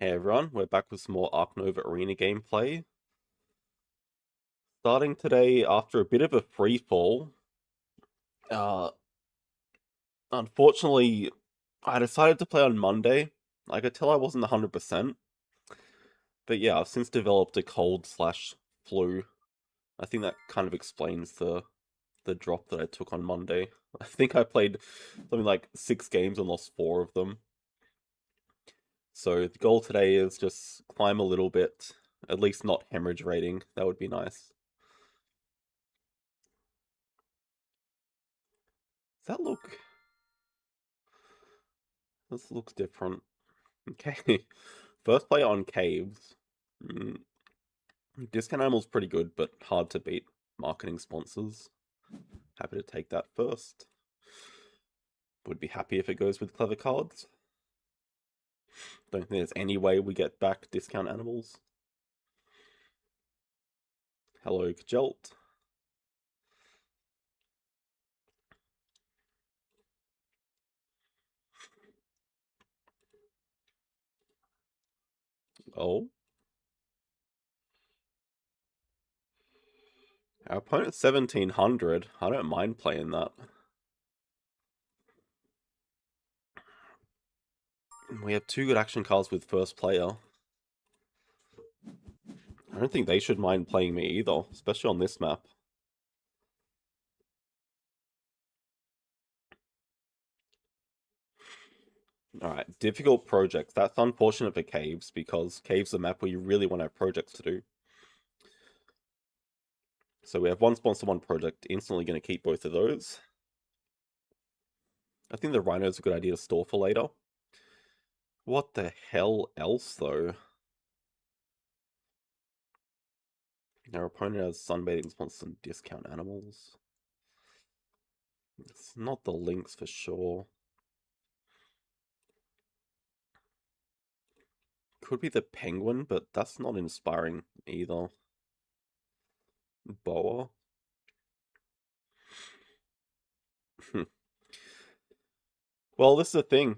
Hey everyone, we're back with some more Ark Nova Arena gameplay. Starting today after a bit of a free fall. Uh, Unfortunately, I decided to play on Monday. I could tell I wasn't 100%, but yeah, I've since developed a cold/flu. I think that kind of explains the drop that I took on Monday. I think I played something like 6 games and lost 4 of them. So the goal today is just climb a little bit, at least not hemorrhage rating. That would be nice. Does that look? This looks different. Okay. First play on caves. Mm, Discount animal's pretty good, but hard to beat marketing sponsors. Happy to take that first. Would be happy if it goes with clever cards. Don't think there's any way we get back discount animals. Hello, Kjelt. Oh. Our opponent's 1700. I don't mind playing that. We have 2 good action cards with first player. I don't think they should mind playing me either, especially on this map. Alright, difficult projects. That's unfortunate for caves, because caves are a map where you really want to have projects to do. So we have 1 sponsor, 1 project. Instantly going to keep both of those. I think the rhino's a good idea to store for later. What the hell else, though? Our opponent has sunbathing sponsors and discount animals. It's not the lynx for sure. Could be the penguin, but that's not inspiring either. Boa. Well, this is the thing.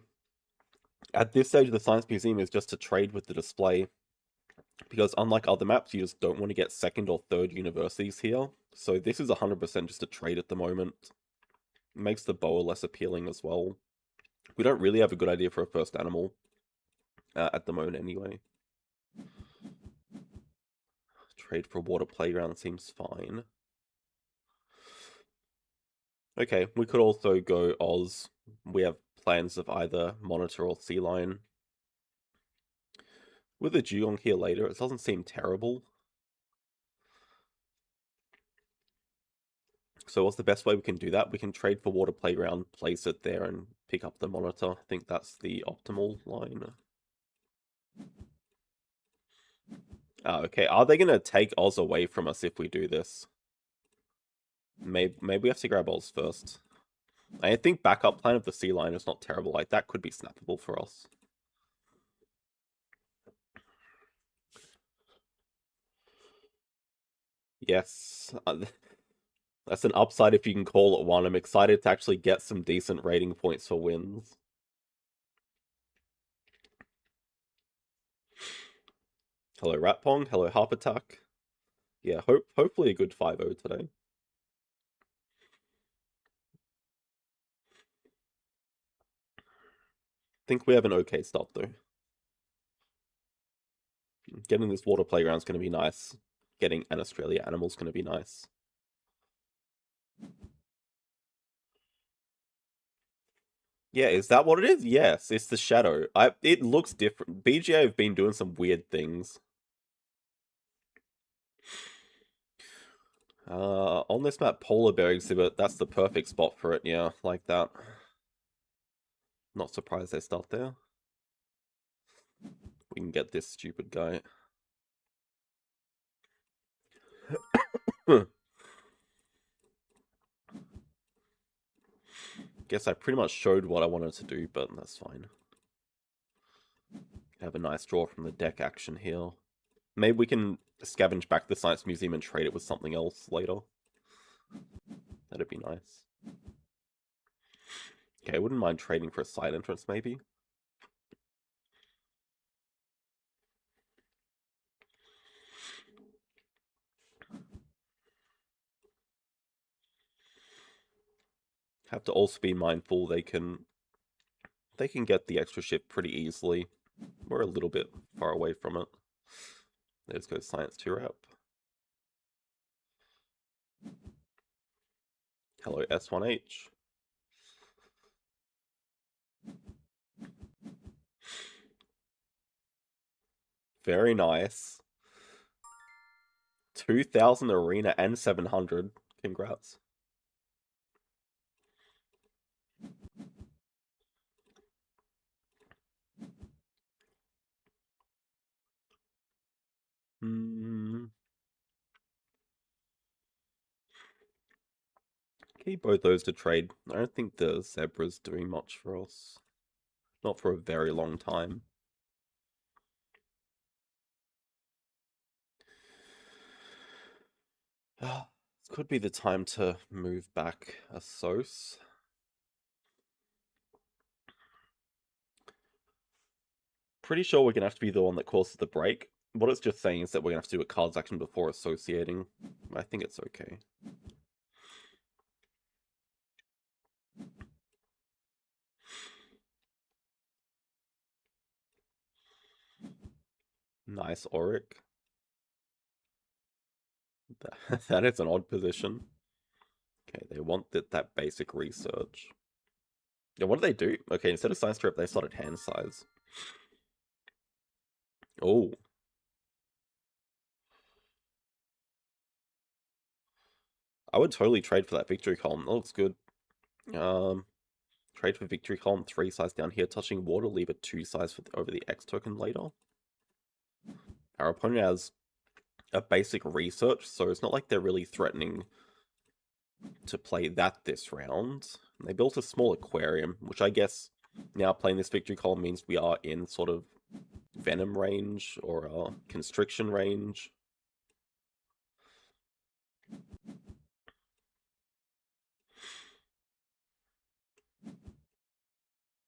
At this stage of the Science Museum is just to trade with the display. Because unlike other maps, you just don't want to get 2nd or 3rd universities here. So this is 100% just a trade at the moment. It makes the boa less appealing as well. We don't really have a good idea for a first animal. At the moment anyway. Trade for water playground seems fine. Okay, we could also go Oz. We have plans of either monitor or sea lion. With a dugong here later, it doesn't seem terrible. So what's the best way we can do that? We can trade for water playground, place it there, and pick up the monitor. I think that's the optimal line. Okay, are they going to take Oz away from us if we do this? Maybe we have to grab Oz first. I think backup plan of the sea lion is not terrible. Like, that could be snappable for us. Yes. That's an upside if you can call it one. I'm excited to actually get some decent rating points for wins. Hello, Ratpong. Hello, Harp Attack. Yeah, hopefully a good 5-0 today. Think we have an okay start, though. Getting this water playground is going to be nice. Getting an Australia animal is going to be nice. Yeah, is that what it is? Yes, it's the shadow. It looks different. BGA have been doing some weird things. On this map, polar bear exhibit, that's the perfect spot for it, yeah, like that. Not surprised they start there. We can get this stupid guy. Guess I pretty much showed what I wanted to do, but that's fine. Have a nice draw from the deck action here. Maybe we can scavenge back the Science Museum and trade it with something else later. That'd be nice. Okay, I wouldn't mind trading for a side entrance, maybe. Have to also be mindful they can get the extra ship pretty easily. We're a little bit far away from it. Let's go science 2 rep. Hello S1H. Very nice. 2000 arena and 700. Congrats. Keep both those to trade. I don't think the Zebra's doing much for us. Not for a very long time. This could be the time to move back a Sos. Pretty sure we're going to have to be the one that causes the break. What it's just saying is that we're going to have to do a cards action before associating. I think it's okay. Nice Auric. That is an odd position. Okay, they want that basic research. Yeah, what do they do? Okay, instead of science trip, they started hand size. Oh. I would totally trade for that victory column. That looks good. Trade for victory column 3 size down here, touching water, leave a 2 size for over the X token later. Our opponent has a basic research, so it's not like they're really threatening to play that this round. They built a small aquarium, which I guess now playing this victory column means we are in sort of venom range or constriction range.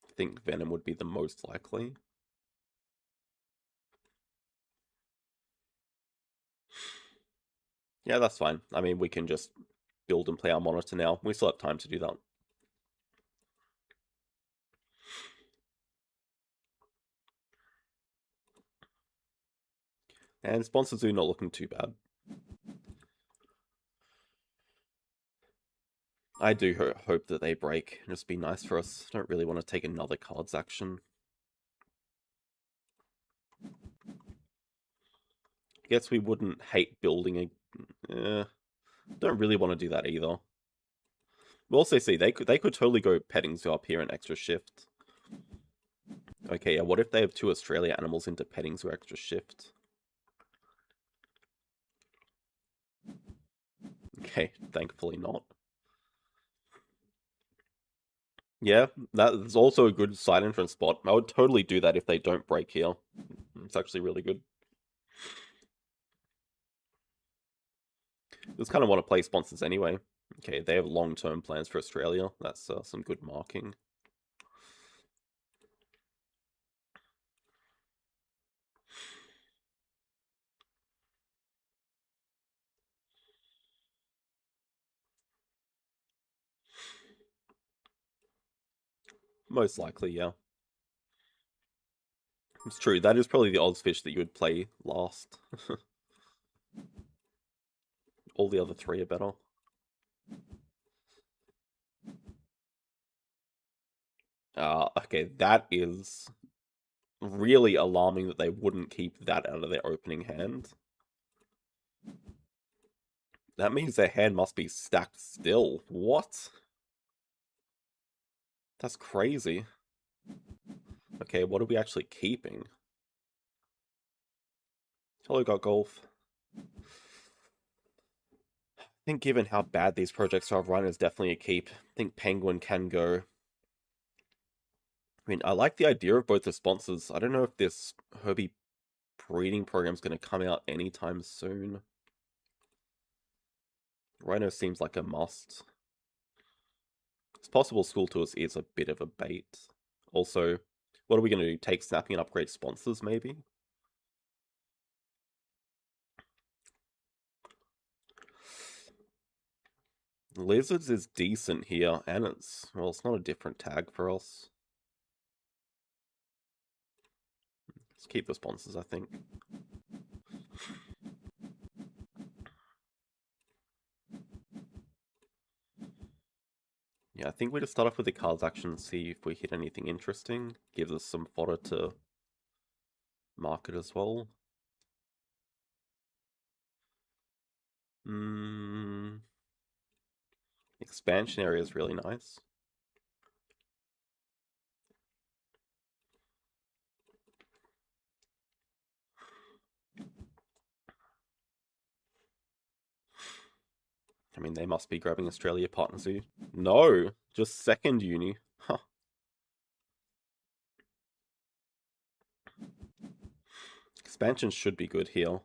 I think venom would be the most likely. Yeah, that's fine. I mean, we can just build and play our monitor now. We still have time to do that. And Sponsor Zoo not looking too bad. I do hope that they break. It'd just be nice for us. Don't really want to take another cards action. Guess we wouldn't hate building a... don't really want to do that either. We'll also see, they could totally go petting zoo up here and extra shift. Okay, yeah, what if they have 2 Australia animals into petting zoo extra shift? Okay, thankfully not. Yeah, that's also a good side entrance spot. I would totally do that if they don't break here. It's actually really good. Just kind of want to play sponsors anyway. Okay, they have long-term plans for Australia. That's some good marking. Most likely, yeah. It's true. That is probably the odds fish that you would play last. All the other 3 are better. Okay, that is really alarming that they wouldn't keep that out of their opening hand. That means their hand must be stacked still. What? That's crazy. Okay, what are we actually keeping? Hello, got golf. I think given how bad these projects are, Rhino is definitely a keep. I think Penguin can go. I mean, I like the idea of both the sponsors. I don't know if this Herbie breeding program is going to come out anytime soon. Rhino seems like a must. It's possible School Tours is a bit of a bait. Also, what are we going to do? Take snapping and upgrade sponsors, maybe? Lizards is decent here, and well, it's not a different tag for us. Let's keep the sponsors, I think. Yeah, I think we just start off with the cards action and see if we hit anything interesting. Gives us some fodder to market as well. Expansion area is really nice. I mean, they must be grabbing Australia partners here. No, just second uni. Huh. Expansion should be good here.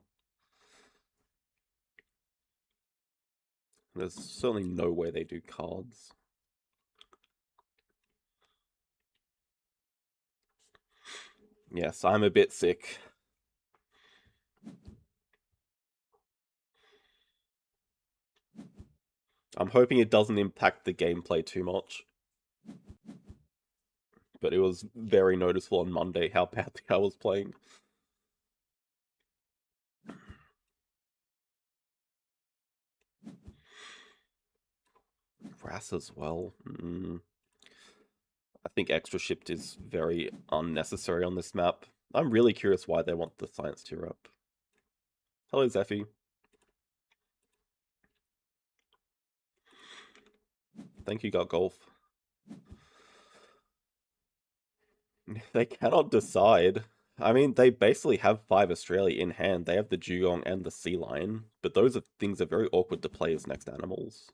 There's certainly no way they do cards. Yes, I'm a bit sick. I'm hoping it doesn't impact the gameplay too much. But it was very noticeable on Monday how badly I was playing. Brass as well. I think extra shift is very unnecessary on this map. I'm really curious why they want the science tier up. Hello, Zephy. Thank you, Got Golf. They cannot decide. I mean, they basically have 5 Australia in hand. They have the dugong and the sea lion, but those are things that are very awkward to play as next animals.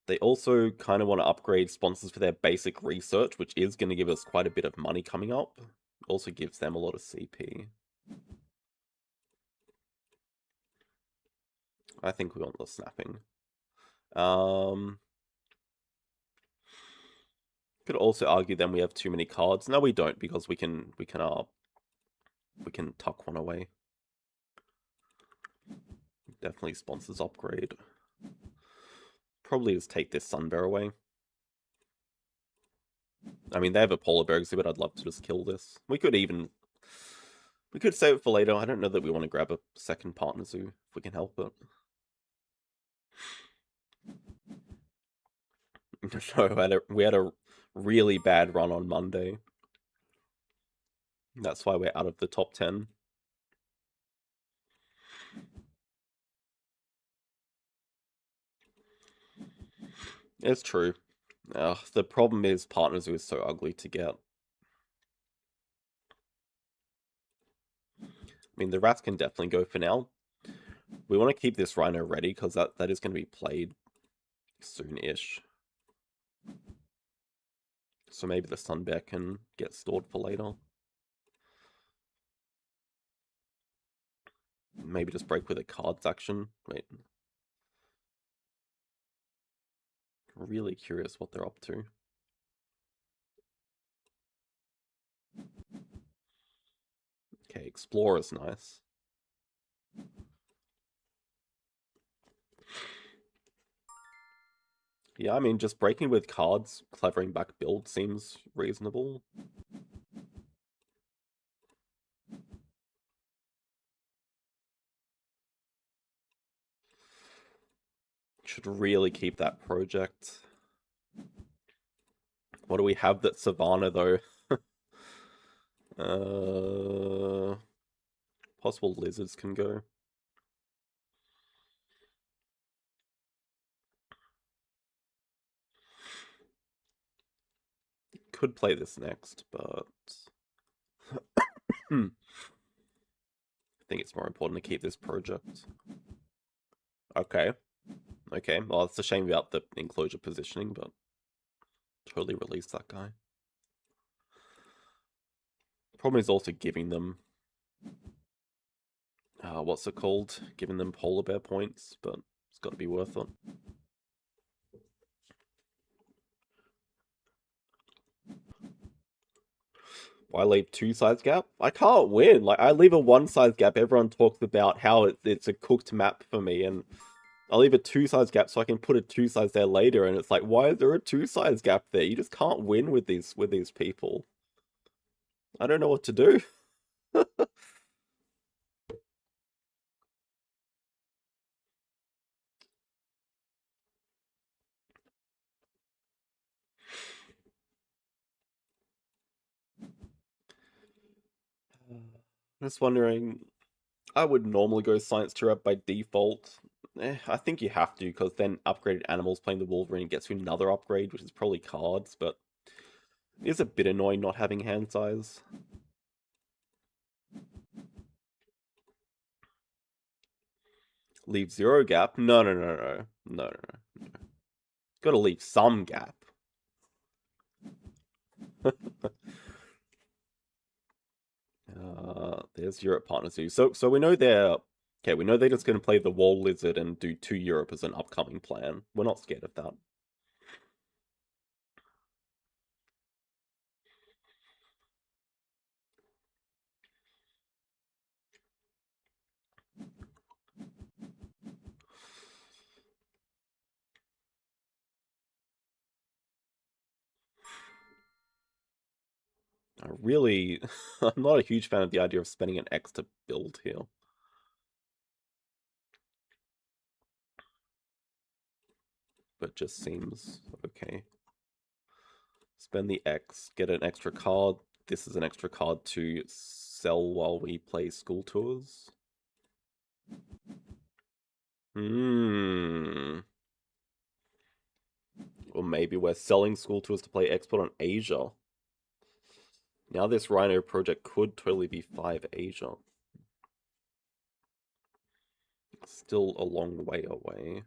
They also kind of want to upgrade sponsors for their basic research, which is going to give us quite a bit of money coming up. Also gives them a lot of CP. I think we want the snapping. Could also argue then we have too many cards. No, we don't, because we can tuck one away. Definitely sponsors upgrade. Probably just take this sun bear away. I mean, they have a polar bear exhibit. I'd love to just kill this. We could save it for later. I don't know that we want to grab a second partner zoo if we can help it. No, we had a really bad run on Monday. That's why we're out of the top 10. It's true. The problem is partner zoo is so ugly to get. I mean, the rats can definitely go for now. We want to keep this rhino ready because that is going to be played soon-ish. So maybe the sun bear can get stored for later. Maybe just break with a cards action. Wait. Really curious what they're up to. Okay, Explorer's nice. Yeah, I mean, just breaking with cards, clevering back build seems reasonable. Should really keep that project. What do we have that's Savannah, though? Possible lizards can go. Could play this next, but I think it's more important to keep this project. Okay. Okay, well, it's a shame about the enclosure positioning, but totally release that guy. Problem is also giving them what's it called? Giving them polar bear points, but it's got to be worth it. I leave two size gap? I can't win. Like, I leave a one size gap. Everyone talks about how it's a cooked map for me, and I leave a two size gap so I can put a two size there later. And it's like, why is there a two size gap there? You just can't win with these people. I don't know what to do. Just wondering. I would normally go Science Tier up by default. I think you have to, because then upgraded animals playing the Wolverine gets you another upgrade, which is probably cards, but it is a bit annoying not having hand size. Leave zero gap? No, no, no, no. No, no, no. Gotta leave some gap. There's Europe partners too. So we know they're okay. We know they're just going to play the Wall Lizard and do 2 Europe as an upcoming plan. We're not scared of that. I really, I'm not a huge fan of the idea of spending an X to build here. But just seems okay. Spend the X, get an extra card. This is an extra card to sell while we play school tours. Hmm. Or maybe we're selling school tours to play export on Asia. Now this Rhino project could totally be 5 Asia. Still a long way away.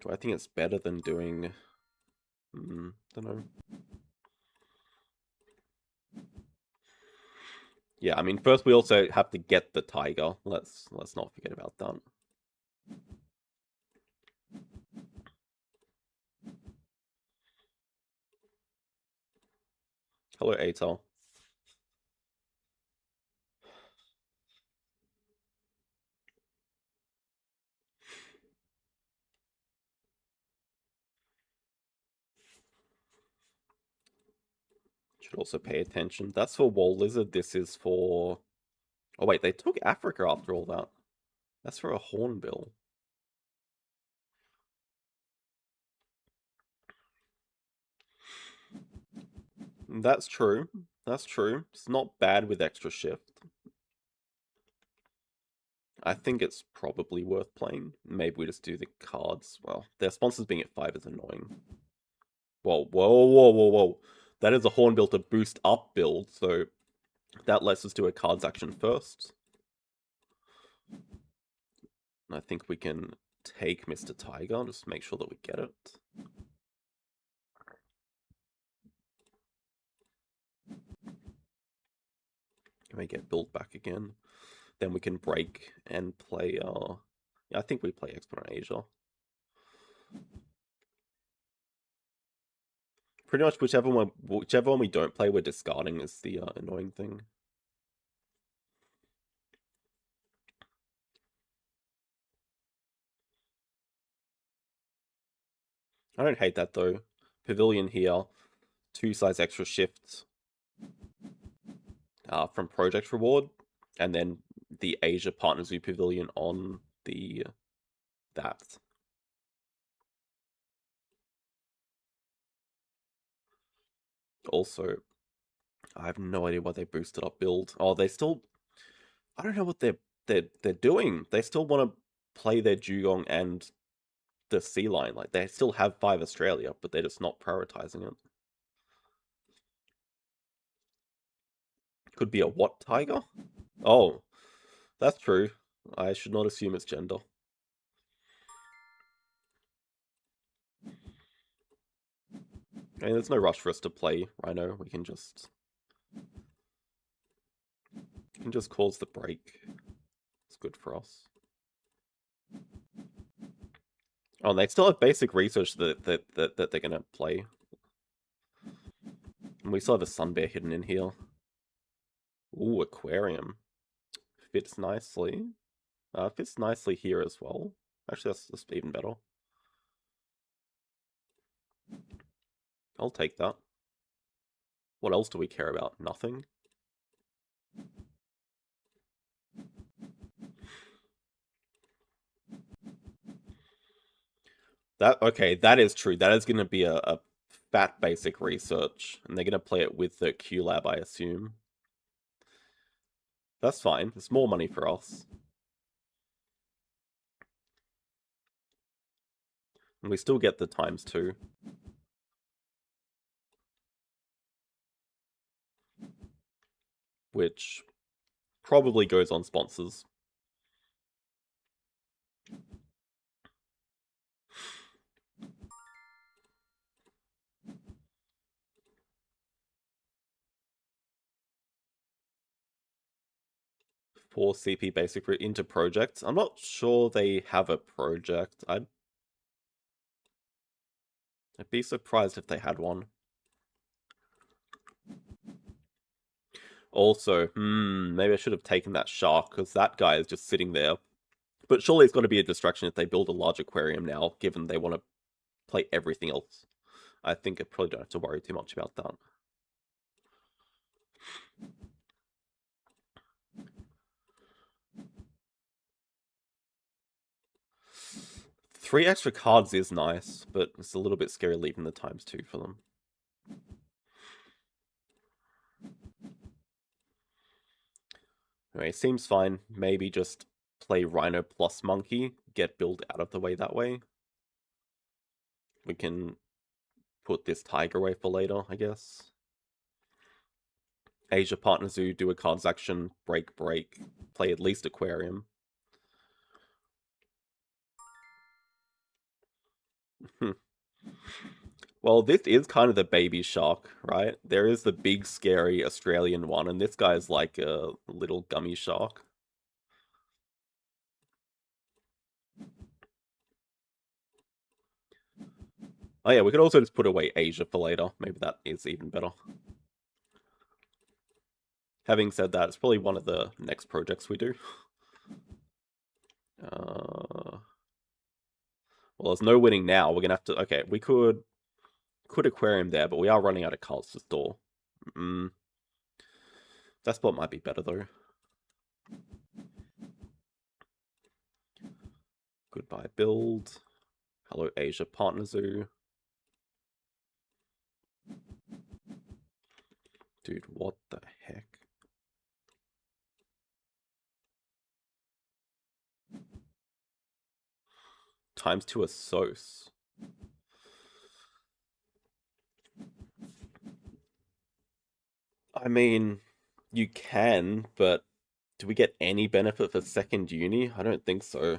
Do I think it's better than doing... don't know. Yeah, I mean, first we also have to get the tiger. Let's not forget about that. Hello, Atal. Should also pay attention. That's for Wall Lizard. This is for... Oh wait, they took Africa after all that. That's for a Hornbill. That's true. That's true. It's not bad with extra shift. I think it's probably worth playing. Maybe we just do the cards. Well, their sponsors being at 5 is annoying. Whoa, whoa, whoa, whoa, whoa. That is a Hornbill to boost up build, so that lets us do a cards action first. I think we can take Mr. Tiger, just make sure that we get it. Can we get build back again? Then we can break and play, yeah, I think we play Export on Asia. Pretty much whichever one we don't play, we're discarding is the annoying thing. I don't hate that though. Pavilion here, 2 size extra shifts from Project Reward, and then the Asia Partner Zoo Pavilion on the that. Also, I have no idea why they boosted up build. Oh, they still... I don't know what they're doing. They still want to play their Dugong and the Sea Lion. Like, they still have 5 Australia, but they're just not prioritizing it. Could be a what tiger? Oh, that's true. I should not assume it's gender. I mean, there's no rush for us to play Rhino. We can just cause the break. It's good for us. Oh, they still have basic research that they're gonna play. And we saw the sun bear hidden in here. Ooh, aquarium. Fits nicely. Fits nicely here as well. Actually, that's even better. I'll take that. What else do we care about? Nothing. Okay, that is true. That is going to be a fat basic research, and they're going to play it with the Q Lab, I assume. That's fine. It's more money for us. And we still get the ×2. Which probably goes on sponsors. For CP basic into projects. I'm not sure they have a project. I'd be surprised if they had one. Also, maybe I should have taken that shark, because that guy is just sitting there. But surely it's got to be a distraction if they build a large aquarium now, given they want to play everything else. I think I probably don't have to worry too much about that. Three extra cards is nice, but it's a little bit scary leaving the ×2 for them. Anyway, seems fine. Maybe just play Rhino plus Monkey, get build out of the way that way. We can put this Tiger away for later, I guess. Asia Partner Zoo, do a cards action, break, play at least Aquarium. Well, this is kind of the baby shark, right? There is the big, scary Australian one, and this guy is like a little gummy shark. Oh yeah, we could also just put away Asia for later. Maybe that is even better. Having said that, it's probably one of the next projects we do. Well, there's no winning now. We're gonna have to... Okay, we could Aquarium there, but we are running out of cards to store. That spot might be better, though. Goodbye, build. Hello, Asia Partner Zoo. Dude, what the heck? ×2 a Sos. I mean, you can, but do we get any benefit for second uni? I don't think so.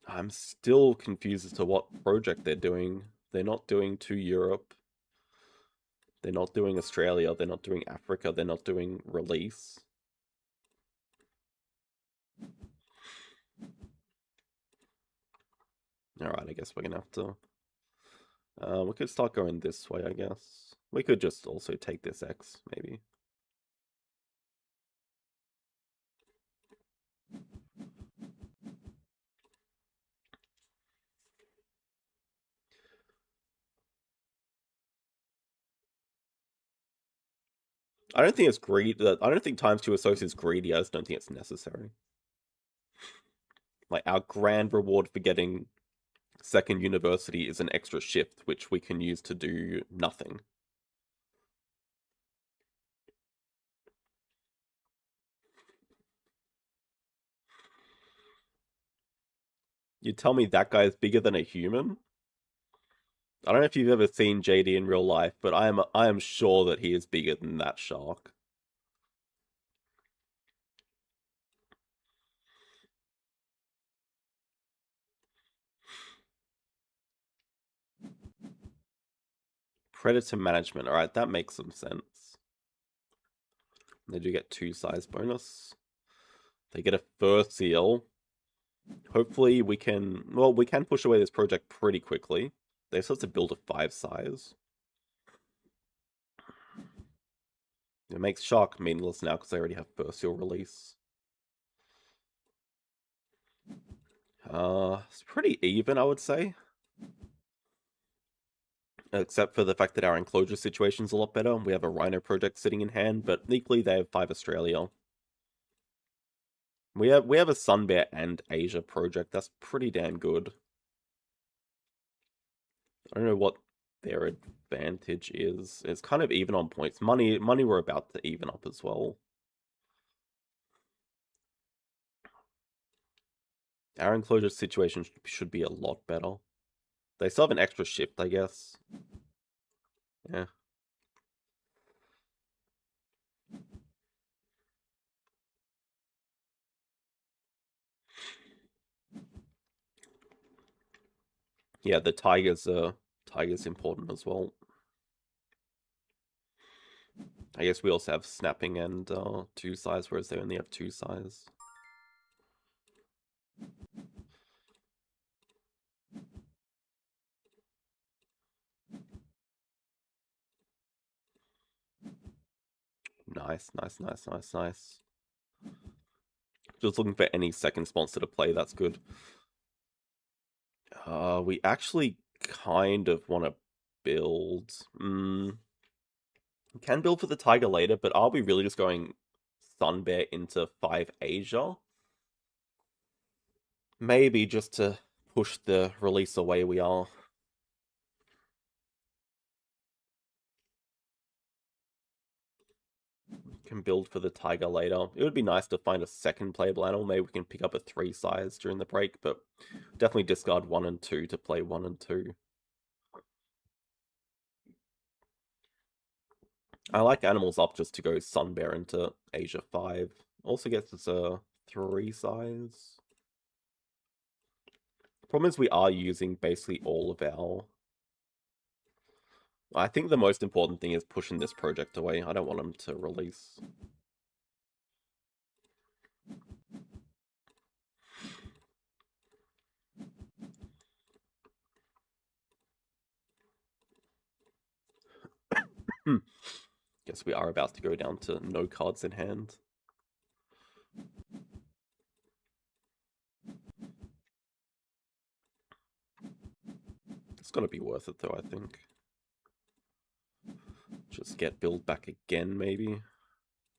I'm still confused as to what project they're doing. They're not doing to Europe. They're not doing Australia. They're not doing Africa. They're not doing release. Alright, I guess we're gonna have to... we could start going this way, I guess. We could just also take this X, maybe. I don't think it's greed. I don't think ×2 associates is greedy. I just don't think it's necessary. Like, our grand reward for getting second university is an extra shift, which we can use to do nothing. You tell me that guy is bigger than a human? I don't know if you've ever seen JD in real life, but I am sure that he is bigger than that shark. Predator management. Alright, that makes some sense. They do get 2 size bonus. They get a fur seal. Hopefully we can... Well, we can push away this project pretty quickly. They're supposed to build a 5 size. It makes Shark meaningless now because they already have first seal release. It's pretty even, I would say. Except for the fact that our enclosure situation's a lot better. We have a Rhino project sitting in hand, but equally they have 5 Australia. We have a Sun Bear and Asia project. That's pretty damn good. I don't know what their advantage is. It's kind of even on points. Money we're about to even up as well. Our enclosure situation should be a lot better. They still have an extra shift, I guess. Yeah. Yeah, the tiger's important as well. I guess we also have snapping and 2 size, whereas they only have 2 size. Nice, nice, nice, nice, nice. Just looking for any second sponsor to play, that's good. We actually kind of want to build. We can build for the Tiger later, but are we really just going Sun Bear into 5 Asia? Maybe just to push the release away we are. Can build for the Tiger later. It would be nice to find a second playable animal. Maybe we can pick up a 3 size during the break, but definitely discard 1 and 2 to play 1 and 2. I like animals up just to go Sun Bear into Asia 5. Also gets us a 3 size. Problem is we are using basically all of our... I think the most important thing is pushing this project away. I don't want them to release. Guess we are about to go down to no cards in hand. It's gonna be worth it though, I think. Just get build back again, maybe.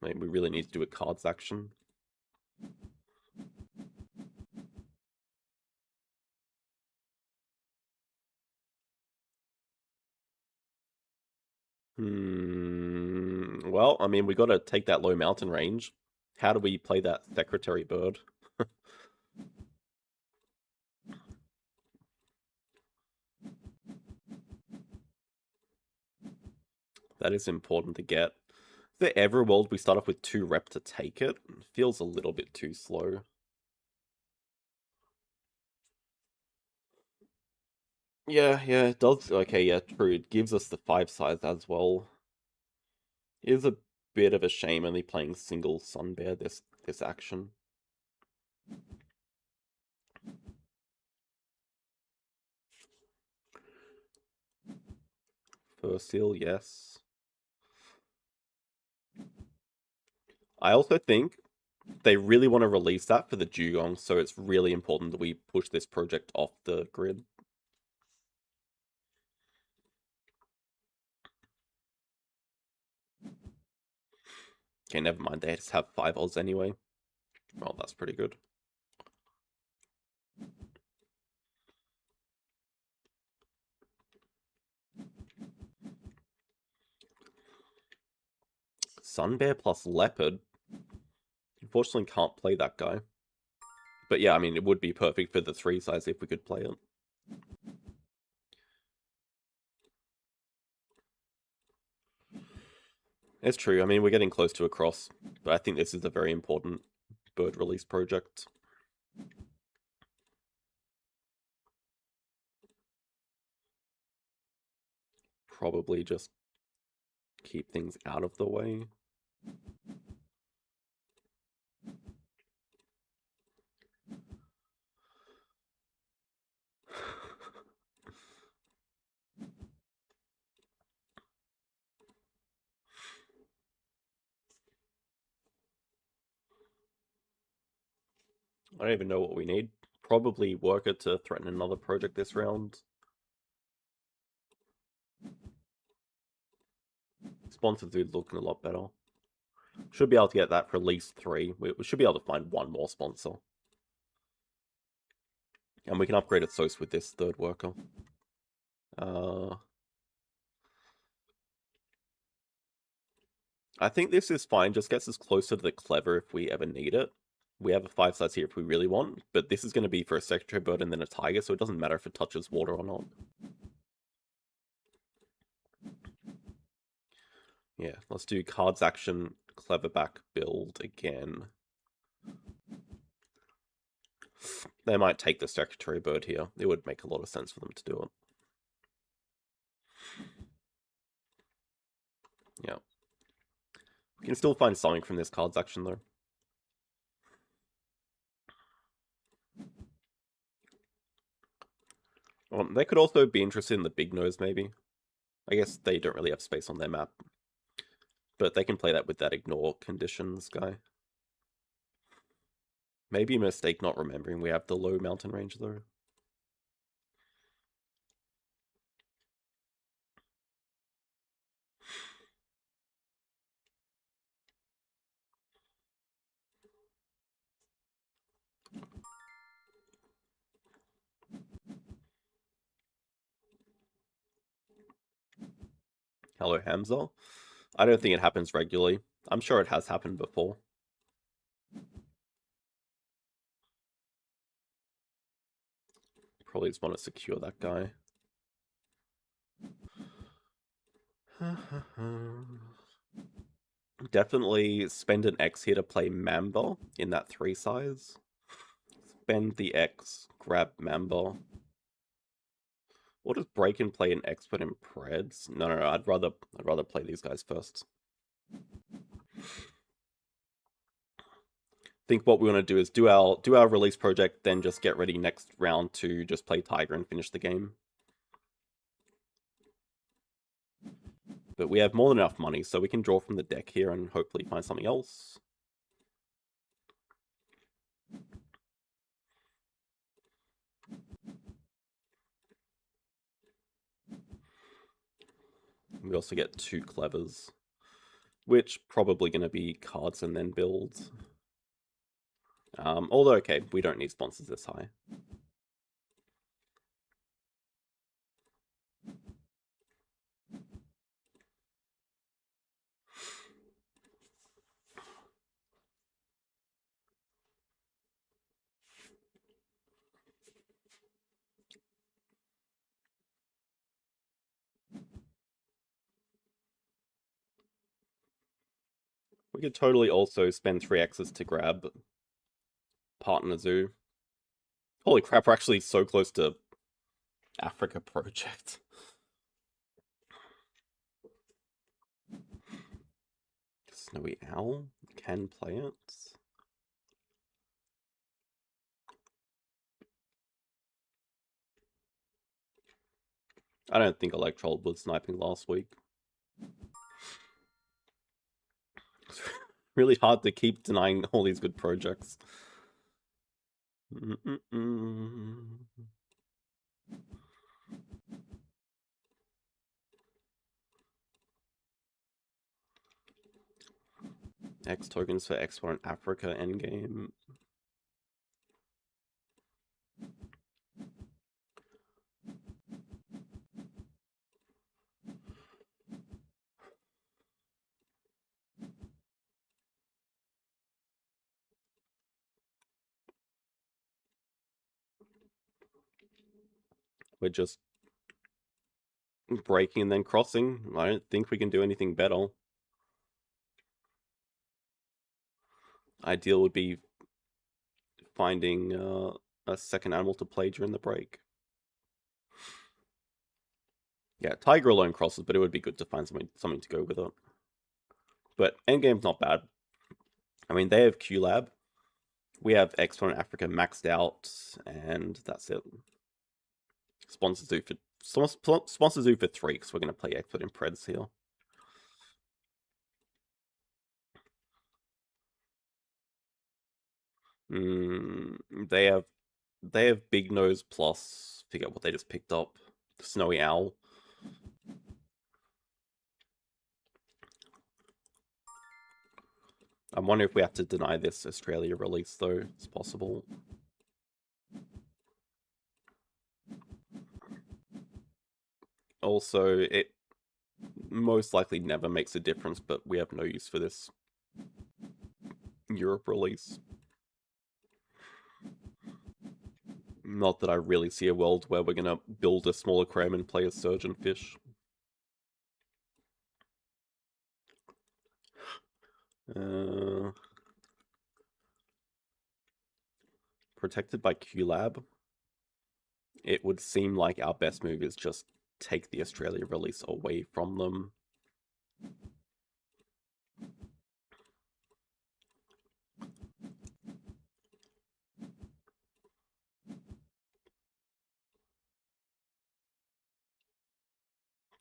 Maybe we really need to do a cards action. Well, I mean, we got to take that low mountain range. How do we play that secretary bird? That is important to get. Is there ever a world we start off with 2 rep to take it? It feels a little bit too slow. Yeah, it does. Okay, yeah, true. It gives us the 5 size as well. It is a bit of a shame only playing single Sun Bear this action. First seal, yes. I also think they really want to release that for the dugong, so it's really important that we push this project off the grid. Okay, never mind. They just have 5 odds anyway. Well, that's pretty good. Sun Bear plus Leopard. Unfortunately, can't play that guy. But yeah, I mean, it would be perfect for the 3 size if we could play it. It's true. I mean, we're getting close to a cross, but I think this is a very important bird release project. Probably just keep things out of the way. I don't even know what we need. Probably worker to threaten another project this round. Sponsor dude's looking a lot better. Should be able to get that for at least 3. We should be able to find one more sponsor. And we can upgrade its Sos with this third worker. I think this is fine. Just gets us closer to the clever if we ever need it. We have a 5 size here if we really want, but this is going to be for a secretary bird and then a tiger, so it doesn't matter if it touches water or not. Yeah, let's do cards action, clever back build again. They might take the secretary bird here. It would make a lot of sense for them to do it. Yeah. We can still find something from this cards action though. They could also be interested in the big nose, maybe. I guess they don't really have space on their map. But they can play that with that ignore conditions guy. Maybe a mistake not remembering we have the low mountain range though. Hello, Hamza. I don't think it happens regularly. I'm sure it has happened before. Probably just want to secure that guy. Definitely spend an X here to play Mamba in that 3 size. Spend the X, grab Mamba. Or just break and play an expert in Preds. No, I'd rather play these guys first. Think what we want to do is do our release project, then just get ready next round to just play Tiger and finish the game. But we have more than enough money, so we can draw from the deck here and hopefully find something else. We also get 2 clevers, which probably going to be cards and then builds. Although, okay, we don't need sponsors this high. We could totally also spend 3 X's to grab Partner Zoo. Holy crap, we're actually so close to Africa Project. Snowy Owl can play it. I don't think Electrol was sniping last week. It's really hard to keep denying all these good projects. X tokens for X1 in Africa endgame. We're just breaking and then crossing. I don't think we can do anything better. Ideal would be finding a second animal to play during the break. Yeah, Tiger alone crosses, but it would be good to find something to go with it. But endgame's not bad. I mean, they have QLab. We have X1 Africa maxed out, and that's it. Sponsor Zoo for 3, because we're going to play Expert in Preds here. They have Big Nose plus. Figure out what they just picked up. Snowy Owl. I'm wondering if we have to deny this Australia release though. It's possible. Also, it most likely never makes a difference, but we have no use for this Europe release. Not that I really see a world where we're gonna build a small aquarium and play a surgeon fish. Protected by QLab. It would seem like our best move is just take the Australia release away from them.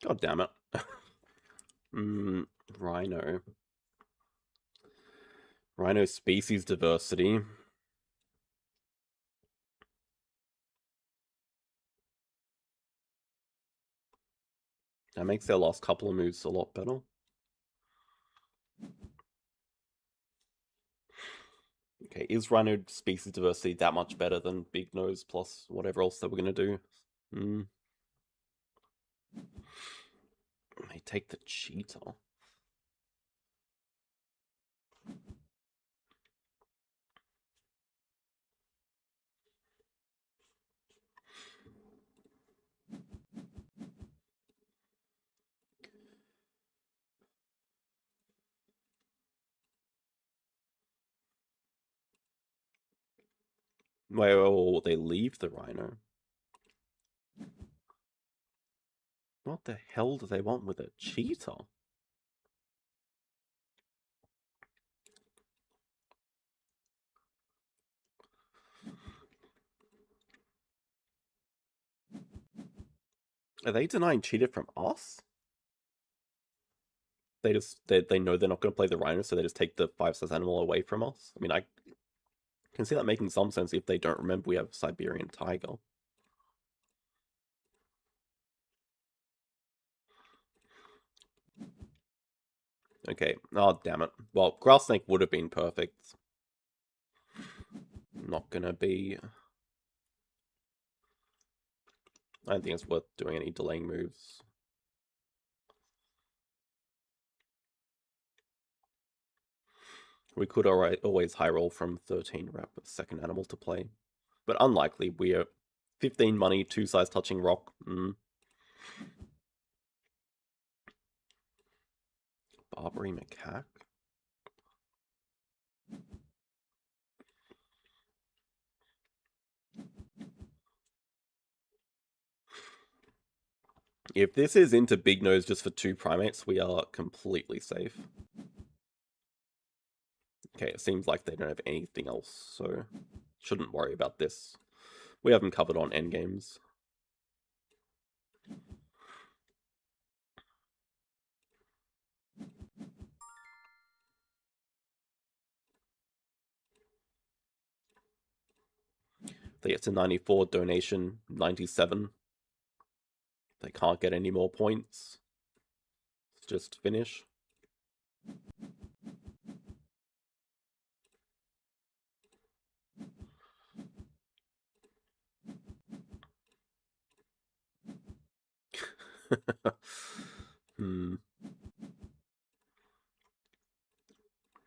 God damn it. Rhino. Rhino species diversity. That makes their last couple of moves a lot better. Okay, is Rhino species diversity that much better than Big Nose plus whatever else that we're going to do? They take the cheetah. Well, they leave the Rhino. What the hell do they want with a cheetah? Are they denying cheetah from us? They know they're not going to play the Rhino, so they just take the 5-size animal away from us. I mean, I can see that making some sense if they don't remember we have Siberian tiger. Okay. Oh, damn it. Well, grass snake would have been perfect. Not gonna be. I don't think it's worth doing any delaying moves. We could always high roll from 13 wrap a second animal to play. But unlikely. We are 15 money, 2-size touching rock. Barbary macaque? If this is into Big Nose just for 2 primates, we are completely safe. Okay, it seems like they don't have anything else, so shouldn't worry about this. We have them covered on endgames. They get to 94, donation 97. They can't get any more points. Just finish.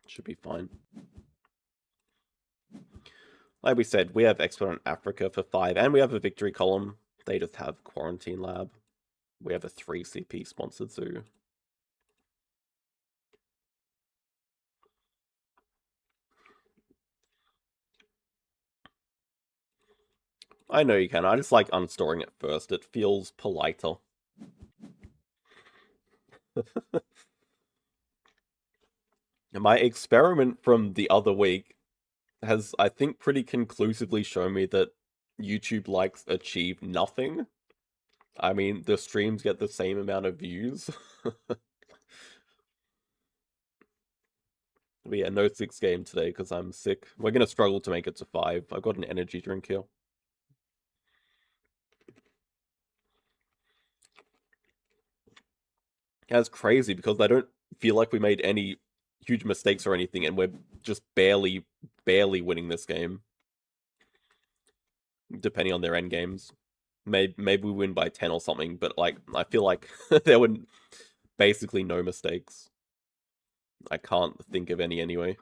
Should be fine. Like we said, we have Expert on Africa for 5, and we have a victory column. They just have Quarantine Lab. We have a 3 CP sponsored zoo. I know you can. I just like unstoring it first. It feels politer. My experiment from the other week has, I think, pretty conclusively shown me that YouTube likes achieve nothing. I mean, the streams get the same amount of views. But yeah, no 6 game today because I'm sick. We're gonna struggle to make it to 5. I've got an energy drink here. That's crazy because I don't feel like we made any huge mistakes or anything, and we're just barely winning this game, depending on their end games. Maybe we win by 10 or something, but like I feel like there were basically no mistakes. I can't think of any anyway.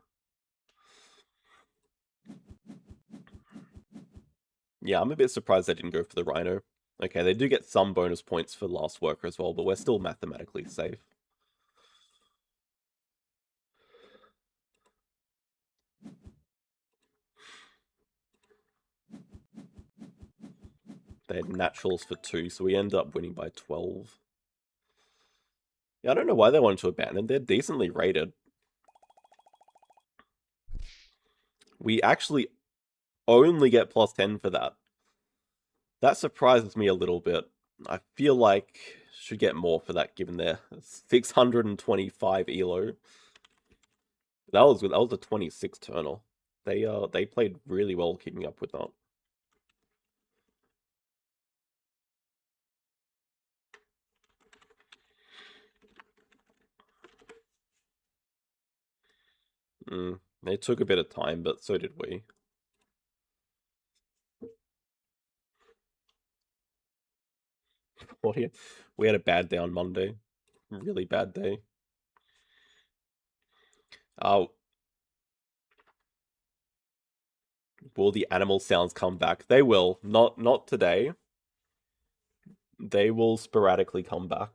Yeah, I'm a bit surprised they didn't go for the Rhino. Okay, they do get some bonus points for last worker as well, but we're still mathematically safe. They had naturals for 2, so we end up winning by 12. Yeah, I don't know why they wanted to abandon. They're decently rated. We actually only get plus 10 for that. That surprises me a little bit. I feel like should get more for that given their 625 elo. That was a 26 turner. They played really well keeping up with that. They took a bit of time, but so did we. We had a bad day on Monday. Really bad day. Oh, will the animal sounds come back? They will. Not today. They will sporadically come back.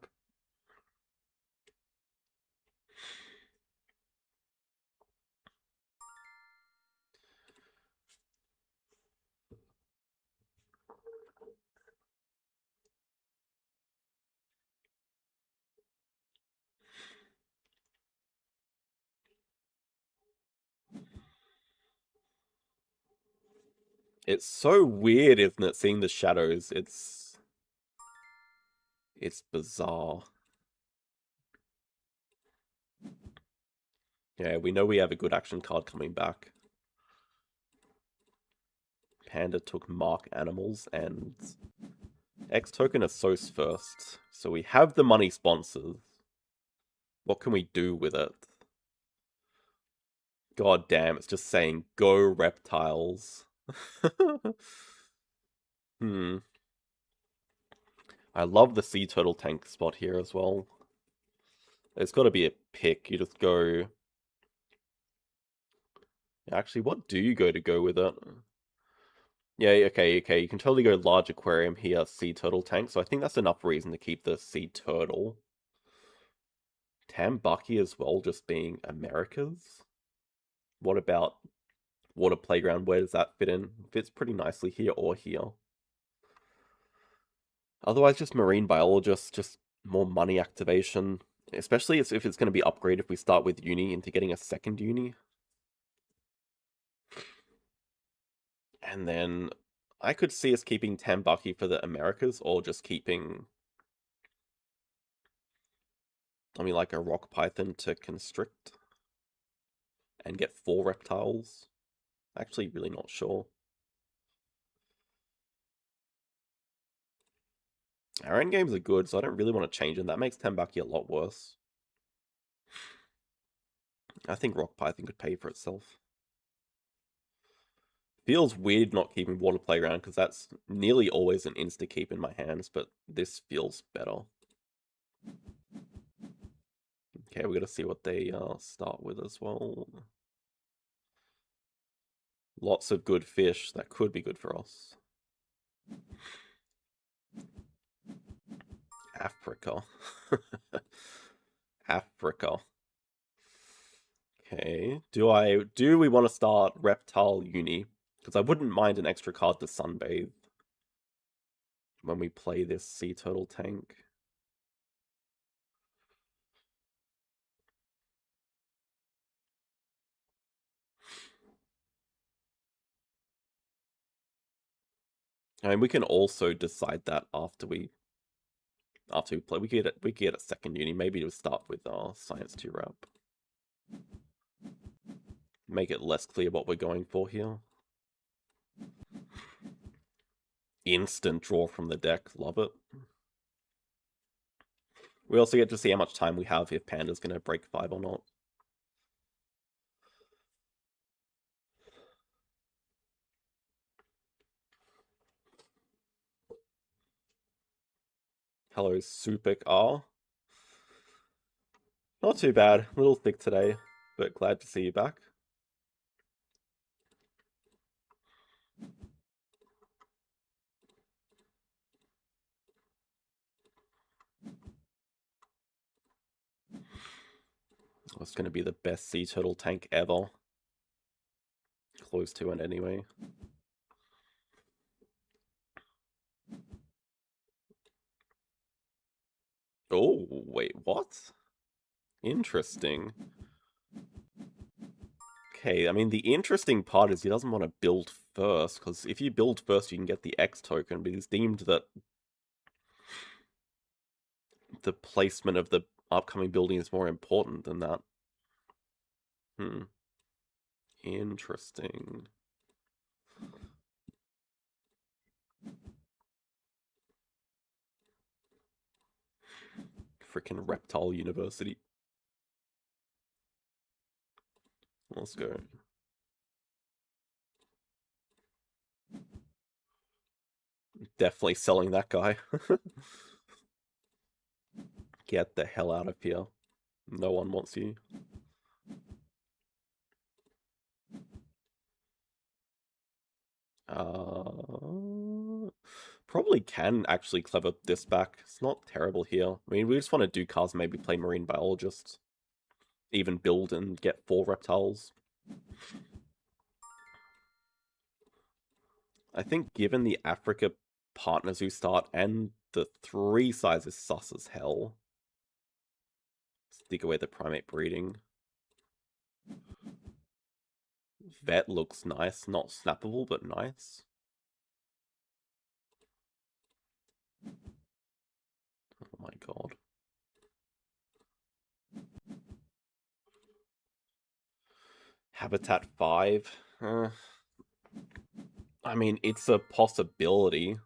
It's so weird, isn't it, seeing the shadows? It's bizarre. Yeah, we know we have a good action card coming back. Panda took Mark Animals and X token is Sos first. So we have the money sponsors. What can we do with it? God damn, it's just saying go reptiles. Hmm. I love the sea turtle tank spot here as well. It's got to be a pick. You just go. Actually, what do you go with it? Yeah, okay. You can totally go large aquarium here, sea turtle tank. So I think that's enough reason to keep the sea turtle. Tambucky as well, just being America's. What about water playground? Where does that fit in? Fits pretty nicely here or here. Otherwise, just marine biologist, just more money activation. Especially if it's going to be upgraded if we start with uni into getting a second uni. And then I could see us keeping Tambucky for the Americas or just keeping, I mean, like a rock python to constrict and get 4 reptiles. Actually, really not sure. Our end games are good, so I don't really want to change them. That makes Tambucky a lot worse. I think rock python could pay for itself. Feels weird not keeping water playground because that's nearly always an insta keep in my hands, but this feels better. Okay, we got to see what they start with as well. Lots of good fish. That could be good for us. Africa. Africa. Okay. Do we want to start Reptile Uni? Because I wouldn't mind an extra card to sunbathe when we play this sea turtle tank. I mean, we can also decide that after we play. We could get a second uni. Maybe to start with our Science 2 rep. make it less clear what we're going for here. Instant draw from the deck. Love it. We also get to see how much time we have if Panda's going to break 5 or not. Hello, Supik R. Not too bad. A little thick today, but glad to see you back. It's going to be the best sea turtle tank ever. Close to it anyway. Oh, wait, what? Interesting. Okay, I mean, the interesting part is he doesn't want to build first, because if you build first, you can get the X token, but he's deemed that the placement of the upcoming building is more important than that. Interesting. Freaking Reptile University. Let's go. Definitely selling that guy. Get the hell out of here. No one wants you. Probably can actually clever this back. It's not terrible here. I mean, we just want to do cards, maybe play Marine Biologist. Even build and get 4 reptiles. I think given the Africa partners who start and the 3 size is sus as hell. Stick away the primate breeding. Vet looks nice. Not snappable, but nice. Oh my god. Habitat 5. I mean, it's a possibility.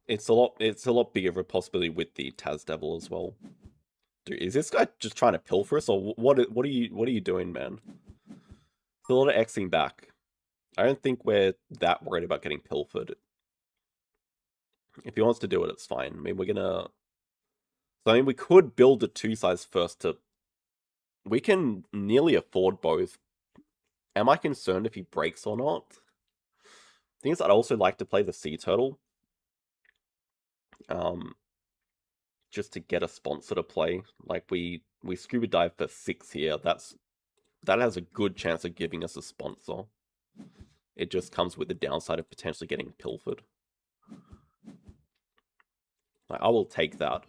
It's a lot bigger of a possibility with the Taz Devil as well. Dude, is this guy just trying to pilfer us, or what are you doing, man? There's a lot of Xing back. I don't think we're that worried about getting pilfered. If he wants to do it, it's fine. I mean, we're gonna... So, I mean, we could build the 2 size first to... We can nearly afford both. Am I concerned if he breaks or not? Thing is, I'd also like to play the Sea Turtle. Just to get a sponsor to play. Like, we scuba dive for 6 here. That has a good chance of giving us a sponsor. It just comes with the downside of potentially getting pilfered. Like, I will take that.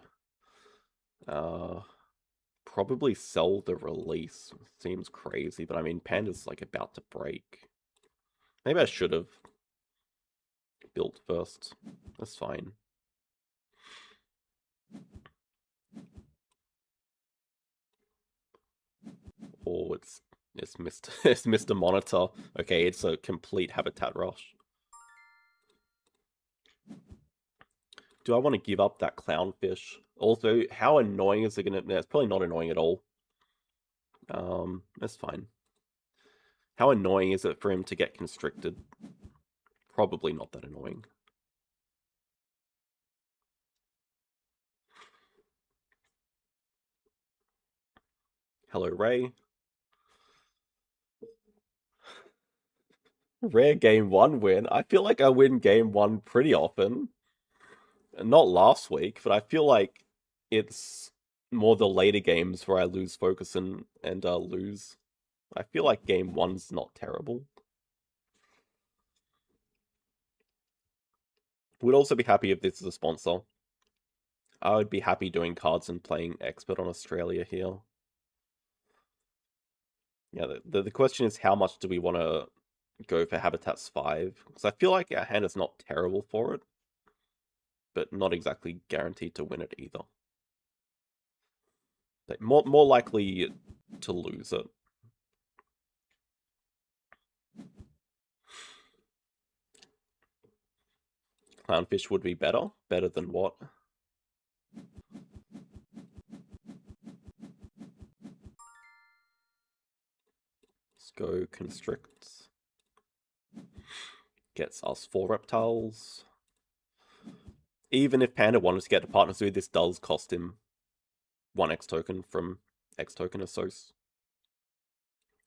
Probably sell the release. Seems crazy, but I mean, Panda's like about to break. Maybe I should have built first. That's fine. Oh, it's Mr. it's Mr. Monitor. Okay, it's a complete habitat rush. Do I want to give up that clownfish? Also, how annoying is it gonna... It's probably not annoying at all. That's fine. How annoying is it for him to get constricted? Probably not that annoying. Hello, Ray. Rare game 1 win. I feel like I win game 1 pretty often. Not last week, but I feel like it's more the later games where I lose focus and lose. I feel like game 1's not terrible. Would also be happy if this is a sponsor. I would be happy doing cards and playing Expert on Australia here. Yeah, the question is how much do we want to go for Habitats 5? Because I feel like our hand is not terrible for it. but not exactly guaranteed to win it either. But more likely to lose it. Clownfish would be better. Better than what? Let's go constrict. Gets us 4 reptiles. Even if Panda wanted to get to Partner Zoo, this does cost him 1 X token from X token Assos.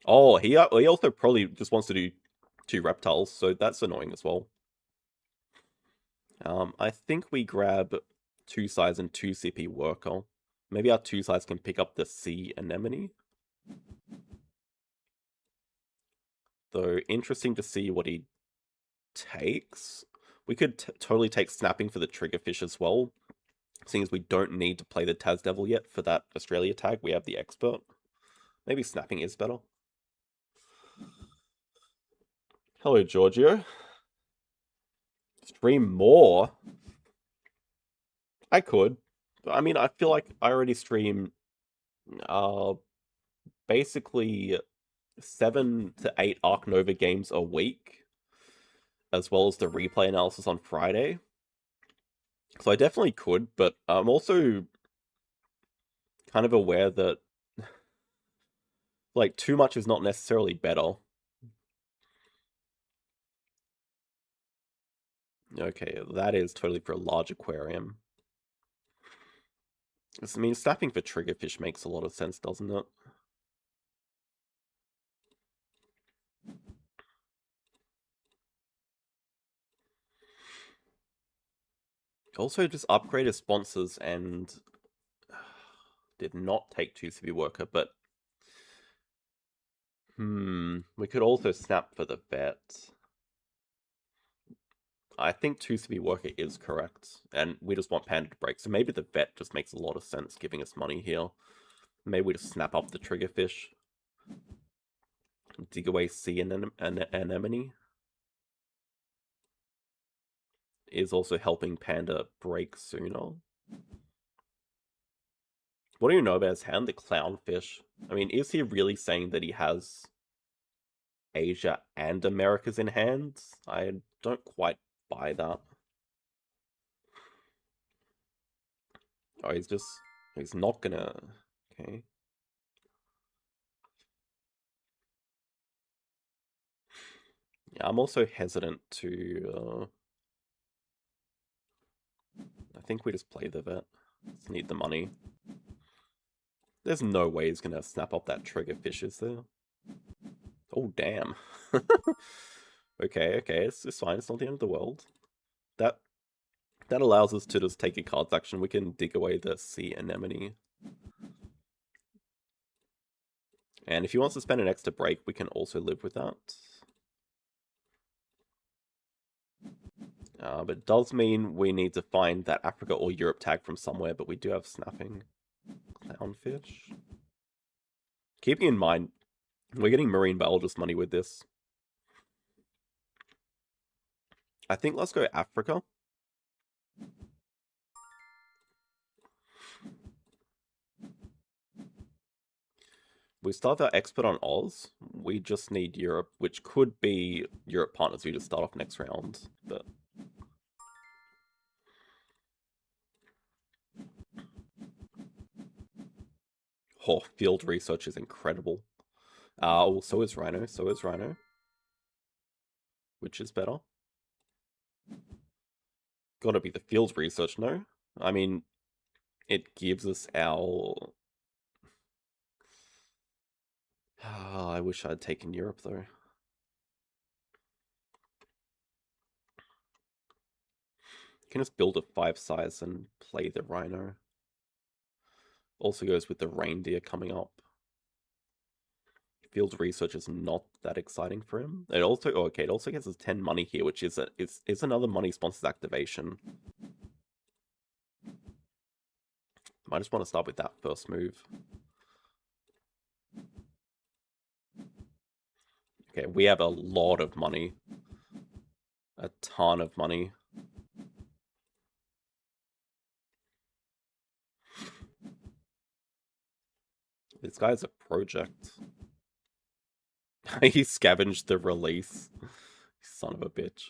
Oh, he also probably just wants to do 2 reptiles, so that's annoying as well. I think we grab 2 size and 2 CP worker. Maybe our 2 size can pick up the sea anemone. Though interesting to see what he takes. We could totally take snapping for the triggerfish as well, seeing as we don't need to play the Taz Devil yet for that Australia tag. We have the expert. Maybe snapping is better. Hello, Giorgio. Stream more? I could. I mean, I feel like I already stream basically 7 to 8 Ark Nova games a week, as well as the replay analysis on Friday. So I definitely could, but I'm also kind of aware that like too much is not necessarily better. Okay, that is totally for a large aquarium. I mean, snapping for triggerfish makes a lot of sense, doesn't it? Also, just upgrade his sponsors and did not take 2 CB worker, but we could also snap for the vet. I think 2 CB worker is correct, and we just want Panda to break, so maybe the vet just makes a lot of sense giving us money here. Maybe we just snap up the triggerfish. Dig away sea anemone. Is also helping Panda break sooner. What do you know about his hand? The clownfish. I mean, is he really saying that he has Asia and Americas in hand? I don't quite buy that. Oh, he's not gonna... Okay. Yeah, I'm also hesitant to... I think we just play the vet. Just need the money. There's no way he's gonna snap up that triggerfish, is there? Oh, damn. Okay, it's fine. It's not the end of the world. That allows us to just take a cards action. We can dig away the sea anemone. And if he wants to spend an extra break, we can also live with that. But it does mean we need to find that Africa or Europe tag from somewhere, but we do have snapping. Clownfish. Keeping in mind, we're getting marine biologist money with this. I think let's go Africa. We still have our expert on Oz. We just need Europe, which could be Europe partners we just start off next round, but... Oh, field research is incredible. Oh, so is Rhino, Which is better? Gotta be the field research, no? I mean, it gives us our... I wish I'd taken Europe, though. Can just build a 5 size and play the Rhino. Also goes with the reindeer coming up. Field research is not that exciting for him. It also it also gets us 10 money here, which is another money sponsors activation. I just want to start with that first move. Okay, we have a lot of money. A ton of money. This guy's a project. He scavenged the release. Son of a bitch.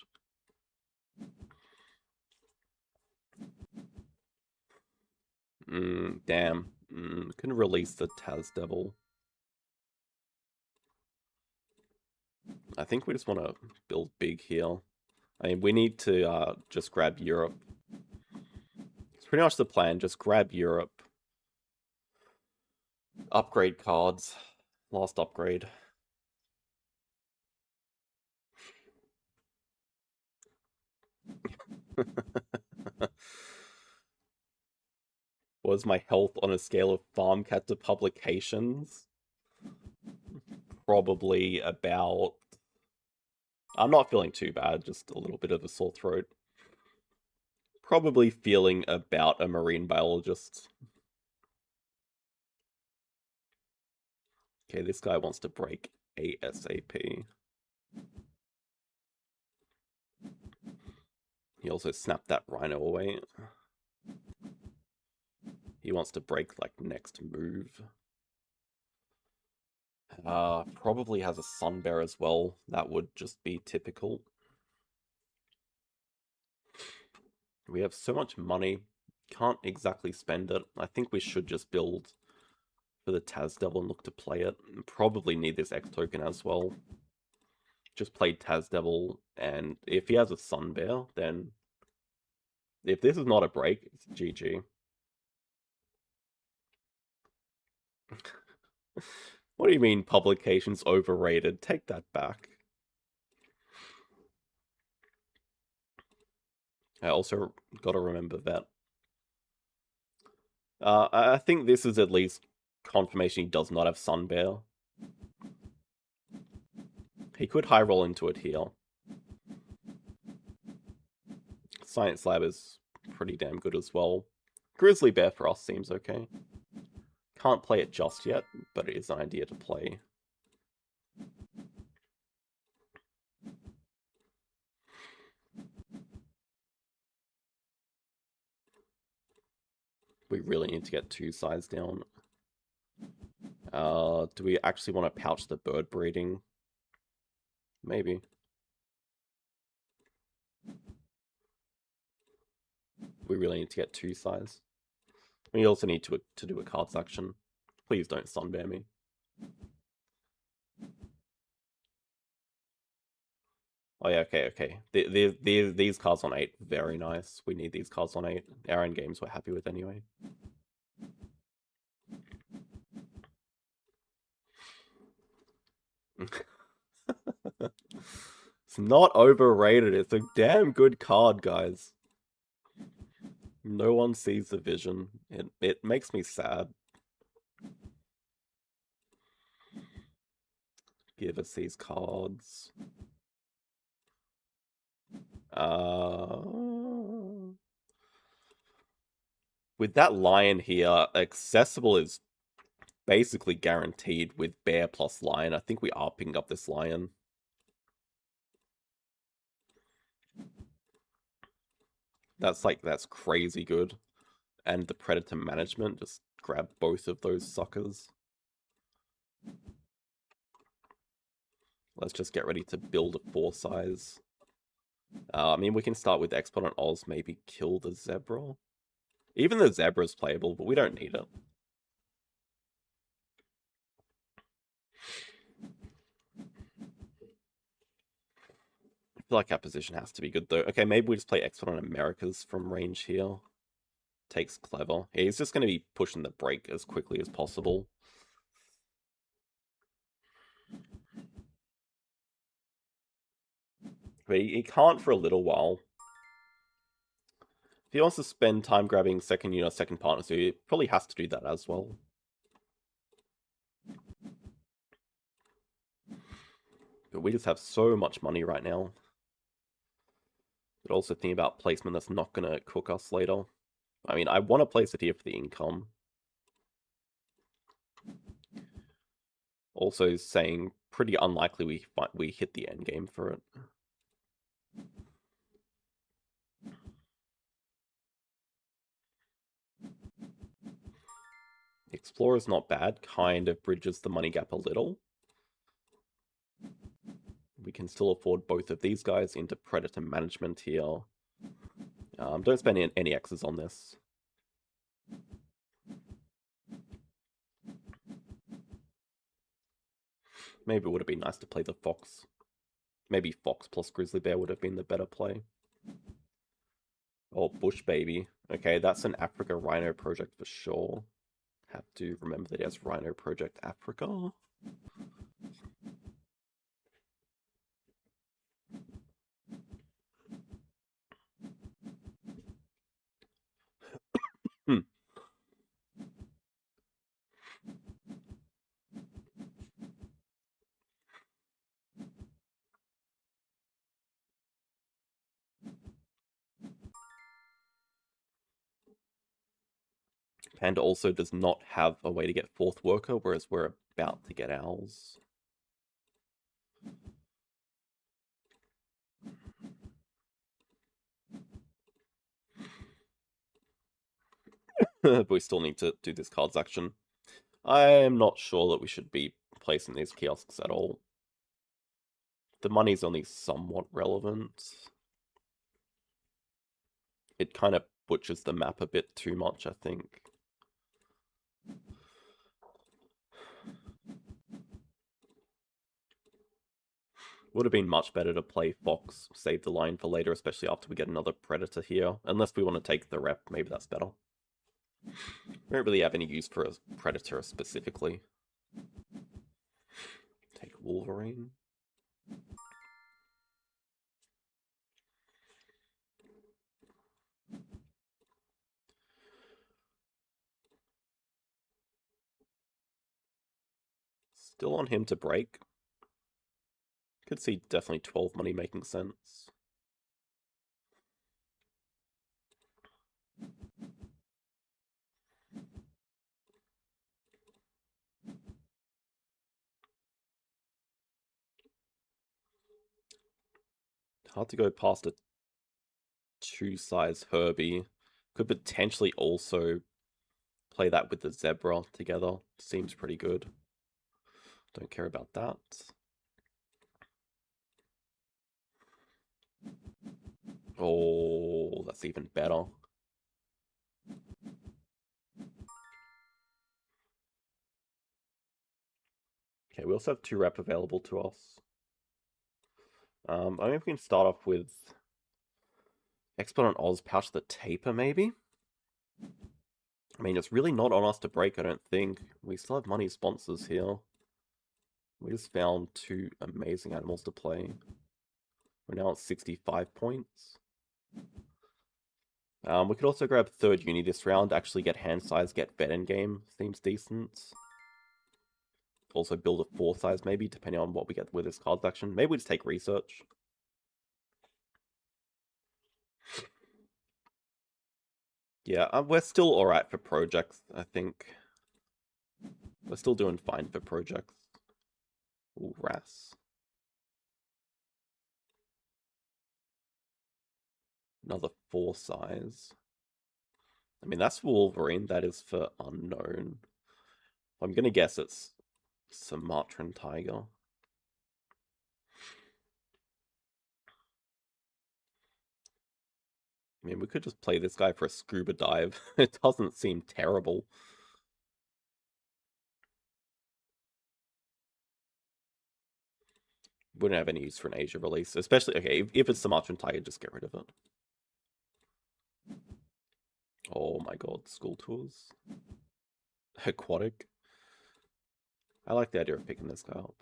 Damn. Couldn't release the Taz Devil. I think we just want to build big here. I mean, we need to just grab Europe. It's pretty much the plan. Just grab Europe. Upgrade cards. Last upgrade. What is my health on a scale of farm cat to publications? Probably about... I'm not feeling too bad, just a little bit of a sore throat. Probably feeling about a marine biologist. Okay, this guy wants to break ASAP. He also snapped that rhino away. He wants to break, like, next move. Probably has a sun bear as well. That would just be typical. We have so much money. Can't exactly spend it. I think we should just build for the Taz Devil and look to play it. Probably need this X token as well. Just play Taz Devil, and if he has a sun bear, then if this is not a break, it's GG. What do you mean publications overrated? Take that back. I also got to remember that. I think this is at least confirmation he does not have Sun Bear. He could high roll into it here. Science Lab is pretty damn good as well. Grizzly Bear for us seems okay. Can't play it just yet, but it is an idea to play. We really need to get 2 sides down. Do we actually want to pouch the bird breeding? Maybe. We really need to get 2 sides. We also need to do a cards action. Please don't sunbear me. Oh yeah, okay. These cards on 8, very nice. We need these cards on 8. Our end games we're happy with anyway. It's not overrated. It's a damn good card, guys. No one sees the vision. It makes me sad. Give us these cards. With that lion here, accessible is basically guaranteed with bear plus lion. I think we are picking up this lion. That's crazy good. And the predator management, just grab both of those suckers. Let's just get ready to build a 4 size. I mean, we can start with Exponent Oz, maybe kill the zebra. Even the zebra is playable, but we don't need it. I feel like our position has to be good, though. Okay, maybe we just play Exponent Americas from range here. Takes clever. Yeah, he's just going to be pushing the break as quickly as possible. But he can't for a little while. If he wants to spend time grabbing second unit, second partner, so he probably has to do that as well. But we just have so much money right now. But also think about placement that's not going to cook us later. I mean, I want to place it here for the income. Also saying pretty unlikely we hit the end game for it. Explorer's not bad, kind of bridges the money gap a little. We can still afford both of these guys into Predator Management here. Don't spend any X's on this. Maybe it would have been nice to play the Fox. Maybe Fox plus Grizzly Bear would have been the better play. Oh, Bush Baby. Okay, that's an Africa Rhino project for sure. Have to remember that it has Rhino Project Africa. Hmm. Panda also does not have a way to get fourth worker, whereas we're about to get ours. But we still need to do this cards action. I'm not sure that we should be placing these kiosks at all. The money's only somewhat relevant. It kind of butchers the map a bit too much, I think. Would have been much better to play Fox, save the line for later, especially after we get another Predator here. Unless we want to take the rep, maybe that's better. We don't really have any use for a Predator specifically. Take Wolverine. Still on him to break. Could see definitely 12 money making sense. Hard to go past a 2-size Herbie. Could potentially also play that with the Zebra together. Seems pretty good. Don't care about that. Oh, that's even better. Okay, we also have 2 rep available to us. I mean, we can start off with Expert on Oz, Pouch the Taper, maybe? I mean, it's really not on us to break, I don't think. We still have money sponsors here. We just found 2 amazing animals to play. We're now at 65 points. We could also grab 3rd uni this round, actually get hand size, get vet in game. Seems decent. Also build a 4 size maybe, depending on what we get with this cards action. Maybe we just take research. Yeah, we're still alright for projects, I think. We're still doing fine for projects. Ooh, Ras. Another 4 size. I mean, that's for Wolverine. That is for unknown. I'm gonna guess it's Sumatran Tiger. I mean, we could just play this guy for a scuba dive. It doesn't seem terrible. Wouldn't have any use for an Asia release. Especially, okay, if it's Sumatran Tiger, just get rid of it. Oh my god, school tours. Aquatic. I like the idea of picking this guy up.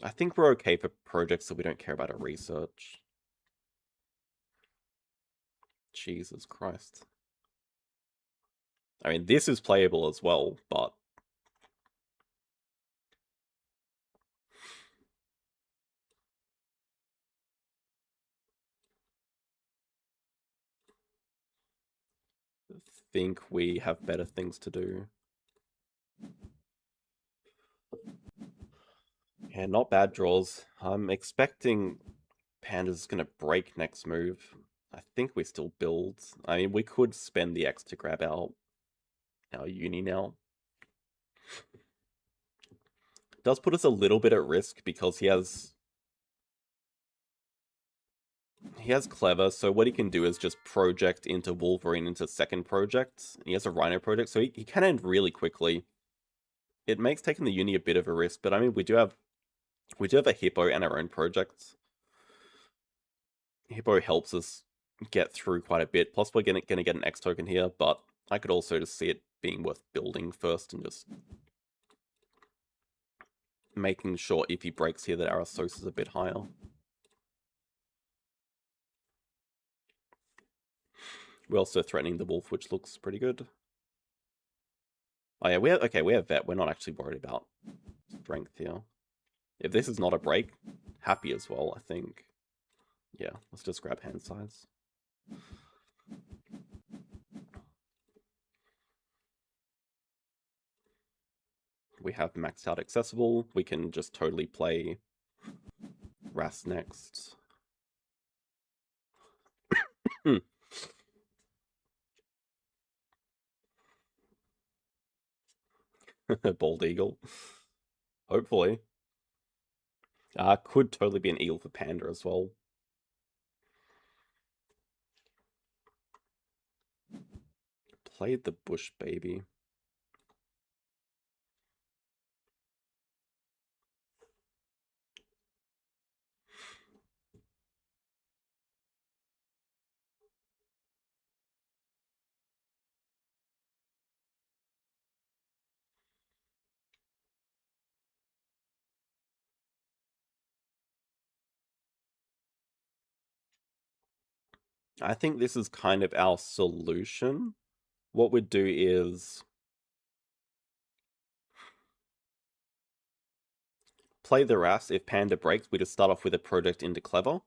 I think we're okay for projects that we don't care about a research. Jesus Christ. I mean, this is playable as well, but... I think we have better things to do. Yeah, not bad draws. I'm expecting Panda's going to break next move. I think we still build. I mean, we could spend the X to grab our uni now. Does put us a little bit at risk because he has clever, so what he can do is just project into Wolverine into second project. He has a Rhino project, so he can end really quickly. It makes taking the uni a bit of a risk, but I mean we do have a Hippo and our own projects. Hippo helps us get through quite a bit. Plus we're gonna get an X token here, but I could also just see it being worth building first and just making sure if he breaks here that our source is a bit higher. We're also threatening the wolf, which looks pretty good. Oh yeah, we have vet. We're not actually worried about strength here. If this is not a break, happy as well, I think. Yeah, let's just grab hand size. We have maxed out accessible. We can just totally play Ras next. Bald eagle. Hopefully. Could totally be an eagle for panda as well. Played the bush baby. I think this is kind of our solution. What we'd do is play the Ras. If panda breaks, we just start off with a project into clever.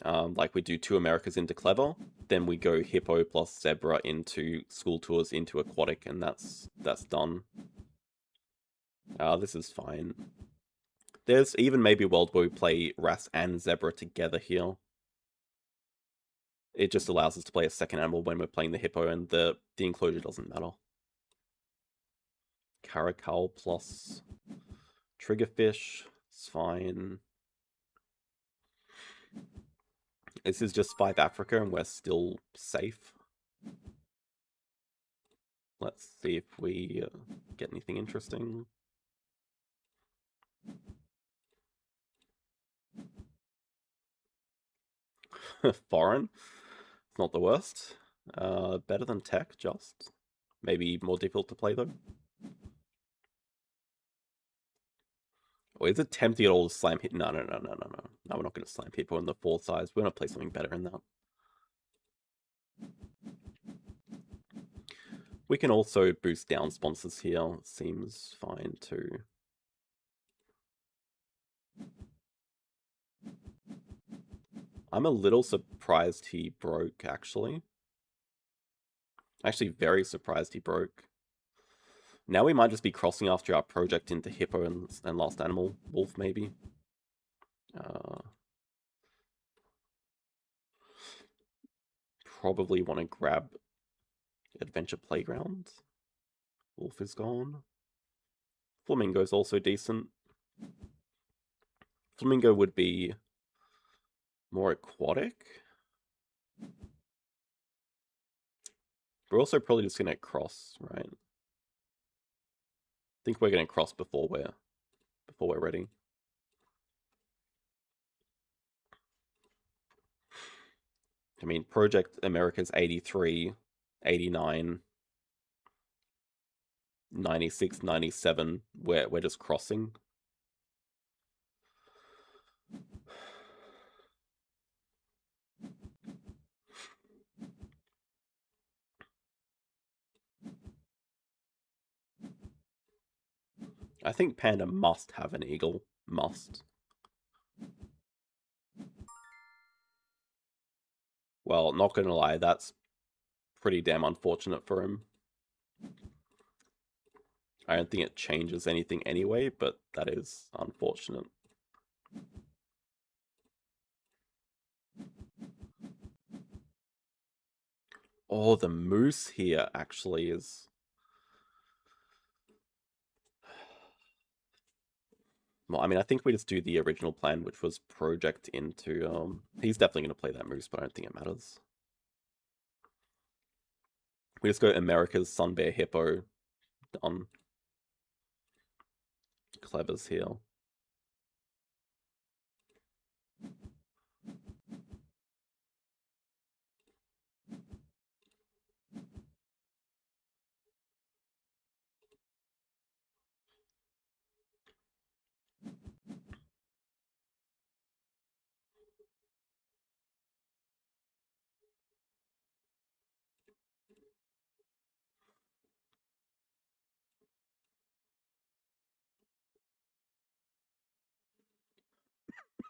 Like we do 2 Americas into clever, then we go hippo plus zebra into school tours into aquatic, and that's done. This is fine. There's even maybe a world where we play Ras and zebra together here. It just allows us to play a second animal when we're playing the hippo, and the enclosure doesn't matter. Caracal plus triggerfish, it's fine. This is just 5 Africa and we're still safe. Let's see if we get anything interesting. Foreign. It's not the worst. Better than tech, just. Maybe more difficult to play though. Or is it tempting at all to slam hit? No. No, we're not going to slam people in the 4 size. We're going to play something better in that. We can also boost down sponsors here. It seems fine too. I'm a little surprised he broke, actually. Actually, very surprised he broke. Now we might just be crossing after our project into hippo and last animal, wolf maybe. Probably want to grab Adventure Playground. Wolf is gone. Flamingo's also decent. Flamingo would be more aquatic. We're also probably just going to cross, right? I think we're going to cross before we're ready. I mean, Project America's 83, 89, 96, 97. We're just crossing. I think Panda must have an eagle. Must. Well, not gonna lie, that's pretty damn unfortunate for him. I don't think it changes anything anyway, but that is unfortunate. Oh, the moose here actually is... Well, I mean, I think we just do the original plan, which was project into... He's definitely going to play that moose, but I don't think it matters. We just go America's Sun Bear Hippo. Done. Clever's here.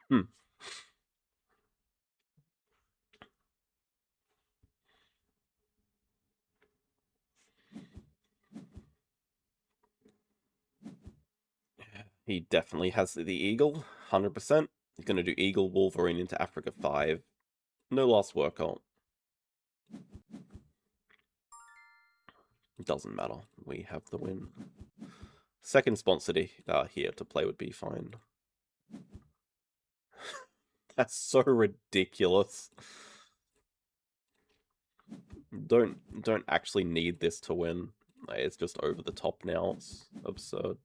Hmm. He definitely has the eagle, 100%. He's going to do eagle Wolverine into Africa 5. No last workout. Doesn't matter. We have the win. Second sponsor here to play would be fine. That's so ridiculous. Don't actually need this to win. It's just over the top now. It's absurd.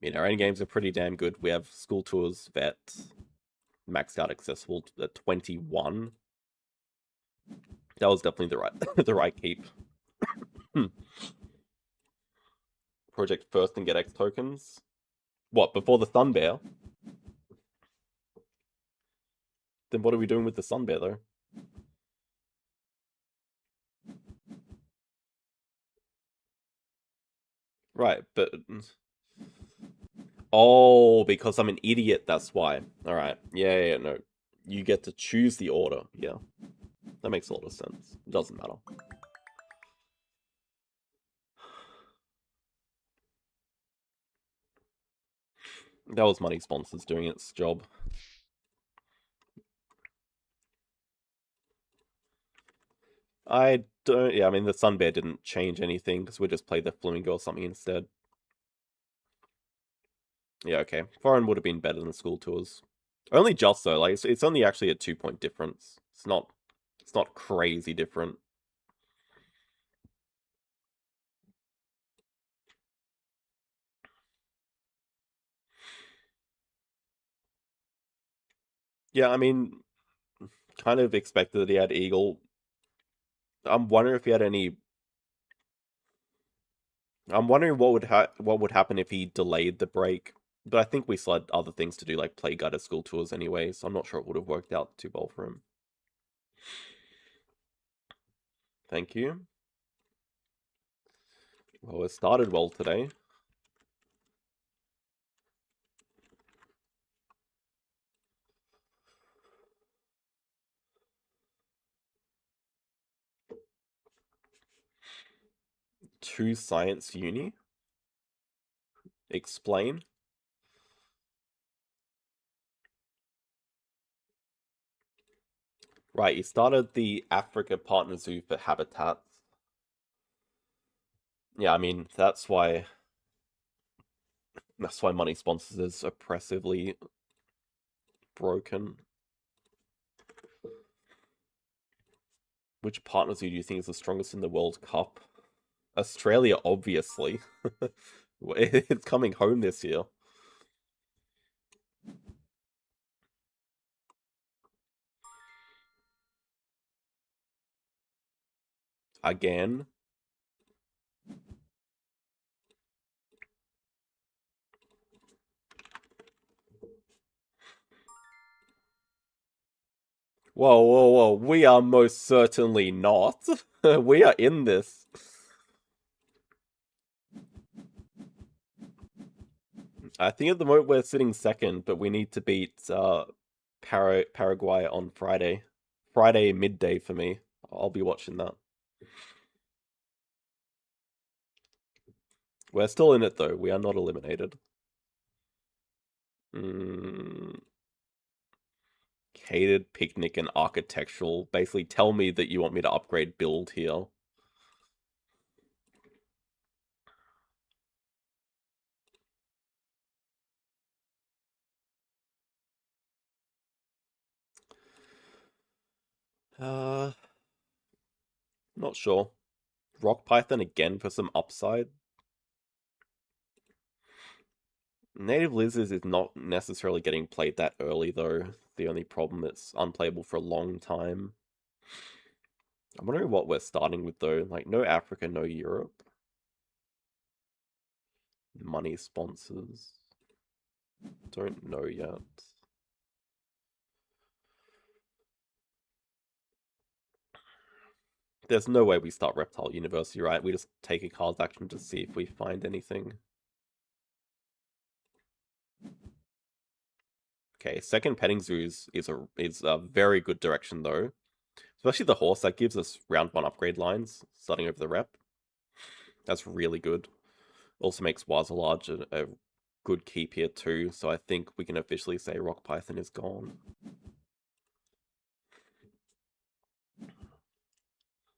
I mean, our end games are pretty damn good. We have school tours, vet, maxed out accessible at 21. That was definitely the right the right keep. Project first and get X tokens. What, before the Sun Bear? Then what are we doing with the Sun Bear though? Right, but... Oh, because I'm an idiot, that's why. Alright, yeah, no. You get to choose the order, yeah. That makes a lot of sense. It doesn't matter. That was money sponsors doing its job. I don't... Yeah, I mean, the Sun Bear didn't change anything, because we just played the Flamingo or something instead. Yeah, okay. Foreign would have been better than school tours. Only just though, like it's only actually a 2-point difference. It's not crazy different. Yeah, I mean, kind of expected that he had eagle. I'm wondering if he had any. I'm wondering what would happen if he delayed the break. But I think we still had other things to do, like play guided school tours anyway. So I'm not sure it would have worked out too well for him. Thank you. Well, it started well today. To Science Uni. Explain. Right, he started the Africa Partner Zoo for habitats. Yeah, I mean, that's why money sponsors is oppressively broken. Which partner zoo do you think is the strongest in the World Cup? Australia, obviously. It's coming home this year. Again. Whoa, whoa, whoa. We are most certainly not. We are in this. I think at the moment we're sitting second, but we need to beat Paraguay on Friday. Friday midday for me. I'll be watching that. We're still in it though. We are not eliminated. Mm, catered picnic and architectural. Basically, tell me that you want me to upgrade build here. Uh, not sure. Rock Python again for some upside. Native Lizards is not necessarily getting played that early though. The only problem, it's unplayable for a long time. I'm wondering what we're starting with though. Like no Africa, no Europe. Money sponsors. Don't know yet. There's no way we start Reptile University, right? We just take a cards action to see if we find anything. Okay, second petting zoo is a very good direction though. Especially the horse, that gives us round 1 upgrade lines starting over the rep. That's really good. Also makes Wazalage a good keep here too, so I think we can officially say Rock Python is gone.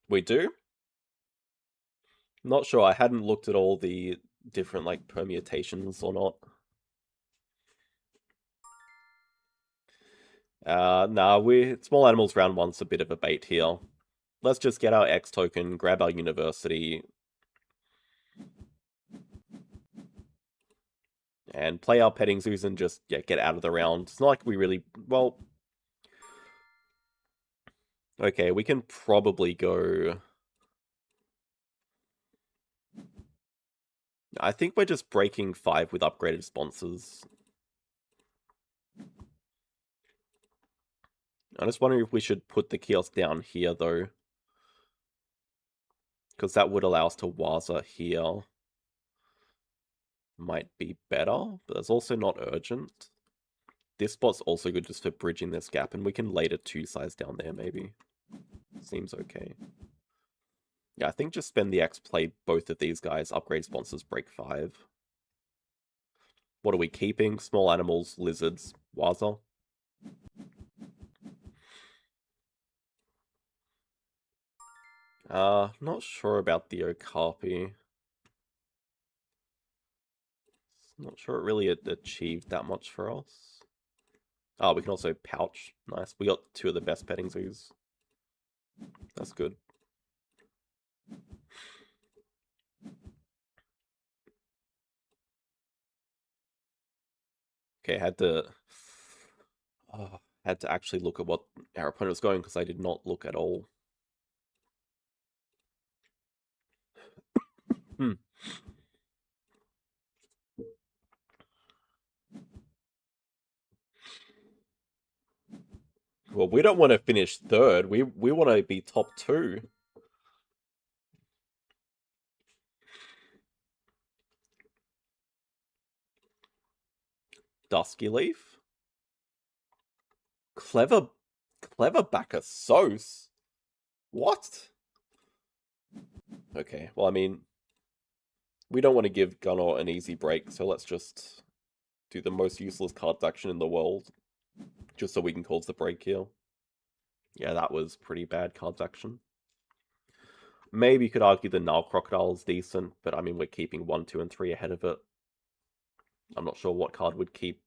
We do? Not sure, I hadn't looked at all the different like permutations or not. Nah, small animals round 1's a bit of a bait here. Let's just get our X token, grab our university, and play our petting zoos and just get out of the round. It's not like we really... Well... Okay, we can probably go... I think we're just breaking 5 with upgraded sponsors. I'm just wondering if we should put the kiosk down here, though. Because that would allow us to Waza here. Might be better, but it's also not urgent. This spot's also good just for bridging this gap, and we can later 2-size down there, maybe. Seems okay. Yeah, I think just spend the X, play both of these guys, upgrade sponsors, break 5. What are we keeping? Small animals, lizards, Waza. Not sure about the Okapi. Not sure it really achieved that much for us. Oh, we can also pouch. Nice. We got 2 of the best petting zoos. That's good. Okay, had to actually look at what our opponent was going because I did not look at all. Hmm. Well, we don't want to finish third. We want to be top 2. Dusky Leaf? Clever backer Sauce? What? Okay, well, I mean, we don't want to give Gunnar an easy break, so let's just do the most useless cards action in the world, just so we can cause the break here. Yeah, that was pretty bad cards action. Maybe you could argue the Nile Crocodile is decent, but I mean, we're keeping 1, 2, and 3 ahead of it. I'm not sure what card would keep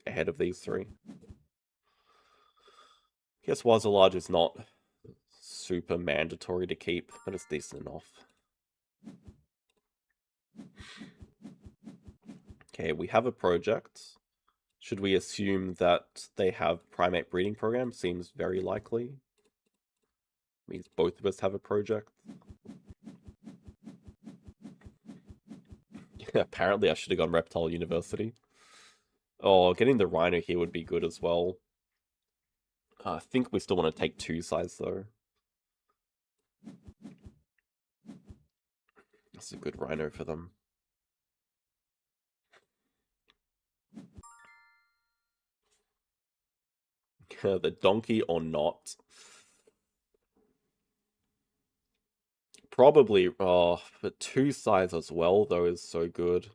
ahead of these 3. Guess Wazalage is not super mandatory to keep, but it's decent enough. Okay, we have a project. Should we assume that they have primate breeding program? Seems very likely. Means both of us have a project. Apparently I should have gone Reptile University. Oh, getting the Rhino here would be good as well. I think we still want to take 2-size though. That's a good Rhino for them. The donkey or not? Probably, oh, but two size as well, though, is so good.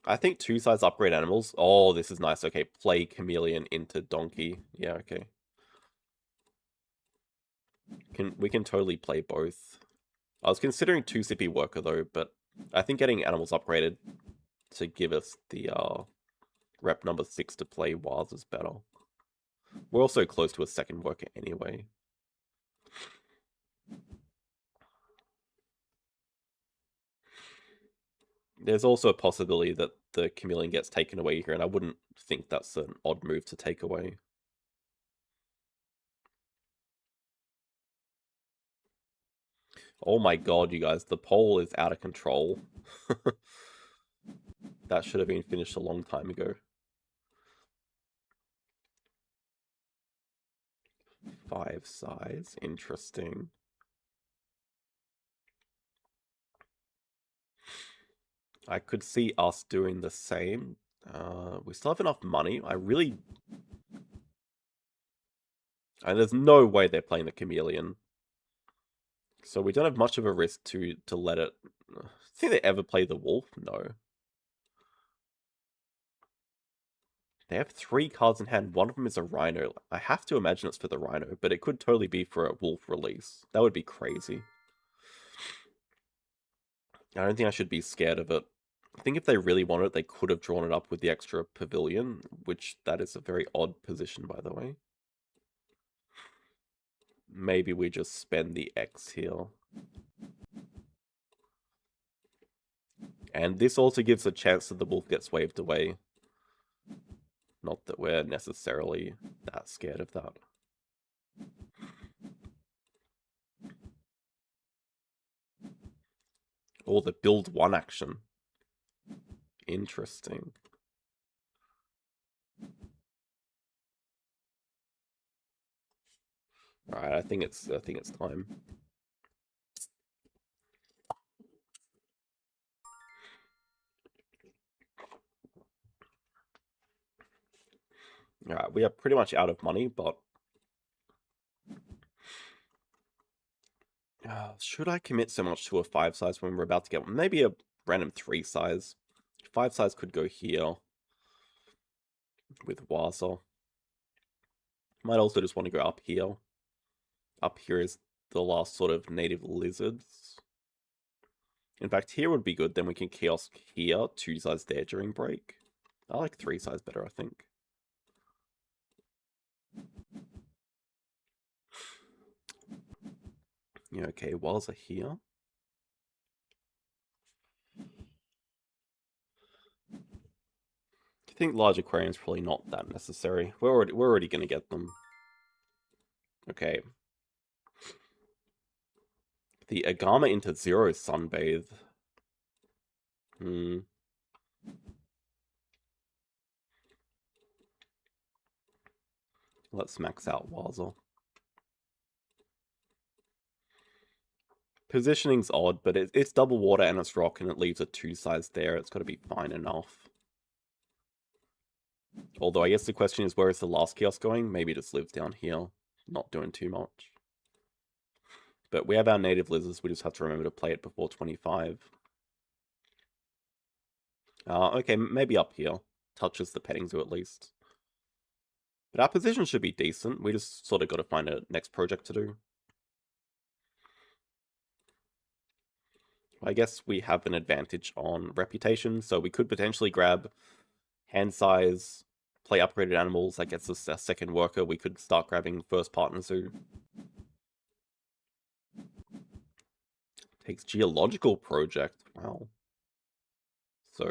I think two size upgrade animals. Oh, this is nice. Okay, play chameleon into donkey. Yeah, okay. We can totally play both. I was considering two sippy worker though, but I think getting animals upgraded to give us the rep number 6 to play Wars is better. We're also close to a second worker anyway. There's also a possibility that the chameleon gets taken away here, and I wouldn't think that's an odd move to take away. Oh my god, you guys, the poll is out of control. That should have been finished a long time ago. 5 size, interesting. I could see us doing the same. We still have enough money. There's no way they're playing the chameleon. So we don't have much of a risk to let it... think they ever play the wolf? No. They have 3 cards in hand. One of them is a rhino. I have to imagine it's for the rhino, but it could totally be for a wolf release. That would be crazy. I don't think I should be scared of it. I think if they really wanted it, they could have drawn it up with the extra pavilion, which that is a very odd position, by the way. Maybe we just spend the X here. And this also gives a chance that the wolf gets waved away. Not that we're necessarily that scared of that. Or the build 1 action. Interesting. Alright, I think it's time. Alright, we are pretty much out of money, but... should I commit so much to a 5 size when we're about to get one? Maybe a random 3 size. 5 size could go here. With Waza. Might also just want to go up here. Up here is the last sort of native lizards. In fact, here would be good. Then we can kiosk here, 2 size there during break. I like 3 size better, I think. Yeah, okay, Waza here. I think large aquarium's probably not that necessary. We're already gonna get them. Okay. The Agama into 0 sunbathe. Let's max out Waza. Positioning's odd, but it's double water and it's rock, and it leaves a 2 size there. It's got to be fine enough. Although I guess the question is, where is the last kiosk going? Maybe it just lives down here, not doing too much. But we have our native lizards. We just have to remember to play it before 25. Okay, maybe up here. Touches the petting zoo at least. But our position should be decent. We just sort of got to find a next project to do. I guess we have an advantage on reputation, so we could potentially grab hand size, play upgraded animals. That gets us a second worker. We could start grabbing first partner zoo. Takes geological project. Wow. So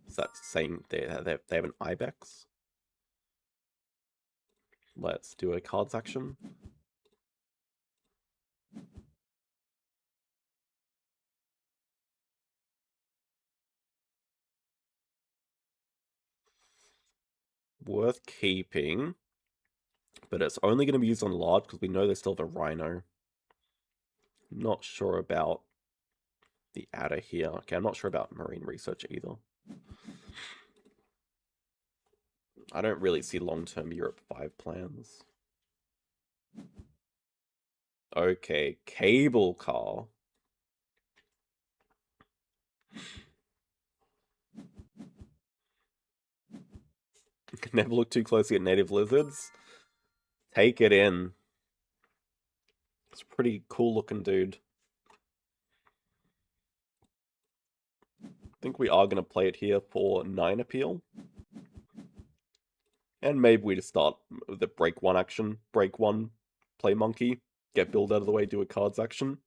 is that saying they have an ibex? Let's do a cards action. Worth keeping, but it's only going to be used on large because we know they still have a rhino. Not sure about the adder here. Okay, I'm not sure about marine research either. I don't really see long-term Europe 5 plans. Okay, cable car. Never look too closely at native lizards. Take it in. It's a pretty cool looking dude. I think we are going to play it here for 9 appeal. And maybe we just start with the break 1 action. Break 1, play monkey, get build out of the way, do a cards action.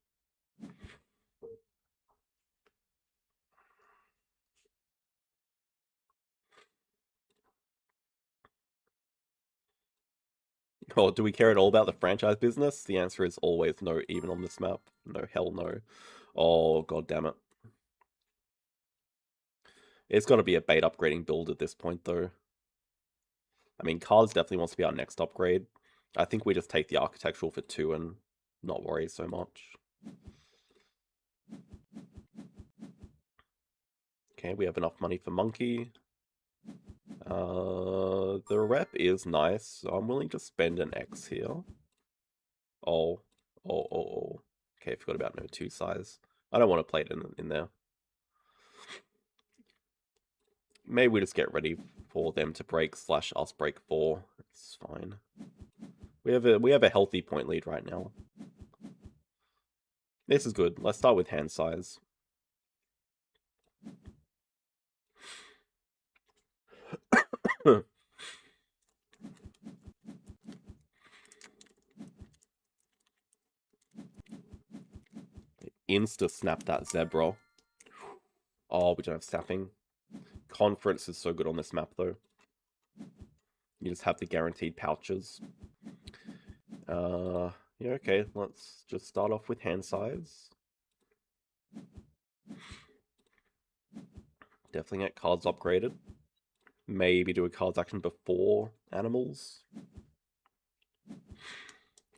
Oh, do we care at all about the franchise business? The answer is always no, even on this map. No, hell no. Oh, god damn it. It's got to be a bait upgrading build at this point, though. I mean, cards definitely wants to be our next upgrade. I think we just take the architectural for 2 and not worry so much. Okay, we have enough money for monkey. The rep is nice, so I'm willing to spend an X here. Oh. Okay, forgot about no 2 size. I don't want to play it in there. Maybe we just get ready for them to break / us break 4. It's fine. We have a healthy point lead right now. This is good. Let's start with hand size. Insta snap that zebra. Oh, we don't have snapping. Conference is so good on this map, though. You just have the guaranteed pouches. Yeah, okay. Let's just start off with hand size. Definitely get cards upgraded. Maybe do a cards action before animals.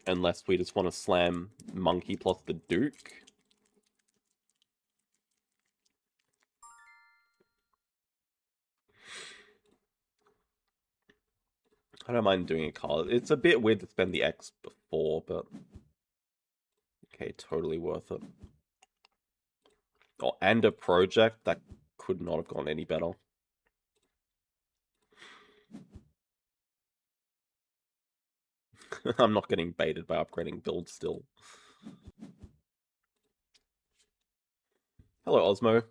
Unless we just want to slam monkey plus the Duke. I don't mind doing a card. It's a bit weird to spend the X before, but... Okay, totally worth it. Oh, and a project that could not have gone any better. I'm not getting baited by upgrading builds still. Hello, Osmo.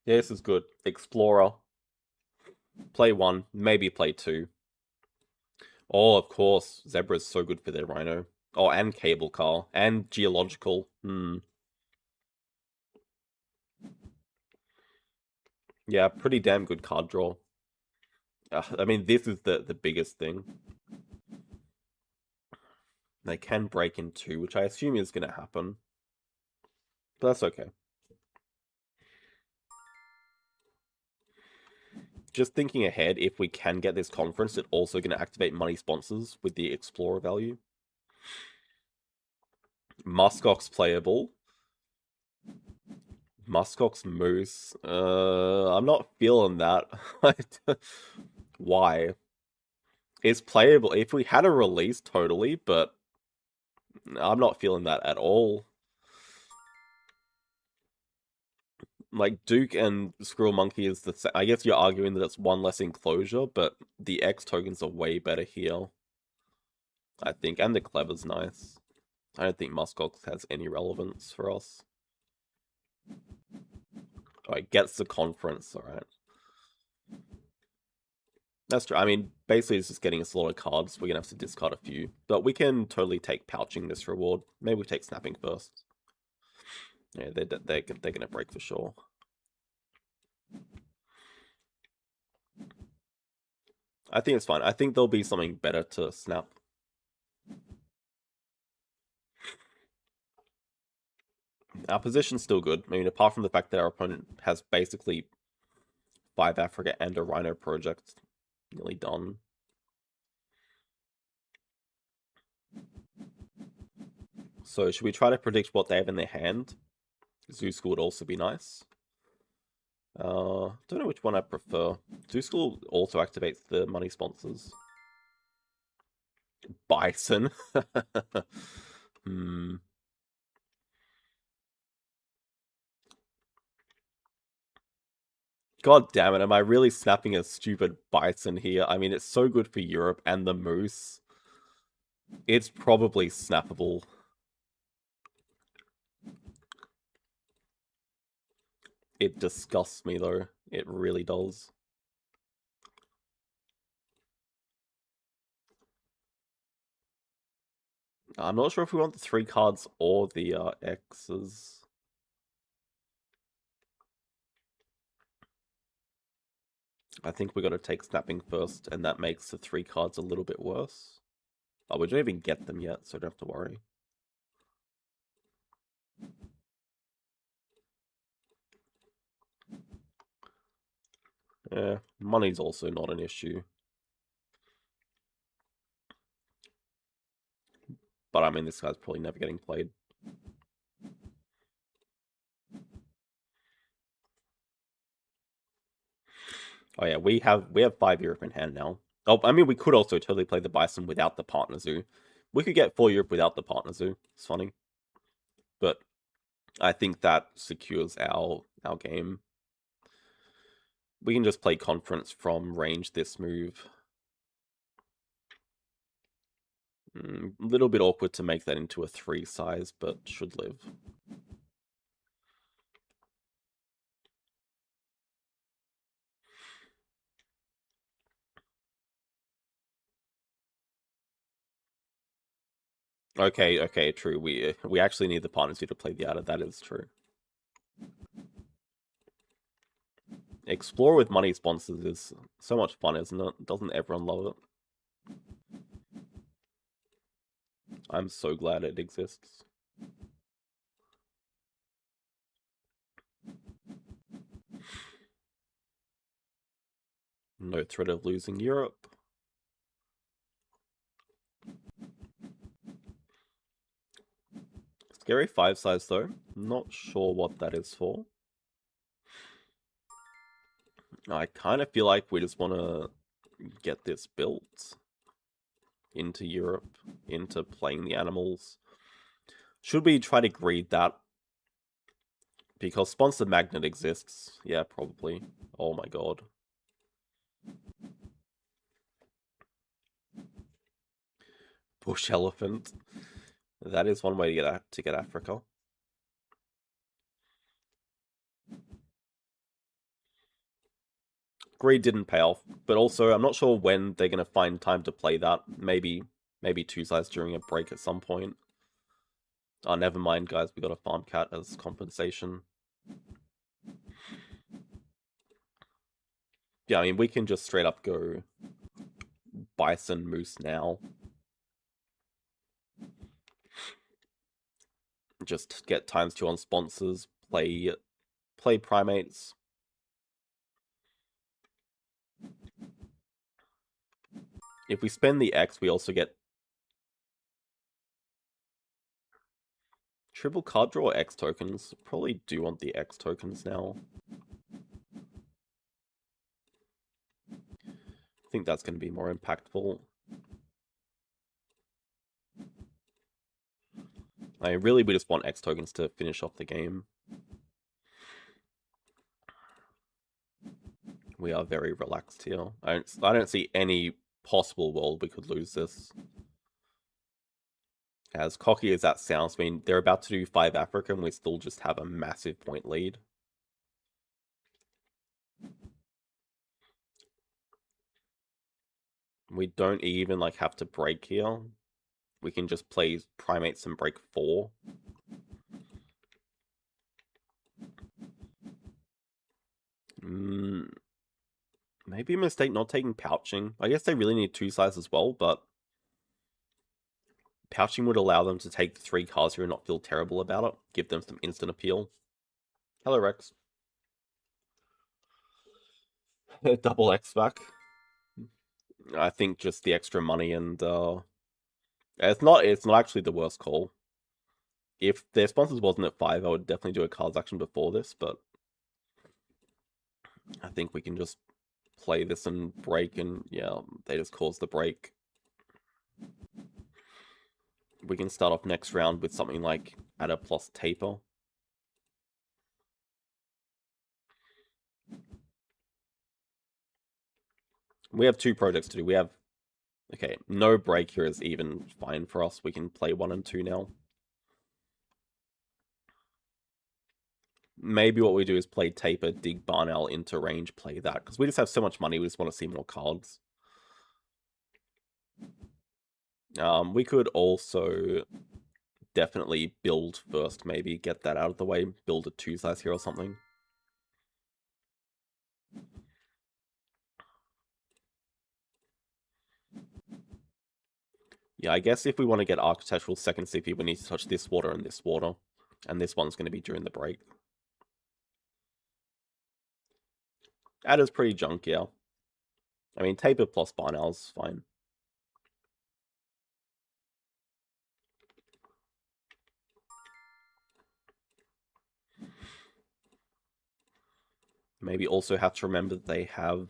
Yeah, this is good. Explorer. Play 1, maybe play 2. Oh, of course. Zebra's so good for their rhino. Oh, and cable car. And geological. Yeah, pretty damn good card draw. I mean, this is the biggest thing. They can break in 2, which I assume is going to happen. But that's okay. Just thinking ahead, if we can get this conference, it's also going to activate money sponsors with the Explorer value. Muskox playable. Muskox Moose. I'm not feeling that. Why? It's playable. If we had a release, totally, but I'm not feeling that at all. Like, Duke and Squirrel Monkey is the same. I guess you're arguing that it's 1 less enclosure, but the X tokens are way better here. I think, and the Clever's nice. I don't think Muskox has any relevance for us. Alright, gets the conference, alright. That's true. I mean, basically it's just getting us a lot of cards. We're gonna have to discard a few. But we can totally take pouching this reward. Maybe we take snapping first. Yeah, they're gonna break for sure. I think it's fine. I think there'll be something better to snap. Our position's still good. I mean, apart from the fact that our opponent has basically 5 Africa and a Rhino project nearly done. So should we try to predict what they have in their hand? Zeus would also be nice. Don't know which one I prefer. Zoo School also activates the money sponsors. Bison. Hmm. God damn it, am I really snapping a stupid bison here? I mean, it's so good for Europe and the moose. It's probably snappable. It disgusts me, though. It really does. I'm not sure if we want the 3 cards or the X's. I think we got to take snapping first, and that makes the 3 cards a little bit worse. Oh, we don't even get them yet, so don't have to worry. Yeah, money's also not an issue. But I mean, this guy's probably never getting played. Oh yeah, we have 5 Europe in hand now. Oh, I mean, we could also totally play the Bison without the partner zoo. We could get 4 Europe without the partner zoo. It's funny. But I think that secures our game. We can just play conference from range this move. A little bit awkward to make that into a 3 size, but should live. Okay, true. We actually need the partner zoo to play the outer. That is true. Explore with money sponsors is so much fun, isn't it? Doesn't everyone love it? I'm so glad it exists. No threat of losing Europe. Scary 5 size though. Not sure what that is for. I kind of feel like we just want to get this built into Europe, into playing the animals. Should we try to greed that? Because Sponsored Magnet exists. Yeah, probably. Oh my god. Bush elephant. That is one way to get Africa. Greed didn't pay off, but also I'm not sure when they're gonna find time to play that. Maybe 2 sides during a break at some point. Oh, never mind, guys. We got a farm cat as compensation. Yeah, I mean, we can just straight up go bison moose now. Just get ×2 on sponsors, play primates. If we spend the X, we also get triple card draw X tokens. Probably do want the X tokens now. I think that's going to be more impactful. I mean, really, we just want X tokens to finish off the game. We are very relaxed here. I don't see any possible world we could lose this. As cocky as that sounds, I mean, they're about to do 5 Africa and we still just have a massive point lead. We don't even like have to break here. We can just play primates and break 4. Maybe a mistake not taking pouching. I guess they really need 2 sides as well, but pouching would allow them to take the 3 cards here and not feel terrible about it. Give them some instant appeal. Hello, Rex. Double X back. I think just the extra money and it's not actually the worst call. If their sponsors wasn't at 5, I would definitely do a cards action before this, but I think we can just play this and break, and yeah, they just cause the break. We can start off next round with something like adder plus taper. We have 2 projects to do. We have, okay, no break here is even fine for us. We can play 1 and 2 now. Maybe what we do is play taper, dig barn owl into range, play that, because we just have so much money. We just want to see more cards. We could also definitely build first, maybe get that out of the way, build a 2-size here or something. Yeah, I guess if we want to get architectural second CP, we need to touch this water and this water, and this one's going to be during the break. Adder's pretty junk, yeah. I mean, taper plus barn owl's fine. Maybe also have to remember that they have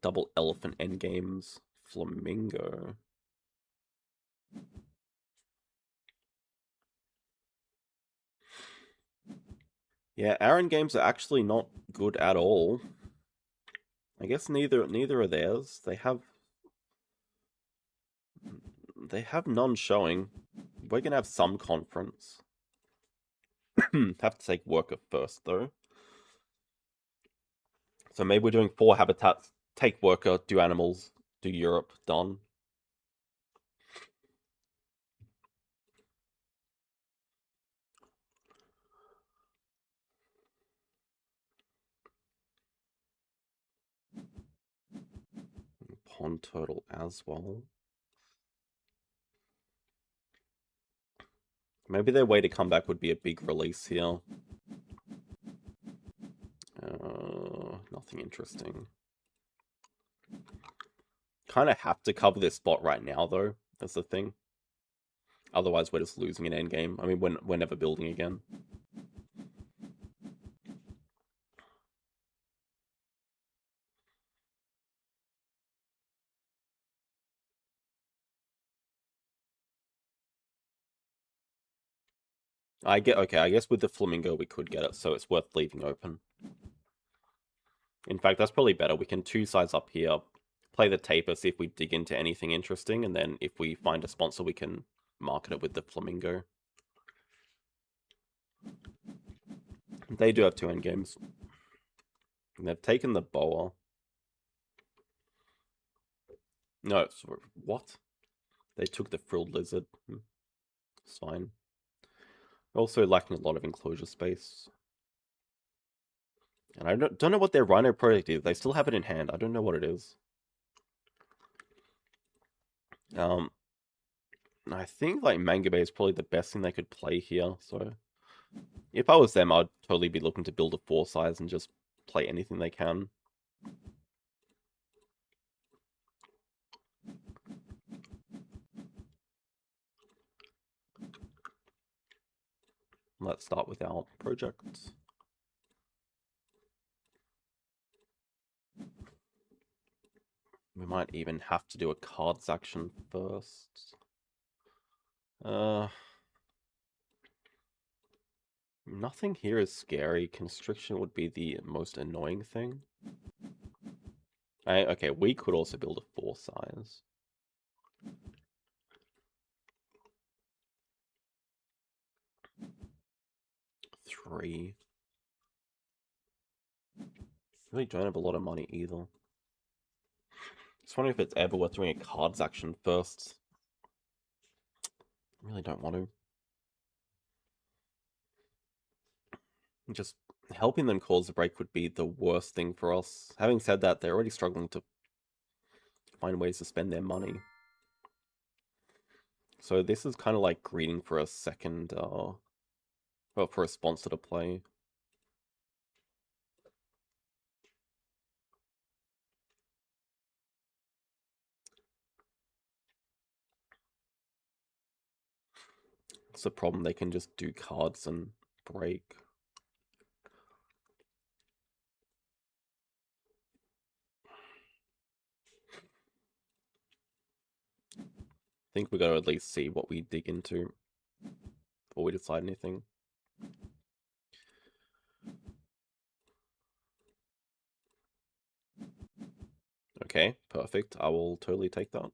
double elephant endgames, flamingo. Yeah, our endgames are actually not good at all. I guess neither are theirs. They have none showing. We're gonna have some conference. Have to take worker first though. So maybe we're doing 4 habitats. Take worker, do animals, do Europe, done. Pond turtle as well. Maybe their way to come back would be a big release here. Nothing interesting. Kind of have to cover this spot right now, though. That's the thing. Otherwise, we're just losing an endgame. I mean, we're never building again. I guess with the flamingo we could get it, so it's worth leaving open. In fact, that's probably better. We can 2-size up here, play the taper, see if we dig into anything interesting, and then if we find a sponsor, we can market it with the flamingo. They do have 2 endgames. And they've taken the boa. No, what? They took the frilled lizard. It's fine. Also lacking a lot of enclosure space. And I don't know what their rhino project is. They still have it in hand. I don't know what it is. I think like Manga Bay is probably the best thing they could play here. So if I was them, I'd totally be looking to build a 4-size and just play anything they can. Let's start with our projects. We might even have to do a cards action first. Nothing here is scary. Constriction would be the most annoying thing. Okay, we could also build a 4-size. Three. Really don't have a lot of money either. Just wondering if it's ever worth doing a cards action first. I really don't want to. Just helping them cause a break would be the worst thing for us. Having said that, they're already struggling to find ways to spend their money. So this is kind of like greeting for a second, well, for a sponsor to play. It's a problem, they can just do cards and break. think we gotta at least see what we dig into before we decide anything. Okay, perfect. I will totally take that.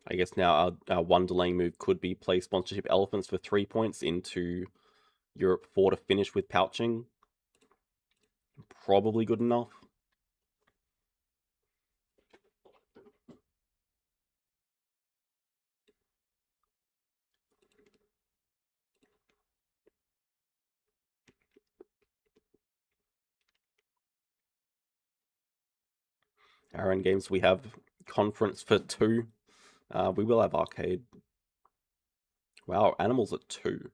I guess now our one delaying move could be play sponsorship elephants for 3 points into Europe 4 to finish with pouching. Probably good enough. Our end games, we have conference for 2. We will have arcade. Wow, animals at 2.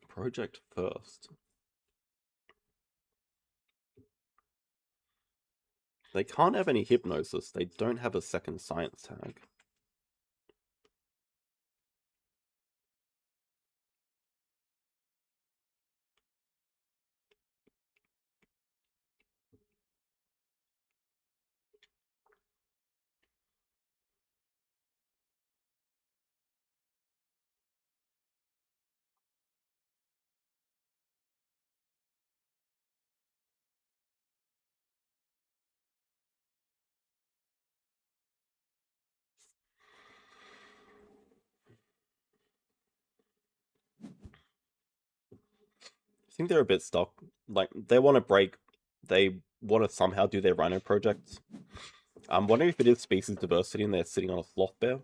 Project first. They can't have any hypnosis. They don't have a second science tag. I think they're a bit stuck. Like, they want to break. They want to somehow do their rhino projects. I'm wondering if it is species diversity and they're sitting on a sloth bear.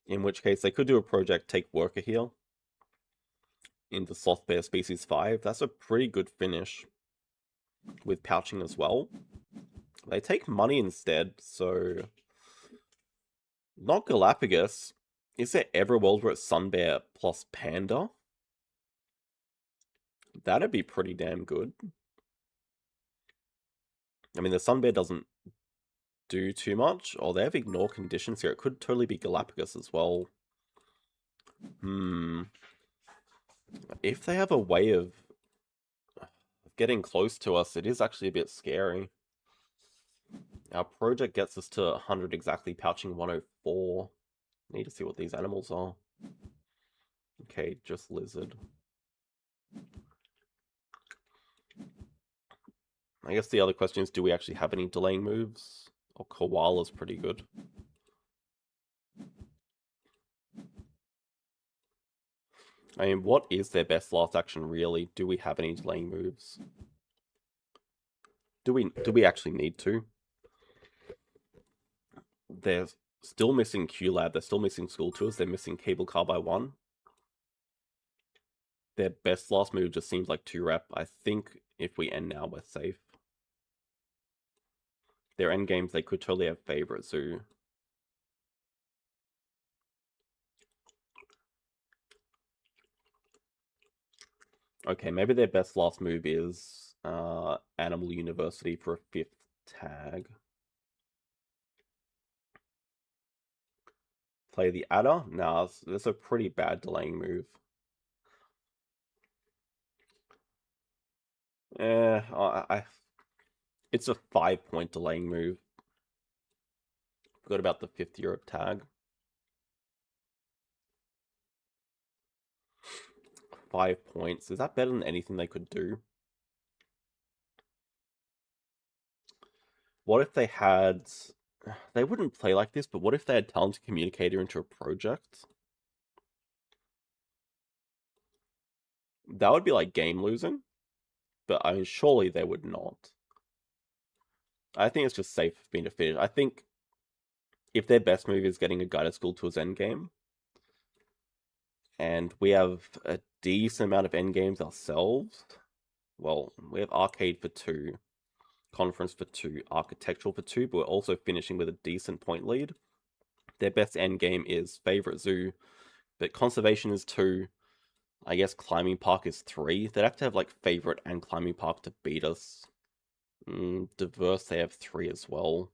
In which case, they could do a project, take worker here into sloth bear species 5. That's a pretty good finish with pouching as well. They take money instead, so not Galapagos. Is there ever a world where it's sun bear plus panda? That'd be pretty damn good. I mean, the sun bear doesn't do too much. Oh, they have ignore conditions here. It could totally be Galapagos as well. If they have a way of getting close to us, it is actually a bit scary. Our project gets us to 100 exactly, pouching 104. Need to see what these animals are. Okay, just lizard. I guess the other question is, do we actually have any delaying moves? Oh, koala's pretty good. I mean, what is their best last action really? Do we have any delaying moves? Do we actually need to? They're still missing QLab, they're still missing school tours, they're missing cable car by 1. Their best last move just seems like 2 rep. I think if we end now, we're safe. Their end games, they could totally have favorite zoo. Okay, maybe their best last move is Animal University for a 5th tag. Play the adder? Nah, that's a pretty bad delaying move. It's a 5-point delaying move. Forgot about the 5th Europe tag. 5 points. Is that better than anything they could do? What if they had... They wouldn't play like this, but what if they had Talented Communicator into a project? That would be like game losing. But I mean, surely they would not. I think it's just safe for being defeated. I think if their best move is getting a guided school to his endgame, and we have a decent amount of endgames ourselves, well, we have arcade for 2. Conference for 2, Architectural for 2, but we're also finishing with a decent point lead. Their best end game is Favorite Zoo, but Conservation is 2. I guess Climbing Park is 3. They'd have to have like Favorite and Climbing Park to beat us. Diverse, they have 3 as well.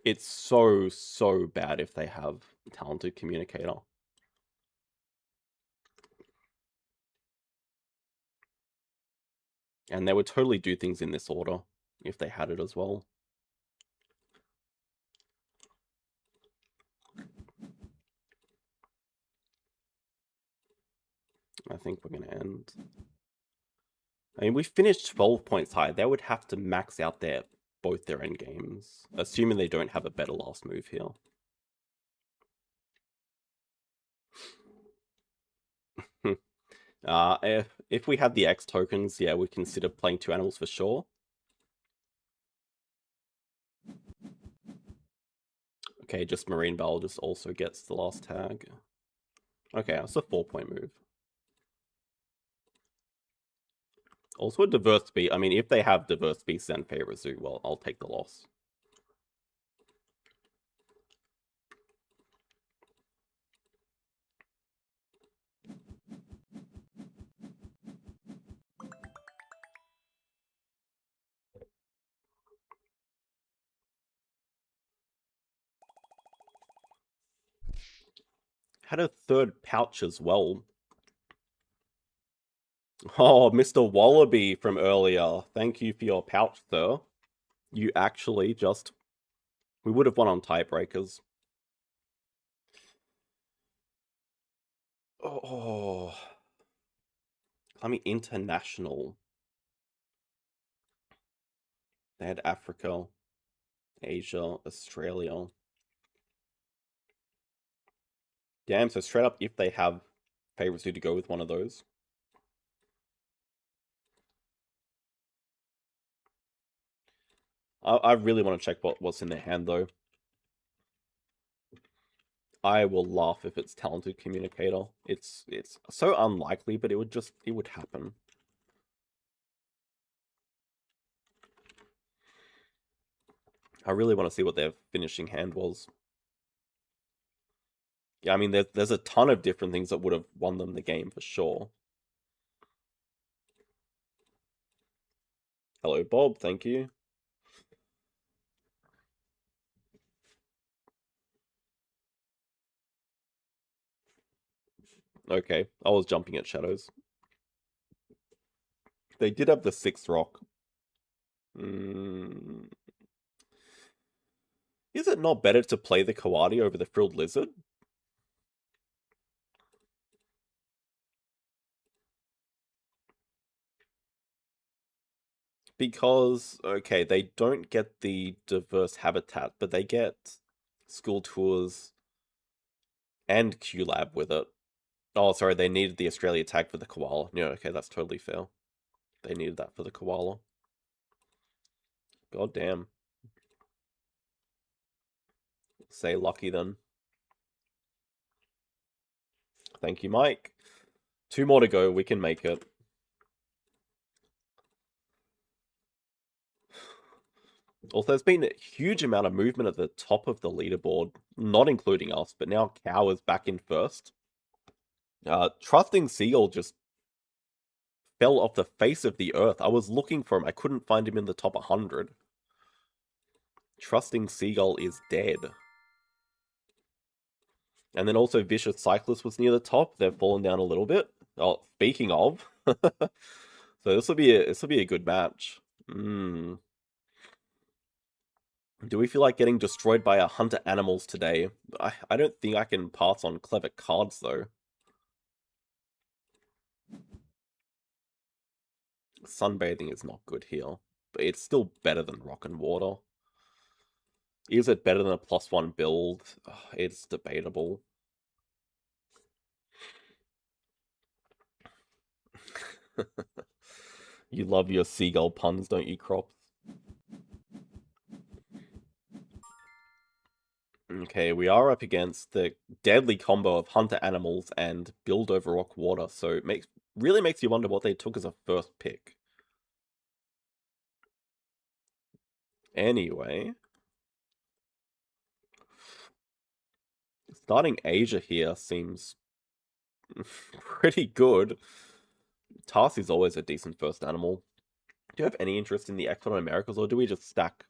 It's so bad if they have Talented Communicator. And they would totally do things in this order if they had it as well. I think we're going to end. I mean, we finished 12 points high. They would have to max out both their end games, assuming they don't have a better last move here. If we had the X tokens, yeah, we'd consider playing 2 animals for sure. Okay, just Marine Biologist also gets the last tag. Okay, that's a 4-point move. Also a diverse beast. I mean, if they have diverse beasts and Favorite Zoo, well, I'll take the loss. Had a 3rd pouch as well. Oh, Mr. Wallaby from earlier. Thank you for your pouch, sir. You actually just... We would have won on tiebreakers. Oh. I mean, international. They had Africa, Asia, Australia. Damn, so straight up, if they have Favorite Zoo to go with one of those. I really want to check what's in their hand, though. I will laugh if it's Talented Communicator. It's so unlikely, but it would happen. I really want to see what their finishing hand was. Yeah, I mean, there's a ton of different things that would have won them the game for sure. Hello, Bob. Thank you. Okay, I was jumping at shadows. They did have the 6th rock. Is it not better to play the Coati over the Frilled Lizard? Because, okay, they don't get the diverse habitat, but they get school tours and QLab with it. Oh, sorry, they needed the Australia tag for the koala. Yeah, okay, that's totally fair. They needed that for the koala. God damn. Say lucky then. Thank you, Mike. 2 more to go, we can make it. Also, there's been a huge amount of movement at the top of the leaderboard, not including us, but now Cow is back in first. Trusting Seagull just fell off the face of the earth. I was looking for him. I couldn't find him in the top 100. Trusting Seagull is dead. And then also Vicious Cyclist was near the top. They've fallen down a little bit. Oh, speaking of. So this will be a good match. Do we feel like getting destroyed by a Hunter Animals today? I don't think I can pass on clever cards, though. Sunbathing is not good here, but it's still better than Rock and Water. Is it better than a +1 build? It's debatable. You love your seagull puns, don't you, Crops? Okay, we are up against the deadly combo of Hunter Animals and Build over Rock Water, so it really makes you wonder what they took as a first pick. Anyway, starting Asia here seems pretty good. Tarsi's always a decent first animal. Do you have any interest in the Ecton Americas, or do we just stack?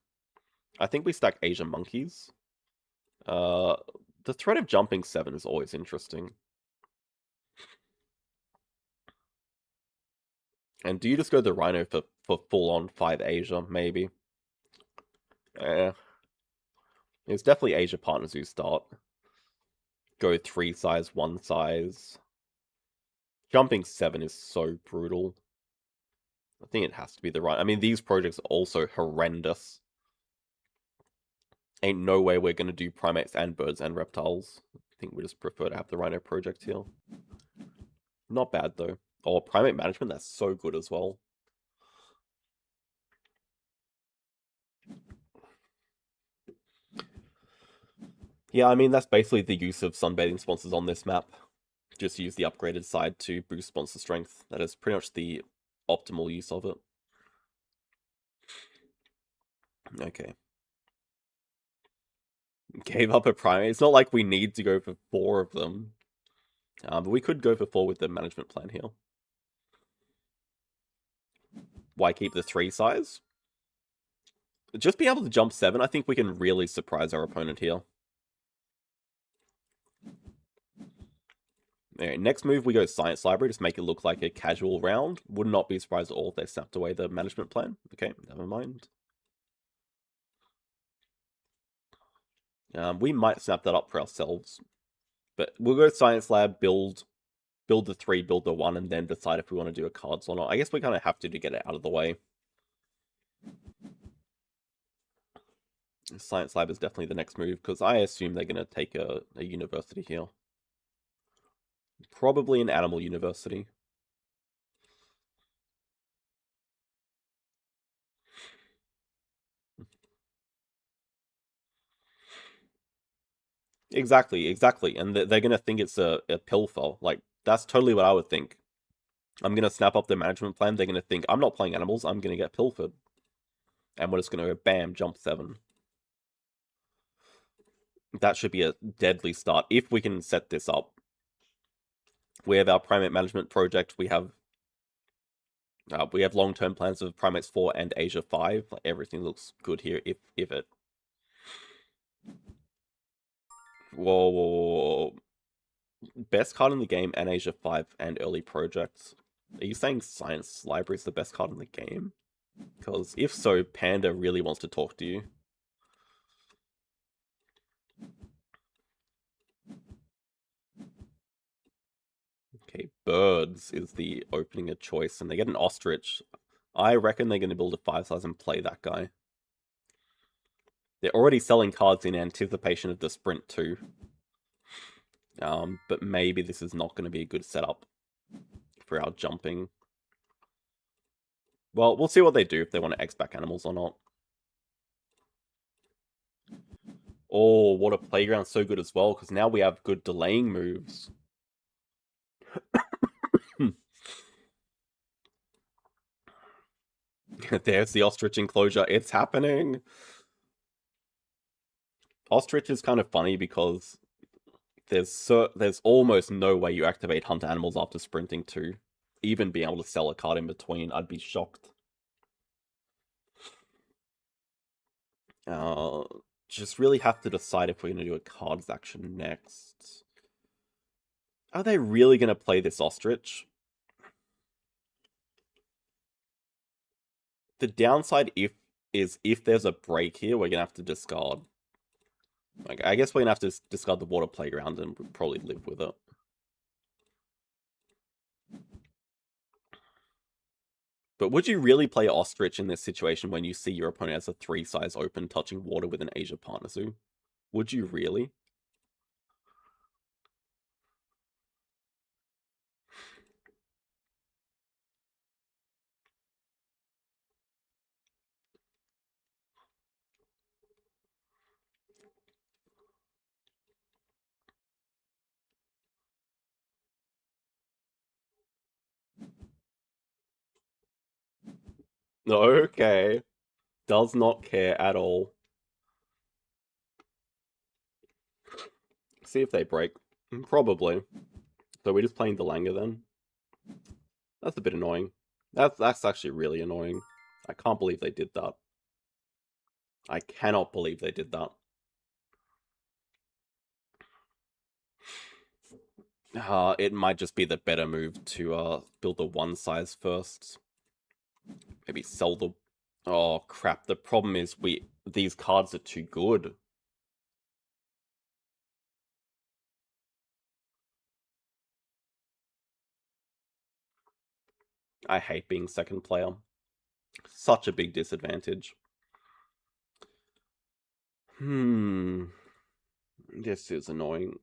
I think we stack Asian monkeys. Uh, the threat of jumping 7 is always interesting. And do you just go the Rhino for full-on 5 Asia, maybe? Eh. It's definitely Asia partners who start. Go 3 size, 1 size. Jumping 7 is so brutal. I think it has to be the Rhino. I mean, these projects are also horrendous. Ain't no way we're gonna do primates and birds and reptiles. I think we just prefer to have the Rhino project here. Not bad, though. Oh, primate management, that's so good as well. Yeah, I mean, that's basically the use of sunbathing sponsors on this map. Just use the upgraded side to boost sponsor strength. That is pretty much the optimal use of it. Okay. Gave up a primate. It's not like we need to go for 4 of them. But we could go for 4 with the management plan here. Why keep the 3 size? Just being able to jump 7, I think we can really surprise our opponent here. Alright, next move we go Science Library, just make it look like a casual round. Would not be surprised at all if they snapped away the management plan. Okay, never mind. We might snap that up for ourselves. But we'll go Science Lab, build the 3, build the 1, and then decide if we want to do a cards or not. I guess we kind of have to get it out of the way. Science Lab is definitely the next move, because I assume they're going to take a university here. Probably an animal university. Exactly. And they're going to think it's a pilfer. Like, that's totally what I would think. I'm going to snap up the management plan. They're going to think, I'm not playing animals, I'm going to get pilfered. And we're just going to go, bam, jump 7. That should be a deadly start, if we can set this up. We have our primate management project, we have long-term plans of primates 4 and Asia 5. Like, everything looks good here, if it... Whoa. Best card in the game and Asia 5 and early projects. Are you saying Science Library is the best card in the game? Because if so, Panda really wants to talk to you. Okay, birds is the opening of choice, and they get an ostrich. I reckon they're going to build a 5 size and play that guy. They're already selling cards in anticipation of the sprint too. But maybe this is not going to be a good setup for our jumping. Well, we'll see what they do, if they want to X-back animals or not. Oh, what a playground, so good as well, because now we have good delaying moves. There's the ostrich enclosure. It's happening. Ostrich is kind of funny because there's almost no way you activate hunt animals after sprinting too. Even being able to sell a card in between, I'd be shocked. Just really have to decide if we're going to do a cards action next. Are they really going to play this ostrich? The downside is if there's a break here, we're going to have to discard. Like, I guess we're going to have to discard the water playground and we'll probably live with it. But would you really play ostrich in this situation when you see your opponent has a 3 size open touching water with an Asia partner zoo? Would you really? Okay. Does not care at all. See if they break. Probably. So we're just playing the Langer then. That's a bit annoying. That's actually really annoying. I can't believe they did that. I cannot believe they did that. It might just be the better move to build the one size first. Maybe sell the... Oh crap, the problem is these cards are too good. I hate being second player. Such a big disadvantage. This is annoying.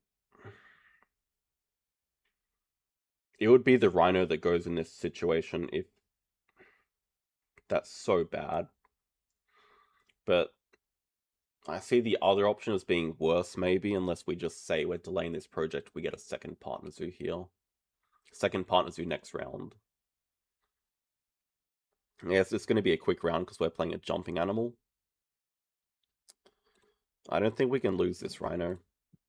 It would be the Rhino that goes in this situation if... That's so bad. But I see the other option as being worse, maybe, unless we just say we're delaying this project, we get a second partner zoo here. Second partner zoo next round. Yeah, it's just going to be a quick round because we're playing a jumping animal. I don't think we can lose this Rhino,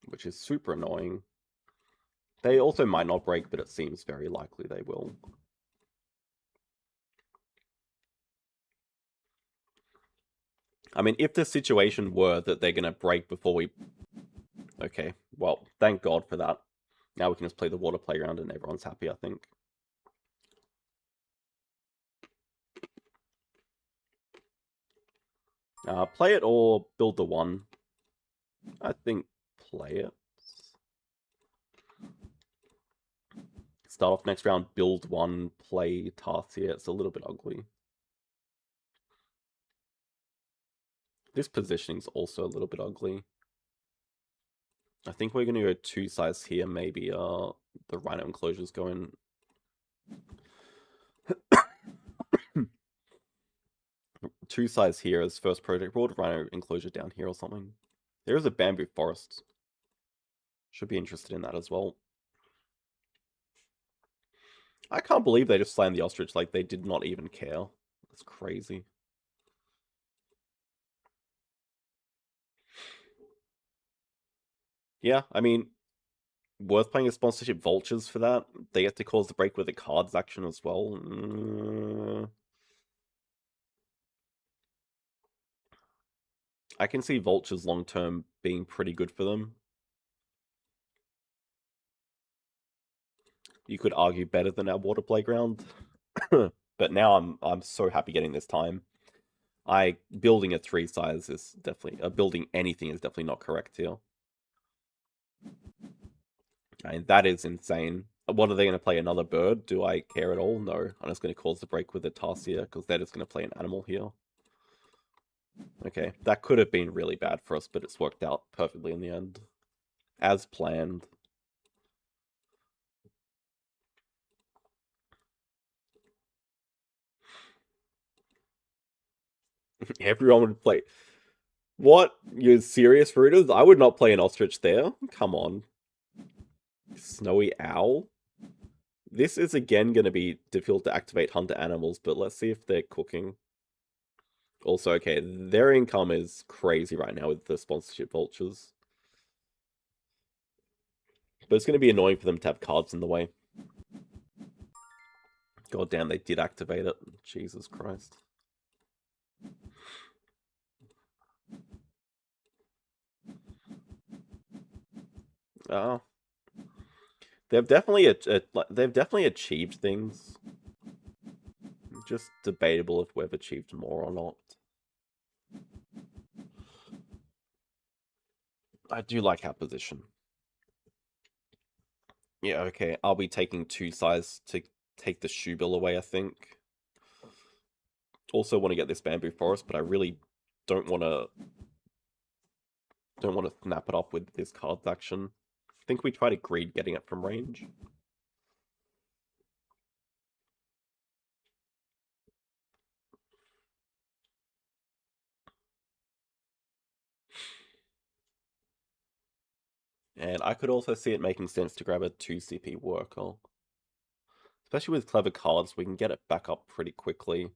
which is super annoying. They also might not break, but it seems very likely they will. I mean, if the situation were that they're going to break before we... Okay, well, thank God for that. Now we can just play the water playground and everyone's happy, I think. Play it or build the one. I think play it. Start off next round, build one, play Tarsier. It's a little bit ugly. This positioning's also a little bit ugly. I think we're going to go two size here. Maybe the Rhino enclosures go in. Two size here as first project board, Rhino enclosure down here or something. There is a bamboo forest. Should be interested in that as well. I can't believe they just slammed the ostrich like they did not even care. That's crazy. Yeah, I mean, worth playing a sponsorship vultures for that. They get to cause the break with a cards action as well. I can see vultures long term being pretty good for them. You could argue better than our water playground. But now I'm so happy getting this time. Building a 3 size is definitely building anything is definitely not correct here. I mean, that is insane. What are they going to play? Another bird? Do I care at all? No. I'm just going to cause the break with a Tarsier because they're just going to play an animal here. Okay, that could have been really bad for us, but it's worked out perfectly in the end. As planned. Everyone would play... What? You're serious, rooters? I would not play an ostrich there. Come on. Snowy owl? This is again going to be difficult to activate hunter animals, but let's see if they're cooking. Also, okay, their income is crazy right now with the sponsorship vultures. But it's going to be annoying for them to have cards in the way. God damn, they did activate it. Jesus Christ. Oh. They've definitely achieved things. Just debatable if we've achieved more or not. I do like our position. Yeah, okay. I'll be taking 2 size to take the shoe bill away, I think. Also want to get this bamboo forest, but I really don't want to snap it up with this cards action. I think we try to greed getting it from range. And I could also see it making sense to grab a 2 CP worker. Especially with clever cards, we can get it back up pretty quickly.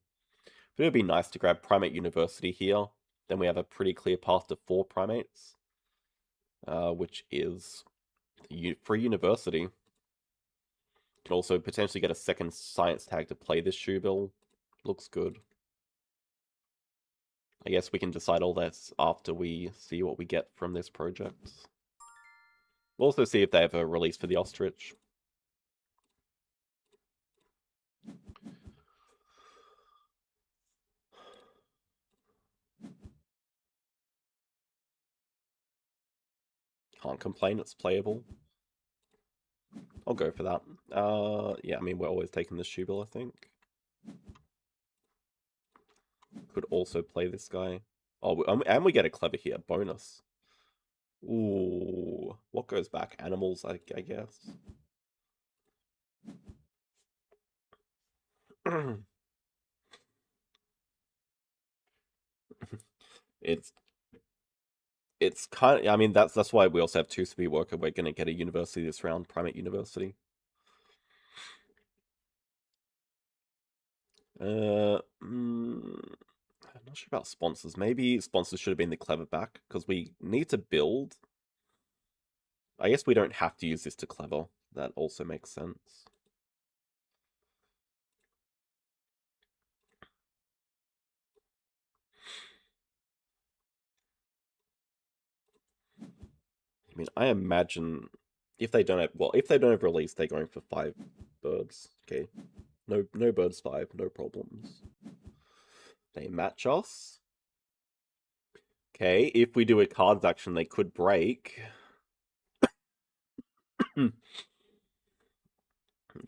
But it would be nice to grab Primate University here. Then we have a pretty clear path to 4 primates, which is free university. Can also potentially get a second science tag to play this shoe bill. Looks good. I guess we can decide all this after we see what we get from this project. We'll also see if they have a release for the ostrich. Can't complain, it's playable. I'll go for that. Yeah, I mean, we're always taking the shoe bill, I think. Could also play this guy. Oh, and we get a clever here, bonus. Ooh, what goes back? Animals, I guess. it's kind of, I mean, that's why we also have 2 speed worker. We're gonna get a university this round, Primate University. I'm not sure about sponsors. Maybe sponsors should have been the clever back, because we need to build. I guess we don't have to use this to clever. That also makes sense. I mean, I imagine if they don't have, well, if they don't have release, they're going for 5 birds. Okay, no birds 5, no problems. They match us. Okay, if we do a cards action, they could break.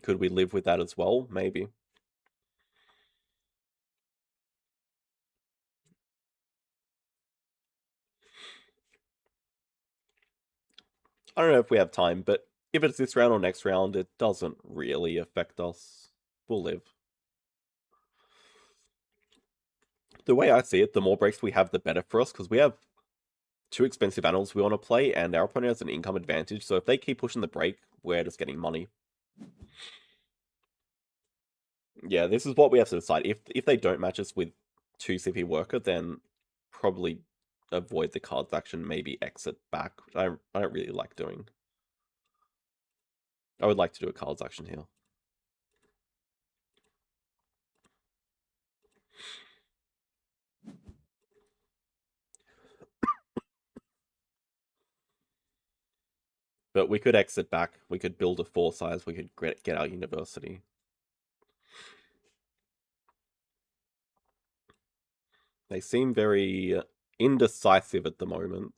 Could we live with that as well? Maybe. I don't know if we have time, but if it's this round or next round, it doesn't really affect us. We'll live. The way I see it, the more breaks we have, the better for us, because we have 2 expensive animals we want to play, and our opponent has an income advantage, so if they keep pushing the break, we're just getting money. Yeah, this is what we have to decide. If they don't match us with 2 CP worker, then probably avoid the cards action, maybe exit back, which I don't really like doing. I would like to do a cards action here. But we could exit back. We could build a 4 size. We could get our university. They seem very indecisive at the moment.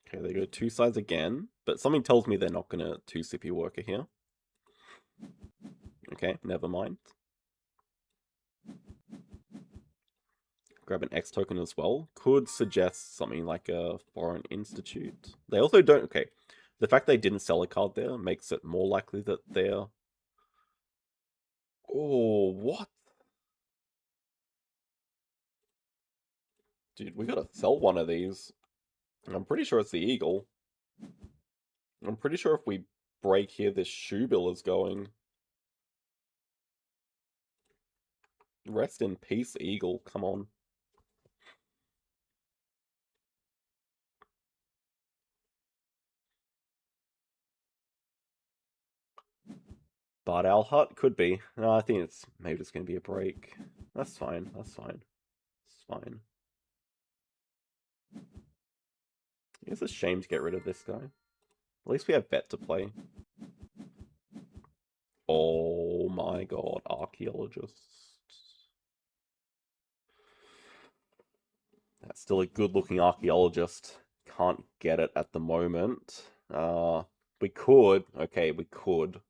Okay, they go 2 sides again, but something tells me they're not gonna 2 CP worker here. Okay, never mind. Grab an X token as well. Could suggest something like a foreign institute. They also don't. Okay, the fact they didn't sell a card there makes it more likely that they're. Oh, what? Dude, we gotta sell one of these. I'm pretty sure it's the eagle. I'm pretty sure if we break here, this shoe bill is going. Rest in peace, eagle. Come on. Bard Owl Hut? Could be. No, I think it's maybe it's going to be a break. That's fine. That's fine. It's fine. It's a shame to get rid of this guy. At least we have vet to play. Oh my god, archaeologists. That's still a good looking archaeologist. Can't get it at the moment. We could. Okay, we could.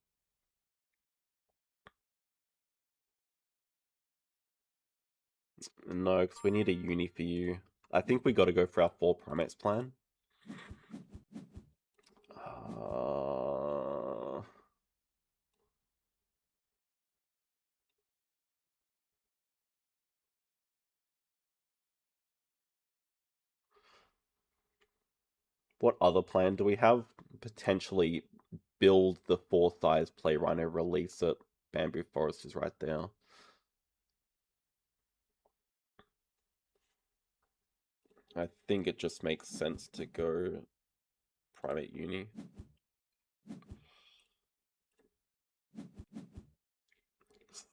No, because we need a uni for you. I think we got to go for our 4 primates plan. What other plan do we have? Potentially build the 4 size play rhino, release it. Bamboo forest is right there. I think it just makes sense to go primate uni.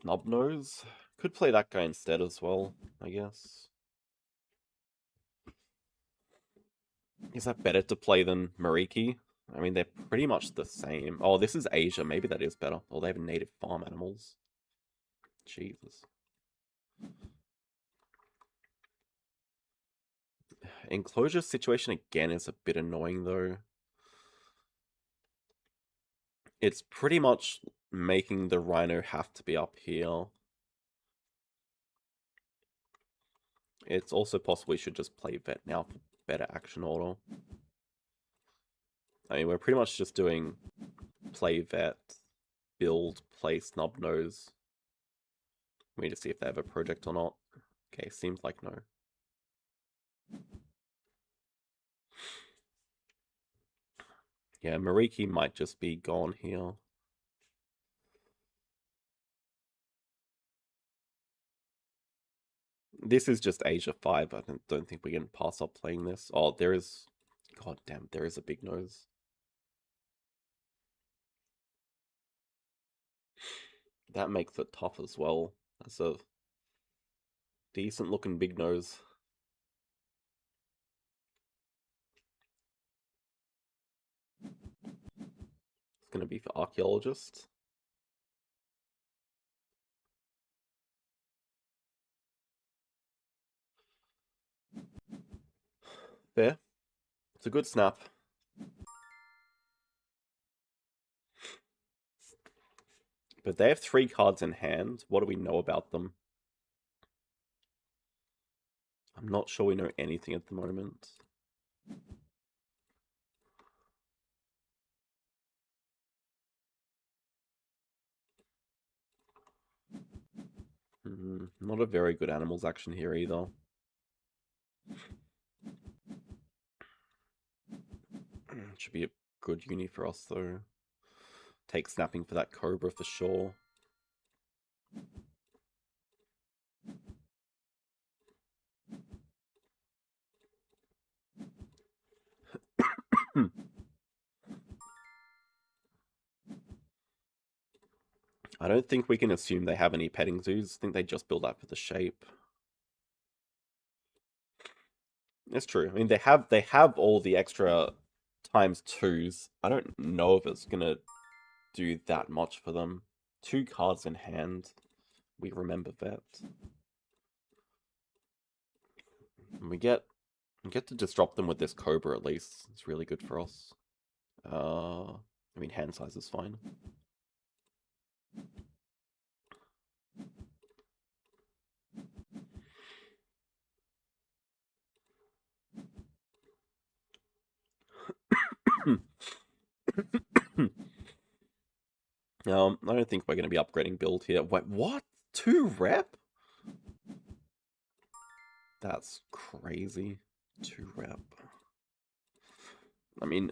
Snubnose. Could play that guy instead as well, I guess. Is that better to play than Mariki? I mean, they're pretty much the same. Oh, this is Asia. Maybe that is better. Oh, they have native farm animals. Jesus. Enclosure situation again is a bit annoying, though. It's pretty much making the rhino have to be up here. It's also possible we should just play vet now for better action order. I mean, we're pretty much just doing play vet, build, play snubnose. We need to see if they have a project or not. Okay, seems like no. Yeah, Mariki might just be gone here. This is just Asia 5. I don't think we can pass up playing this. Oh, there is... God damn, there is a big nose. That makes it tough as well. That's a decent looking big nose. It's going to be for archaeologists. Fair. It's a good snap. But they have 3 cards in hand. What do we know about them? I'm not sure we know anything at the moment. Not a very good animals action here either. Should be a good uni for us though. Take snapping for that cobra for sure. I don't think we can assume they have any petting zoos. I think they just build that for the shape. It's true. I mean, they have all the extra ×2s. I don't know if it's gonna do that much for them. 2 cards in hand. We remember that. And we get to disrupt them with this cobra at least. It's really good for us. I mean, hand size is fine. I don't think we're going to be upgrading build here. Wait, what? 2 rep? That's crazy. 2 rep. I mean...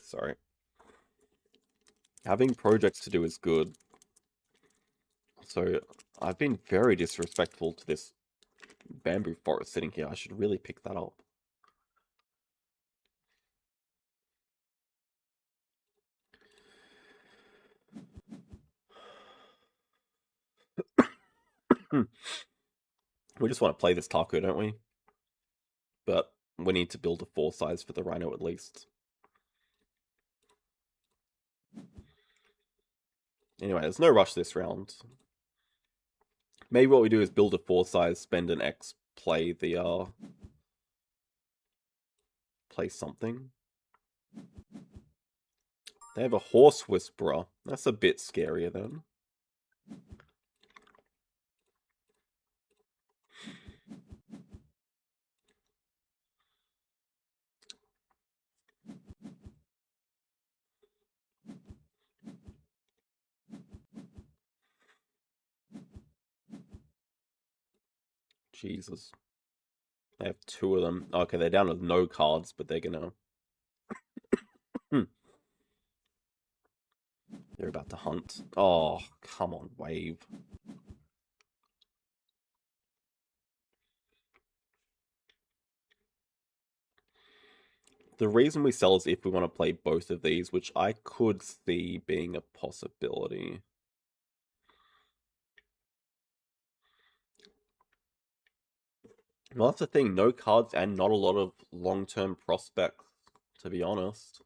Sorry. Having projects to do is good. So, I've been very disrespectful to this bamboo forest sitting here. I should really pick that up. We just want to play this taco, don't we? But we need to build a 4 size for the rhino at least. Anyway, there's no rush this round. Maybe what we do is build a 4 size, spend an X, play the play something. They have a horse whisperer. That's a bit scarier then. Jesus. They have 2 of them. Okay, they're down with no cards, but they're gonna... They're about to hunt. Oh, come on, wave. The reason we sell is if we want to play both of these, which I could see being a possibility. Well, that's the thing. No cards and not a lot of long-term prospects, to be honest.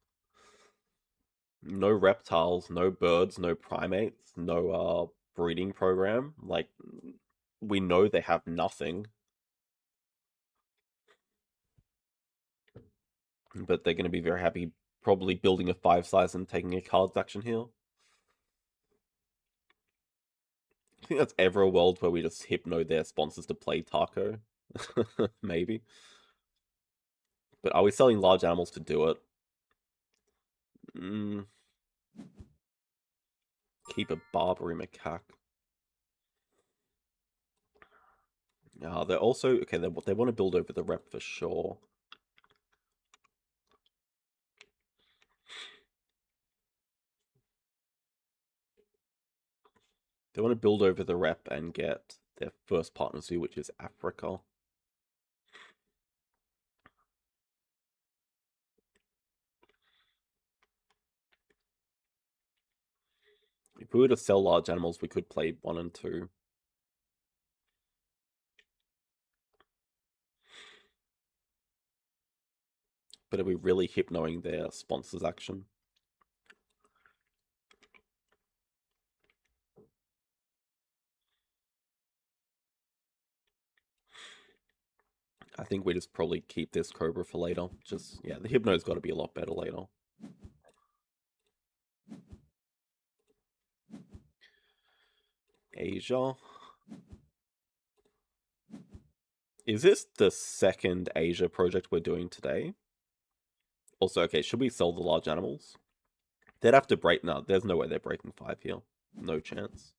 No reptiles, no birds, no primates, no breeding program. Like, we know they have nothing. But they're going to be very happy probably building a 5 size and taking a cards action here. I think that's ever a world where we just hypno their sponsors to play Taco. Maybe. But are we selling large animals to do it? Keep a Barbary macaque. They're also... Okay, they want to build over the rep for sure. They want to build over the rep and get their first partner zoo, which is Africa. If we were to sell large animals, we could play 1 and 2. But are we really hypnoing their sponsors action? I think we just probably keep this Cobra for later. Just, yeah, the Hypno's got to be a lot better later. Asia. Is this the second Asia project we're doing today? Also, okay, should we sell the large animals? They'd have to break... No, there's no way they're breaking 5 here. No chance.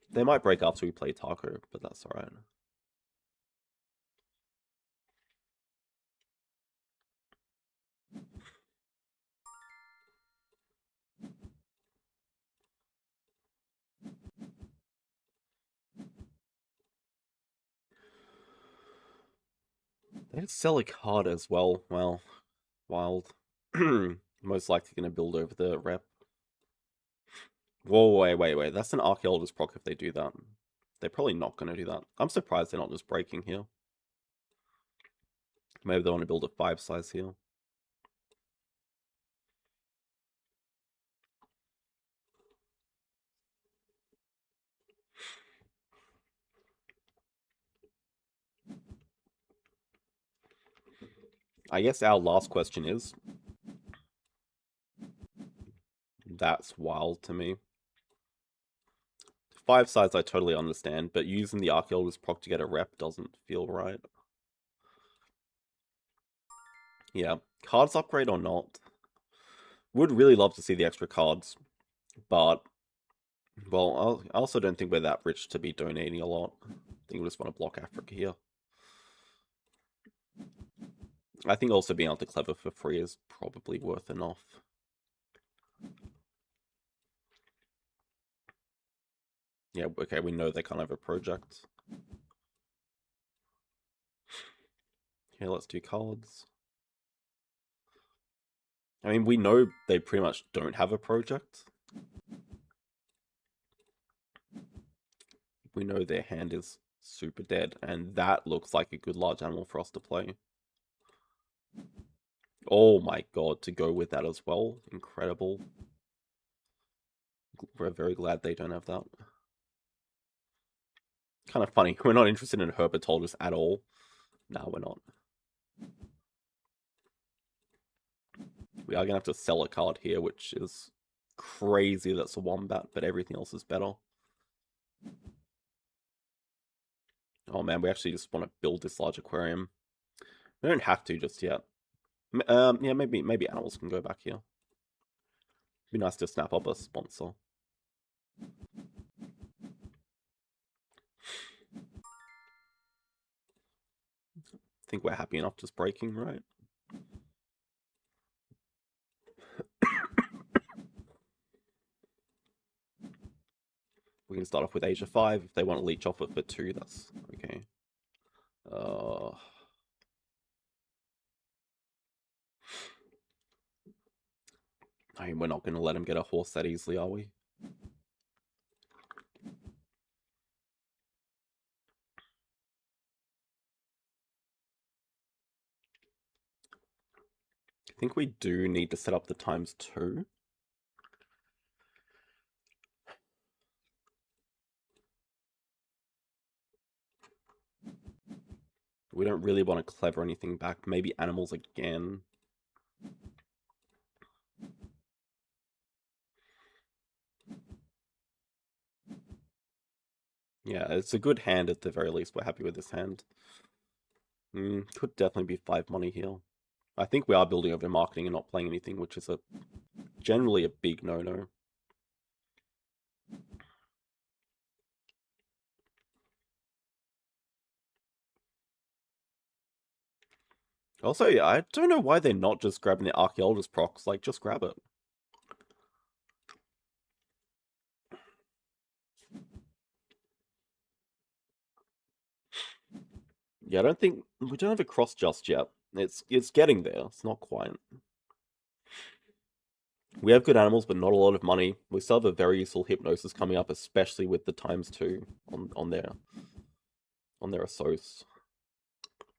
They might break after we play Taco, but that's alright. They sell a card as well. Well, wild. Most likely going to build over the rep. Whoa, wait. That's an Archaeologist proc if they do that. They're probably not going to do that. I'm surprised they're not just breaking here. Maybe they want to build a 5 size here. I guess our last question is... That's wild to me. 5 size I totally understand, but using the Archaeologist proc to get a rep doesn't feel right. Yeah, cards upgrade or not. Would really love to see the extra cards, but... Well, I also don't think we're that rich to be donating a lot. I think we just want to block Africa here. I think also being able to clever for free is probably worth enough. Yeah, okay, we know they can't have a project. Okay, let's do cards. I mean, we know they pretty much don't have a project. We know their hand is super dead, and that looks like a good large animal for us to play. Oh my god, to go with that as well. Incredible. We're very glad they don't have that. Kind of funny. We're not interested in herpetologist at all. No, we're not. We are going to have to sell a card here, which is crazy. That's a wombat, but everything else is better. Oh man, we actually just want to build this large aquarium. We don't have to just yet. Yeah, maybe animals can go back here. Be nice to snap up a sponsor. I think we're happy enough just breaking, right? We can start off with Asia 5. If they want to leech off it for 2, that's okay. I mean, we're not going to let him get a horse that easily, are we? I think we do need to set up the ×2. We don't really want to clever anything back. Maybe animals again. Yeah, it's a good hand at the very least. We're happy with this hand. Could definitely be 5 money here. I think we are building over marketing and not playing anything, which is generally a big no-no. Also, yeah, I don't know why they're not just grabbing the Archaeologist procs. Like, just grab it. Yeah, I don't think... We don't have a cross just yet. It's getting there. It's not quite. We have good animals, but not a lot of money. We still have a very useful Hypnosis coming up, especially with the ×2 on their Assos.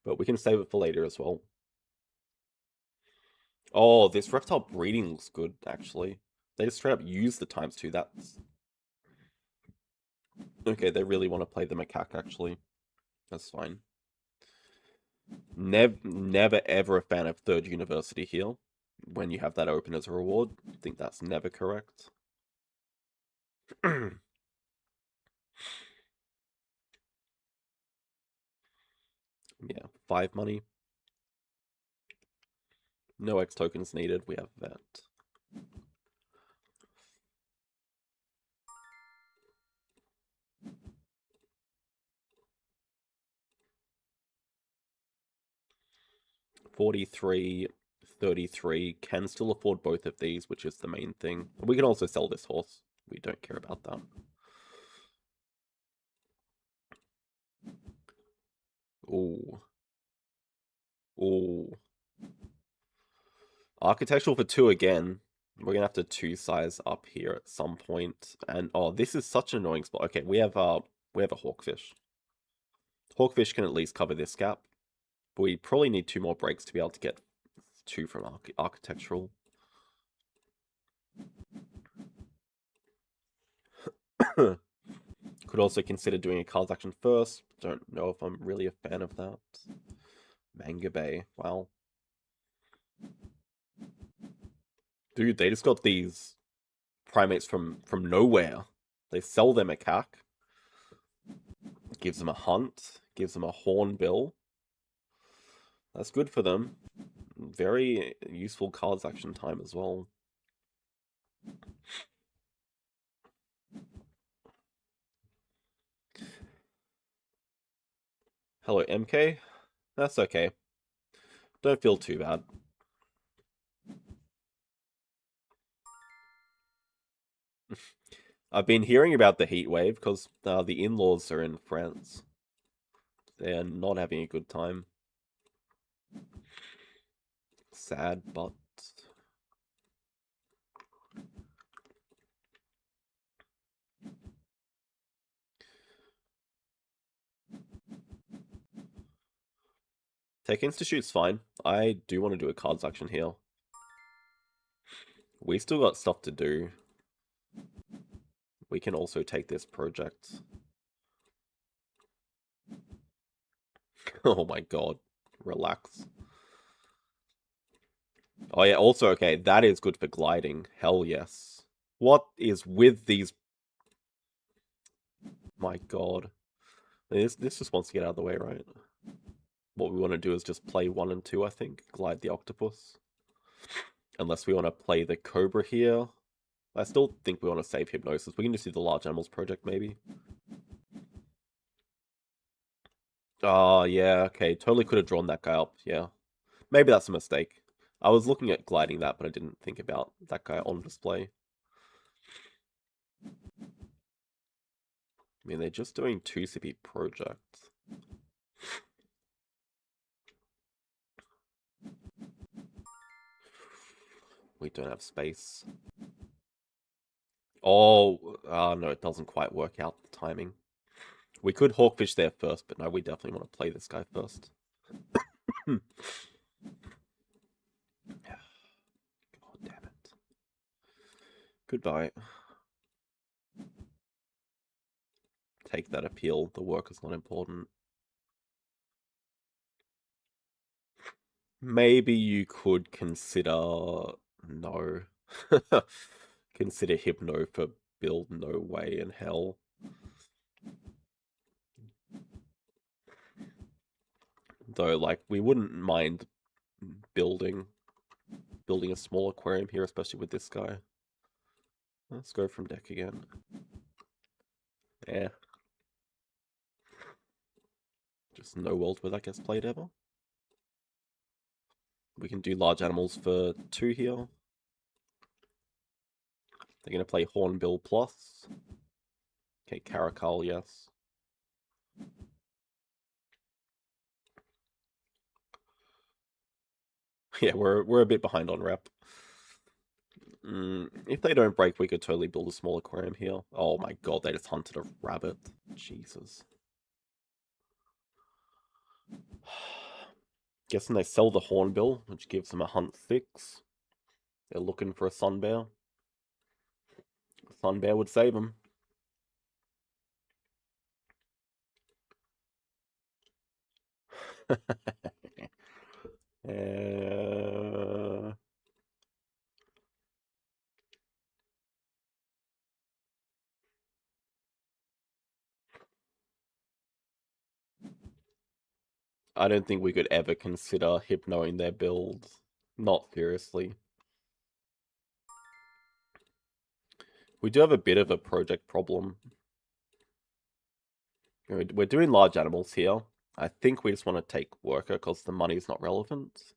But we can save it for later as well. Oh, this reptile breeding looks good, actually. They just straight up use the ×2. That's... Okay, they really want to play the macaque, actually. That's fine. Never ever a fan of third university here. When you have that open as a reward, I think that's never correct. Yeah, 5 money. No X tokens needed. We have that. $43, $33. Can still afford both of these, which is the main thing. We can also sell this horse. We don't care about that. Ooh. Ooh. Architectural for 2 again. We're gonna have to 2 size up here at some point. And oh, this is such an annoying spot. Okay, we have a Hawkfish. Hawkfish can at least cover this gap. But we probably need 2 more breaks to be able to get 2 from architectural. Could also consider doing a cards action first. Don't know if I'm really a fan of that. Manga Bay. Wow. Dude, they just got these primates from nowhere. They sell their macaque. Gives them a hunt. Gives them a hornbill. That's good for them. Very useful cards action time as well. Hello, MK. That's okay. Don't feel too bad. I've been hearing about the heat wave because the in-laws are in France. They're not having a good time. Sad, but... Tech Institute's fine. I do want to do a cards action here. We still got stuff to do. We can also take this project. Oh my god. Relax. Oh yeah, also, okay, that is good for gliding. Hell yes. What is with these... My god. This just wants to get out of the way, right? What we want to do is just play 1 and 2, I think. Glide the octopus. Unless we want to play the cobra here. I still think we want to save Hypnosis. We can just do the large animals project, maybe. Oh, yeah, okay. Totally could have drawn that guy up. Yeah. Maybe that's a mistake. I was looking at gliding that, but I didn't think about that guy on display. I mean, they're just doing 2 CP projects. We don't have space. Oh, no, it doesn't quite work out the timing. We could Hawkfish there first, but no, we definitely want to play this guy first. God damn it. Goodbye. Take that appeal. The work is not important. Maybe you could consider... No. Consider Hypno for build no way in hell. Though, like, we wouldn't mind building a small aquarium here, especially with this guy. Let's go from deck again. Yeah. Just no world where that gets played ever. We can do large animals for 2 here. They're going to play Hornbill plus. Okay, Caracal, yes. Yeah, we're a bit behind on rep. If they don't break, we could totally build a small aquarium here. Oh my god, they just hunted a rabbit. Jesus. Guessing they sell the Hornbill, which gives them a hunt 6. They're looking for a Sun Bear. A Sun Bear would save them. I don't think we could ever consider Hypnoing their builds. Not seriously. We do have a bit of a project problem. We're doing large animals here. I think we just want to take worker because the money's not relevant.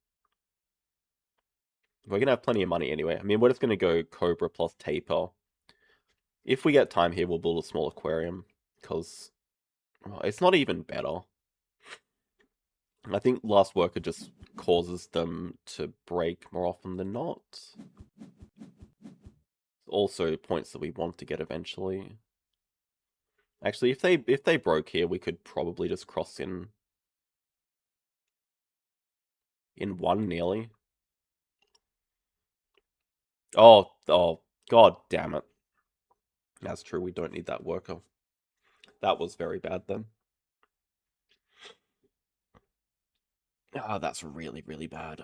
We're going to have plenty of money anyway. I mean, we're just going to go Cobra plus Taper. If we get time here, we'll build a small aquarium because it's not even better. I think last worker just causes them to break more often than not. Also points that we want to get eventually. Actually, if they broke here, we could probably just cross in one nearly. Oh, god damn it. That's true, we don't need that worker. That was very bad then. Ah, that's really, really bad.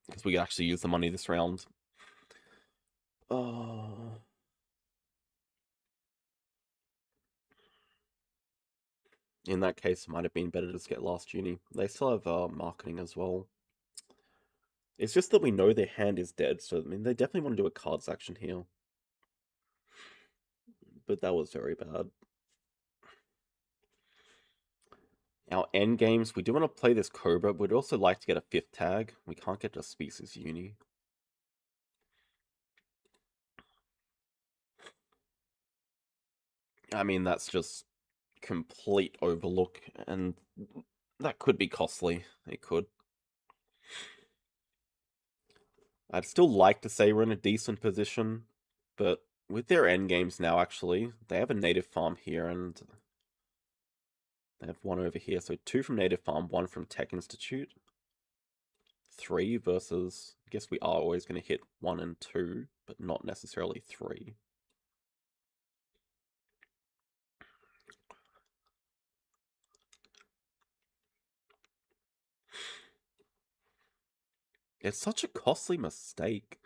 Because we could actually use the money this round. Oh. In that case, it might have been better to just get last uni. They still have marketing as well. It's just that we know their hand is dead, so I mean, they definitely want to do a cards action here. But that was very bad. Our end games, we do want to play this Cobra, but we'd also like to get a 5th tag. We can't get a species uni. I mean, that's just complete overlook, and that could be costly. It could. I'd still like to say we're in a decent position, but with their end games now, actually, they have a native farm here, and they have 1 over here. So 2 from native farm, 1 from Tech Institute. 3 versus, I guess we are always going to hit 1 and 2, but not necessarily 3. It's such a costly mistake.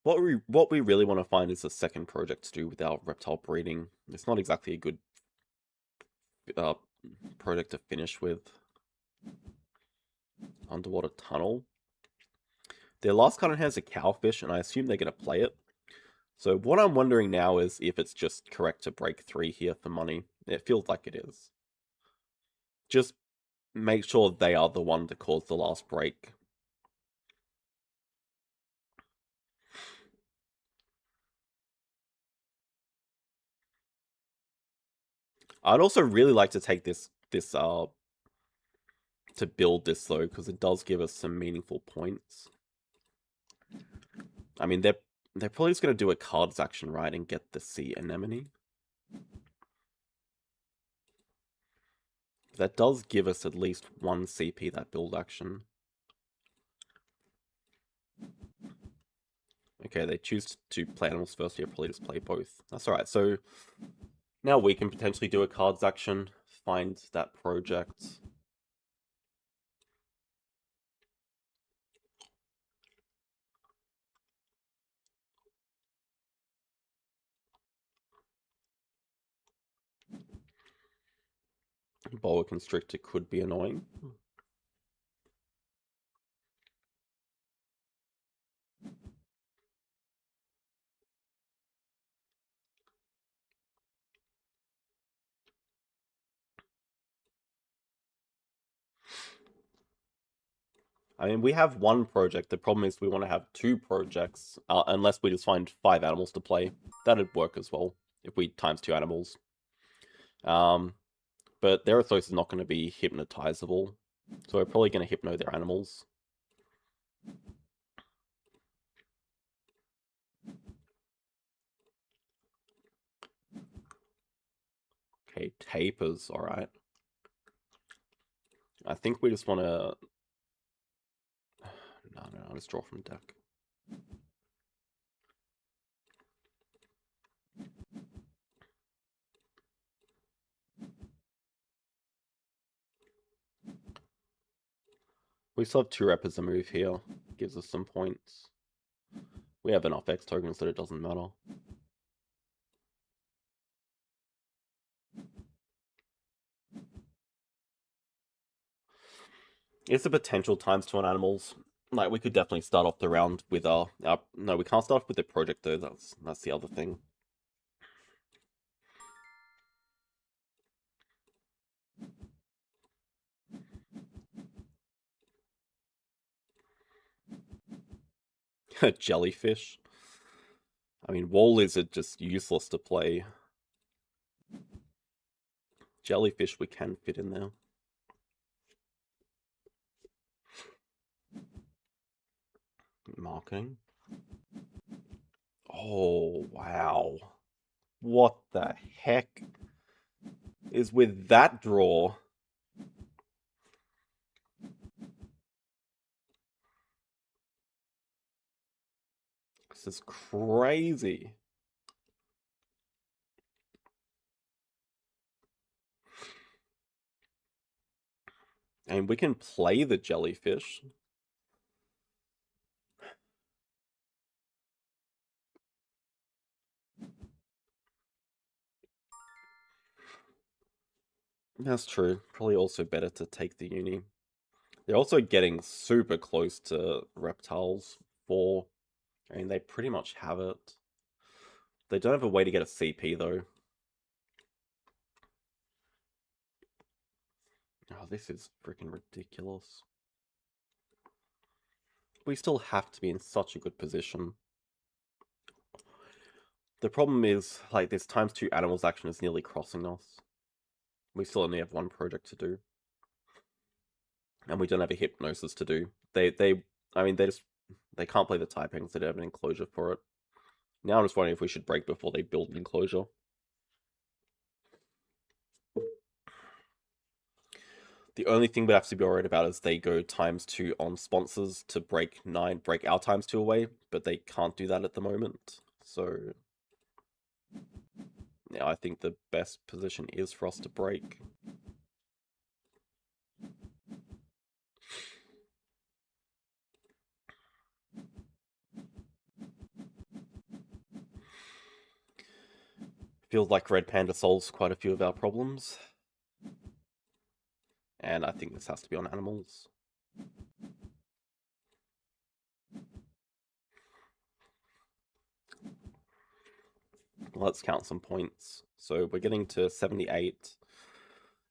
What we really want to find is a second project to do with our reptile breeding. It's not exactly a good project to finish with. Underwater tunnel. Their last card has a cowfish, and I assume they're going to play it. So what I'm wondering now is if it's just correct to break 3 here for money. It feels like it is. just make sure they are the one to cause the last break. I'd also really like to take this to build this though, because it does give us some meaningful points. I mean, they're probably just gonna do a cards action, right, and get the sea anemone. That does give us at least one CP, that build action. Okay, they choose to play animals first here, probably just play both. That's alright, so now we can potentially do a cards action, find that project. Boa Constrictor could be annoying. I mean, we have one project. The problem is we want to have two projects, unless we just find 5 animals to play. That'd work as well, if we times 2 animals. But their Athos is not going to be hypnotizable, so we're probably going to hypno their animals. Okay, Tapers, alright. I think we just want to... No, I'll just draw from deck. We still have 2 rep as a move here. Gives us some points. We have enough X tokens that it doesn't matter. It's a potential times 2 on animals. Like, we could definitely start off the round with our... No, we can't start off with the project, though. That's the other thing. Jellyfish. I mean, wall lizard just useless to play. Jellyfish we can fit in there. Marketing. Oh, wow. What the heck is with that draw? This is crazy. And we can play the jellyfish. That's true. Probably also better to take the uni. They're also getting super close to reptiles 4. I mean, they pretty much have it. They don't have a way to get a CP, though. Oh, this is freaking ridiculous. We still have to be in such a good position. The problem is, like, this times 2 animals action is nearly crossing us. We still only have 1 project to do. And we don't have a hypnosis to do. I mean, they can't play the typing, so they don't have an enclosure for it. Now I'm just wondering if we should break before they build an enclosure. The only thing we have to be worried about is they go times 2 on sponsors to break our times 2 away, but they can't do that at the moment. So yeah, I think the best position is for us to break. Feels like Red Panda solves quite a few of our problems. And I think this has to be on animals. Let's count some points. So we're getting to 78,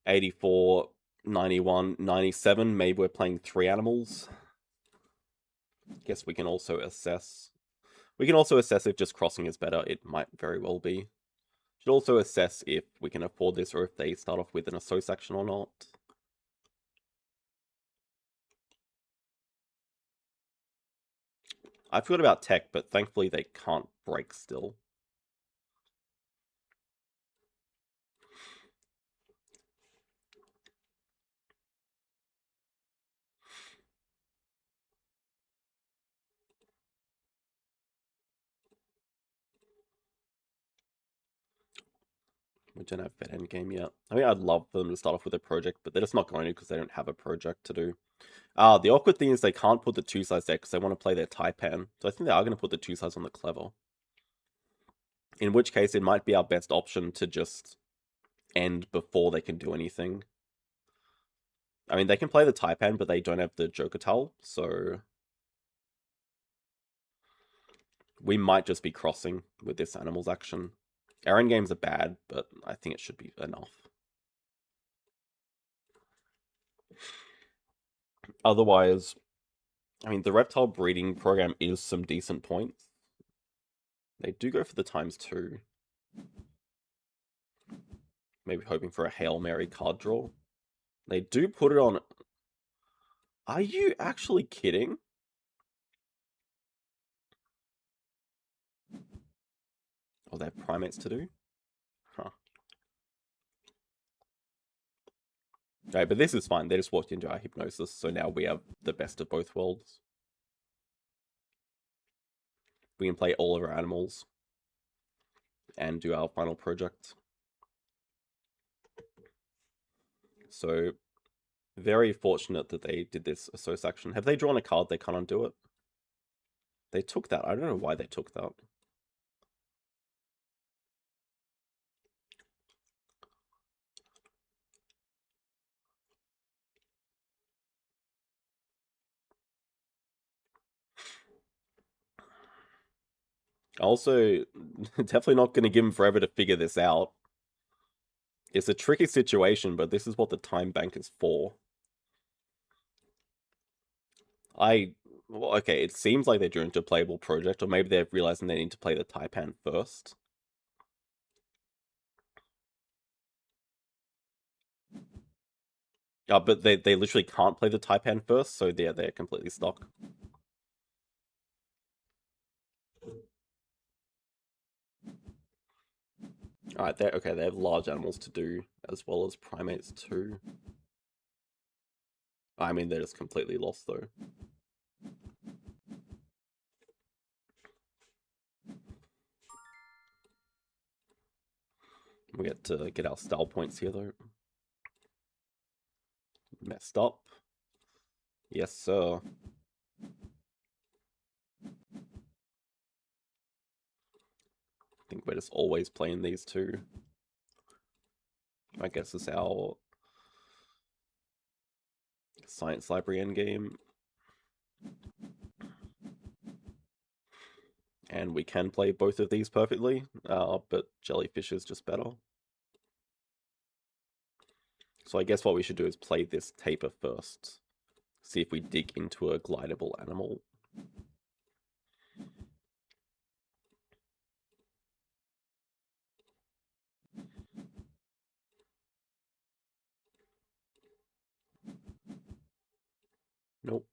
84, 91, 97. Maybe we're playing 3 animals. Guess we can also assess. We can also assess if just crossing is better. It might very well be. Should also assess if we can afford this or if they start off with an assoc action or not. I forgot about tech, but thankfully they can't break still. We don't have vet endgame yet. I mean, I'd love for them to start off with a project, but they're just not going to because they don't have a project to do. The awkward thing is they can't put the 2-size there because they want to play their Taipan. So I think they are going to put the 2-size on the clever. In which case, it might be our best option to just end before they can do anything. I mean, they can play the Taipan, but they don't have the Jokatal, so we might just be crossing with this animal's action. Our endgames are bad, but I think it should be enough. Otherwise, I mean, the reptile breeding program is some decent points. They do go for the ×2. Maybe hoping for a Hail Mary card draw. They do put it on... Are you actually kidding? Oh, they have primates to do? Huh. Right, but this is fine. They just walked into our hypnosis, so now we have the best of both worlds. We can play all of our animals and do our final project. So, very fortunate that they did this assoc action. Have they drawn a card they can't undo it? They took that. I don't know why they took that. Also, definitely not going to give him forever to figure this out. It's a tricky situation, but this is what the time bank is for. Well, okay, it seems like they're doing a playable project, or maybe they're realizing they need to play the Taipan first. But they literally can't play the Taipan first, so they're completely stuck. Alright, okay, they have large animals to do, as well as primates too. I mean, they're just completely lost, though. We get to get our style points here, though. Messed up. Yes, sir. I think we're just always playing these two. I guess it's our science library endgame. And we can play both of these perfectly, but jellyfish is just better. So I guess what we should do is play this taper first. See if we dig into a glidable animal. Nope.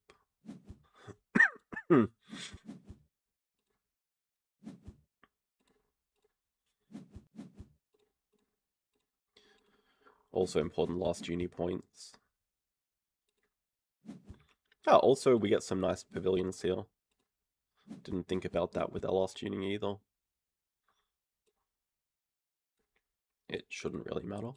Also important last uni points. Oh, also we get some nice pavilions here. Didn't think about that with our last uni either. It shouldn't really matter.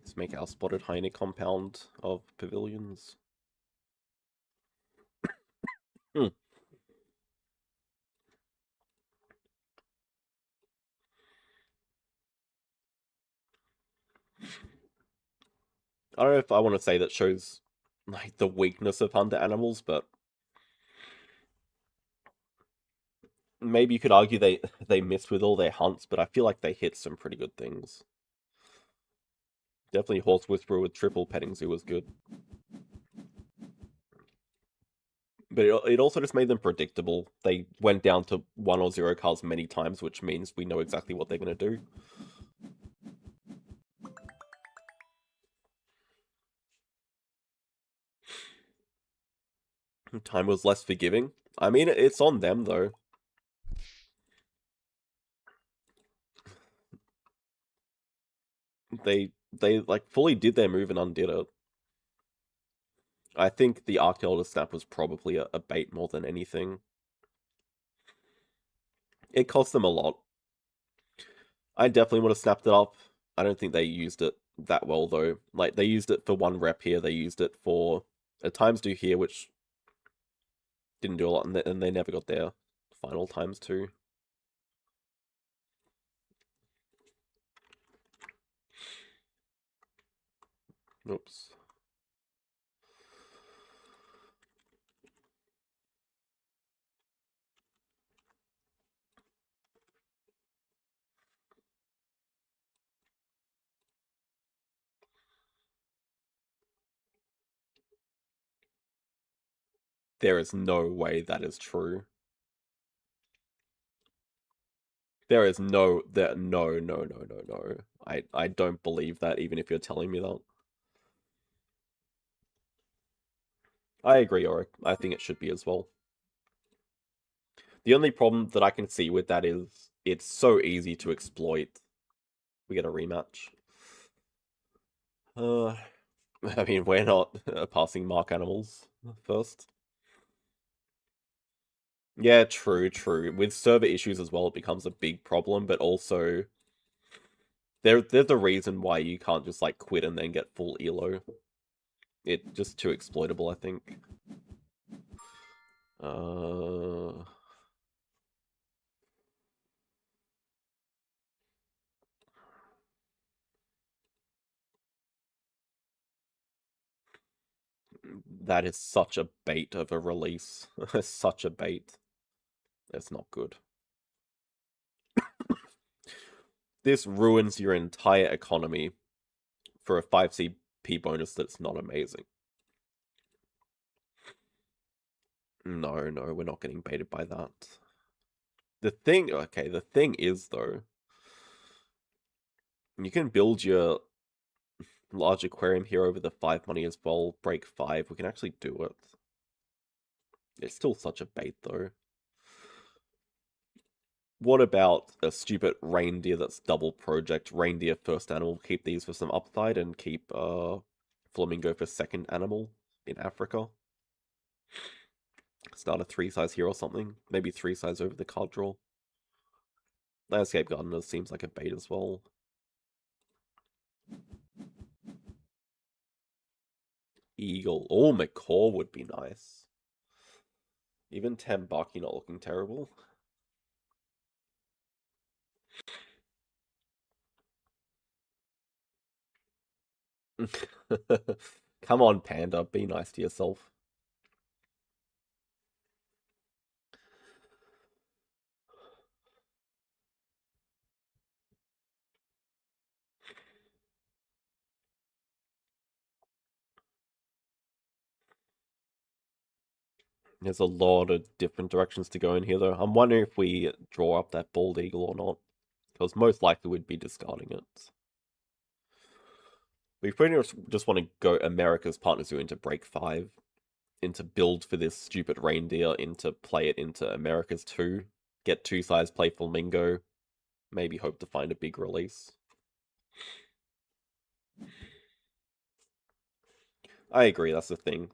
Let's make our spotted hyena compound of pavilions. I don't know if I want to say that shows like the weakness of hunter animals, but maybe you could argue they missed with all their hunts, but I feel like they hit some pretty good things. Definitely Horse Whisperer with triple petting zoo was good. But it also just made them predictable. They went down to 1 or 0 cards many times, which means we know exactly what they're going to do. Time was less forgiving. I mean, it's on them, though. They like fully did their move and undid it. I think the Ark Nova snap was probably a bait more than anything. It cost them a lot. I definitely would have snapped it up. I don't think they used it that well, though. Like, they used it for 1 rep here, they used it for a times 2 here, which didn't do a lot, and they never got their final times 2. Oops. There is no way that is true. There is no that no. I don't believe that, even if you're telling me that. I agree, Oric. I think it should be as well. The only problem that I can see with that is it's so easy to exploit. We get a rematch. I mean, we're not passing mark animals first. Yeah, true. With server issues as well, it becomes a big problem, but also there's a reason why you can't just like quit and then get full elo. It's just too exploitable, I think. That is such a bait of a release. Such a bait. It's not good. This ruins your entire economy for a 5CP bonus that's not amazing. No, we're not getting baited by that. The thing is, though, you can build your large aquarium here over the 5 money as well, break 5, we can actually do it. It's still such a bait, though. What about a stupid reindeer that's double project? Reindeer first animal, keep these for some upside, and keep flamingo for second animal in Africa. Start a 3 size here or something. Maybe 3 size over the card draw. Landscape Gardener seems like a bait as well. Eagle. Oh, Macaw would be nice. Even Tambaki not looking terrible. Come on, Panda, be nice to yourself. There's a lot of different directions to go in here, though. I'm wondering if we draw up that bald eagle or not. Because most likely we'd be discarding it. We pretty much just want to go America's Partner Zoo into break 5. Into build for this stupid reindeer, into play it into America's 2. Get 2 size, play Flamingo. Maybe hope to find a big release. I agree, that's the thing.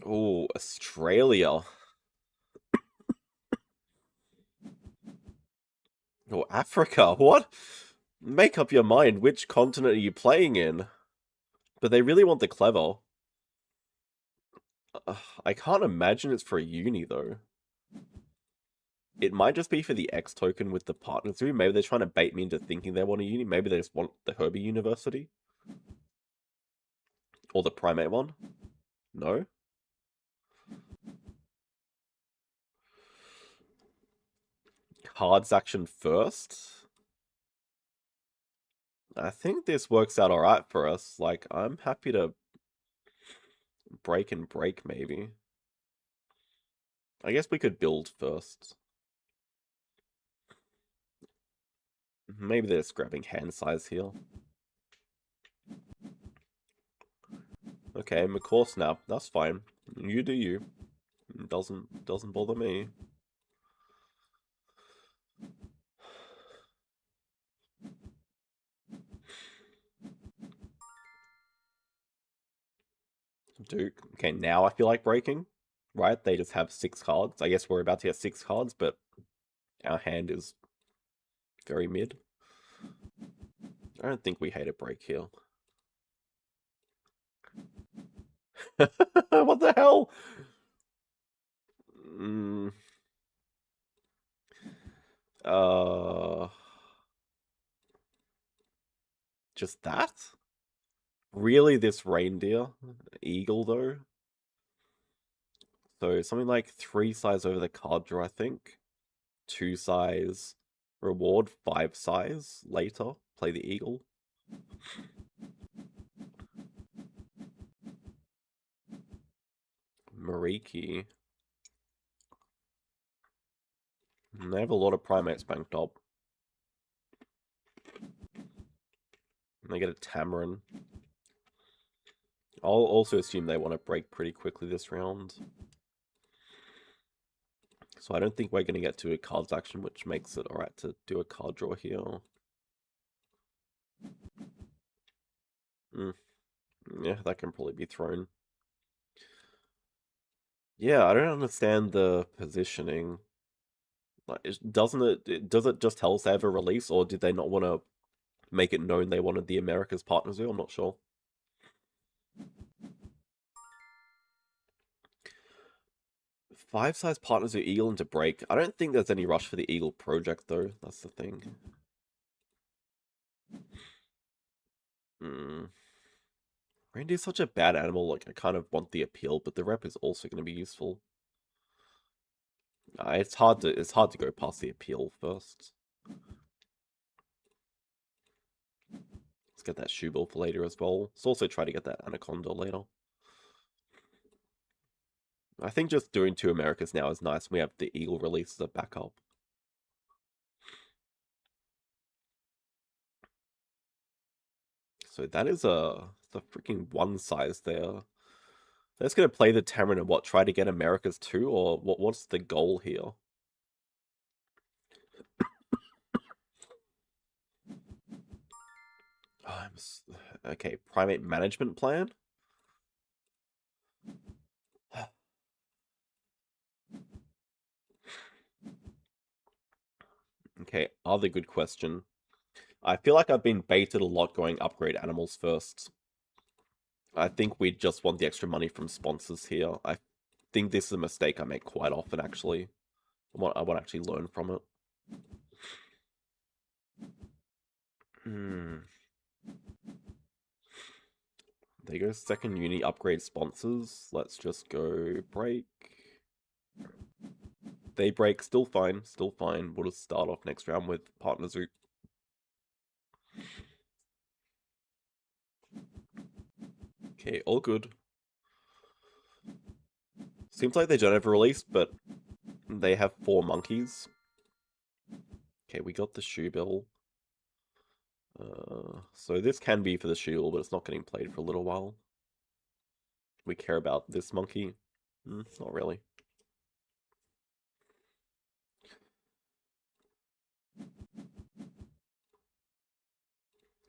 Oh, Australia. Oh, Africa. What? Make up your mind. Which continent are you playing in? But they really want the clever. I can't imagine it's for a uni, though. It might just be for the X token with the partner zoo. Maybe they're trying to bait me into thinking they want a uni. Maybe they just want the Herbie University. Or the primate one. No? Cards action first? I think this works out alright for us. Like, I'm happy to break and break, maybe. I guess we could build first. Maybe they're just grabbing hand size here. Okay, McCaw snap. That's fine. You do you. Doesn't bother me. Duke. Okay, now I feel like breaking. Right? They just have 6 cards. I guess we're about to get 6 cards, but our hand is very mid. I don't think we hate a break here. What the hell? Just that? Really, this reindeer? Eagle, though? So something like 3 size over the card draw, I think. 2 size reward, 5 size later. Play the eagle. Mariki. They have a lot of primates banked up. They get a Tamarin. I'll also assume they want to break pretty quickly this round. So I don't think we're going to get to a cards action, which makes it alright to do a card draw here. Yeah, that can probably be thrown. Yeah, I don't understand the positioning. Like, does it just tell us they have a release, or did they not want to make it known they wanted the America's Partner Zoo? I'm not sure. Five-size Partner Zoo Eagle into break. I don't think there's any rush for the Eagle project, though. That's the thing. Reindeer's such a bad animal. Like, I kind of want the appeal, but the rep is also going to be useful. It's hard to go past the appeal first. Let's get that shoe bill for later as well. Let's also try to get that anaconda later. I think just doing 2 Americas now is nice. We have the eagle release as a backup. So that is a freaking 1 size there. They're just gonna play the Tamarin and what? Try to get Americas too, or what's the goal here? Oh, okay, primate management plan. Okay, other good question. I feel like I've been baited a lot going upgrade animals first. I think we just want the extra money from sponsors here. I think this is a mistake I make quite often, actually. I want to actually learn from it. There you go, second uni upgrade sponsors. Let's just go break. They break, still fine, still fine. We'll just start off next round with Partner Zoo. Okay, all good. Seems like they don't have a release, but they have 4 monkeys. Okay, we got the shoe bill. So this can be for the shoe bill, but it's not getting played for a little while. We care about this monkey? Not really.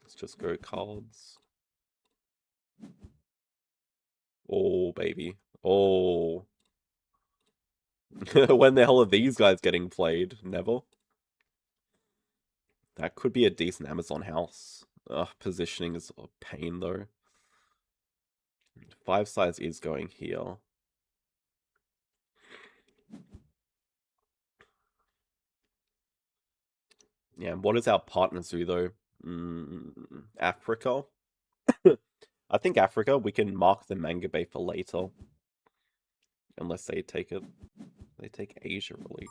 Let's just go cards. Oh, baby. Oh. When the hell are these guys getting played? Never. That could be a decent Amazon house. Positioning is a pain, though. 5 size is going here. Yeah, and what is our partner zoo, though? Africa? I think Africa, we can mark the manga bay for later. Unless they take it. They take Asia release.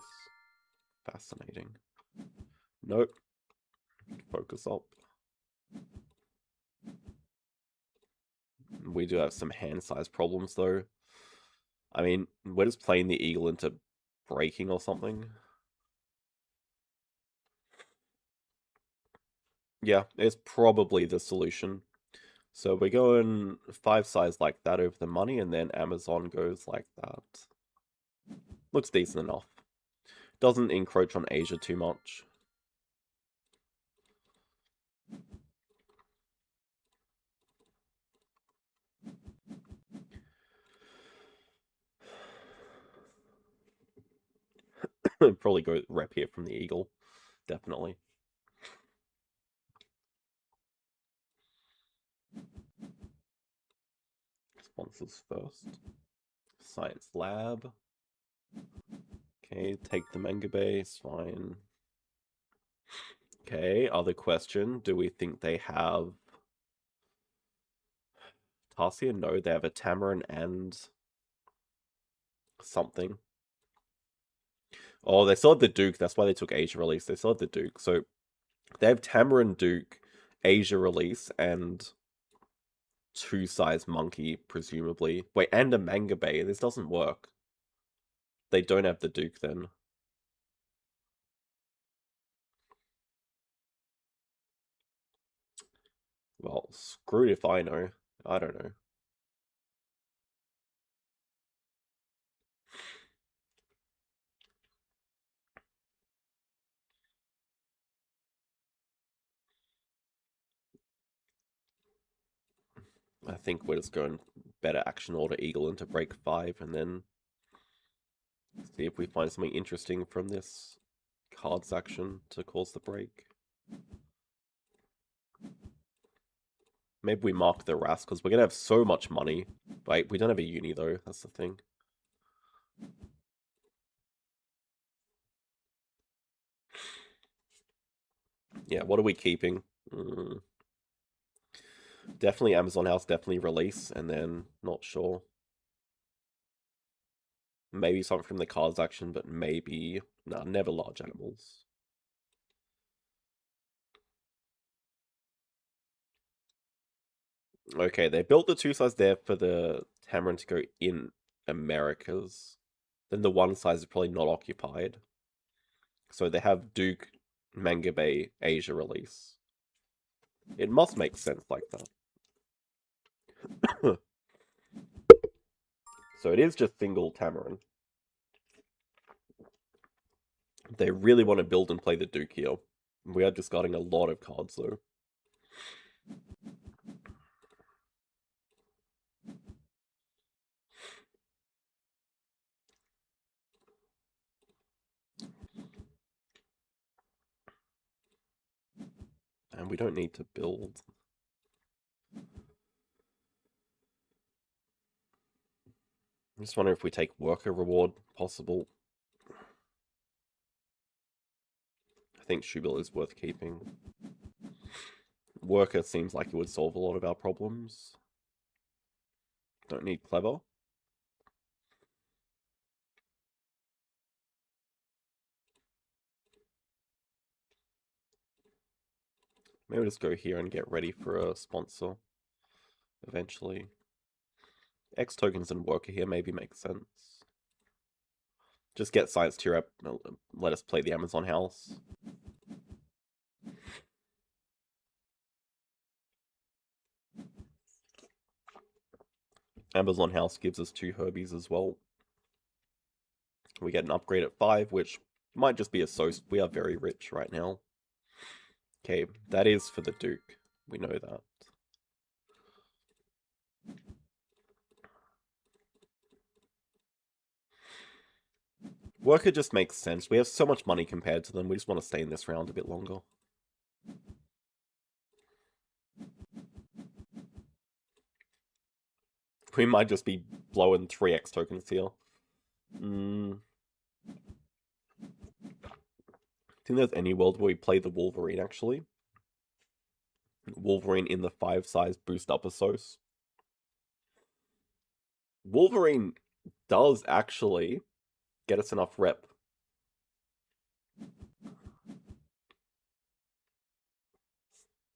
Fascinating. Nope. Focus up. We do have some hand size problems, though. I mean, we're just playing the eagle into breaking or something. Yeah, it's probably the solution. So we're going 5 size like that over the money, and then Amazon goes like that. Looks decent enough. Doesn't encroach on Asia too much. Probably go rep here from the eagle. Definitely. Sponsors first. Science lab. Okay, take the manga base, fine. Okay, other question. Do we think they have Tarsier? No, they have a Tamarin and something. Oh, they still have the Duke. That's why they took Asia release. They still have the Duke. So they have Tamarin Duke, Asia release, and 2 size monkey, presumably. Wait, and a manga bay. This doesn't work. They don't have the Duke then. Well, screwed if I know. I don't know. I think we're just going better action order eagle into break 5 and then see if we find something interesting from this cards action to cause the break. Maybe we mark the RAS because we're going to have so much money. Wait, we don't have a uni though. That's the thing. Yeah, what are we keeping? Definitely Amazon House, definitely release, and then not sure. Maybe something from the cards action, but maybe... Nah, never large animals. Okay, they built the 2 size there for the Tamarin to go in Americas. Then the 1 size is probably not occupied. So they have Duke, Manga Bay, Asia release. It must make sense like that. So it is just single Tamarin. They really want to build and play the Duke here. We are discarding a lot of cards though. And we don't need to build. I just wonder if we take worker reward possible. I think Shubil is worth keeping. Worker seems like it would solve a lot of our problems. Don't need clever. Maybe we'll just go here and get ready for a sponsor eventually. X tokens and worker here maybe makes sense. Just get science tier up, let us play the Amazon house. Amazon house gives us 2 Herbies as well. We get an upgrade at 5, which might just be a we are very rich right now. Okay, that is for the Duke. We know that. Worker just makes sense. We have so much money compared to them. We just want to stay in this round a bit longer. We might just be blowing 3x tokens here. think there's any world where we play the Wolverine, actually. Wolverine in the 5-size boost up Asos. Wolverine does actually get us enough rep.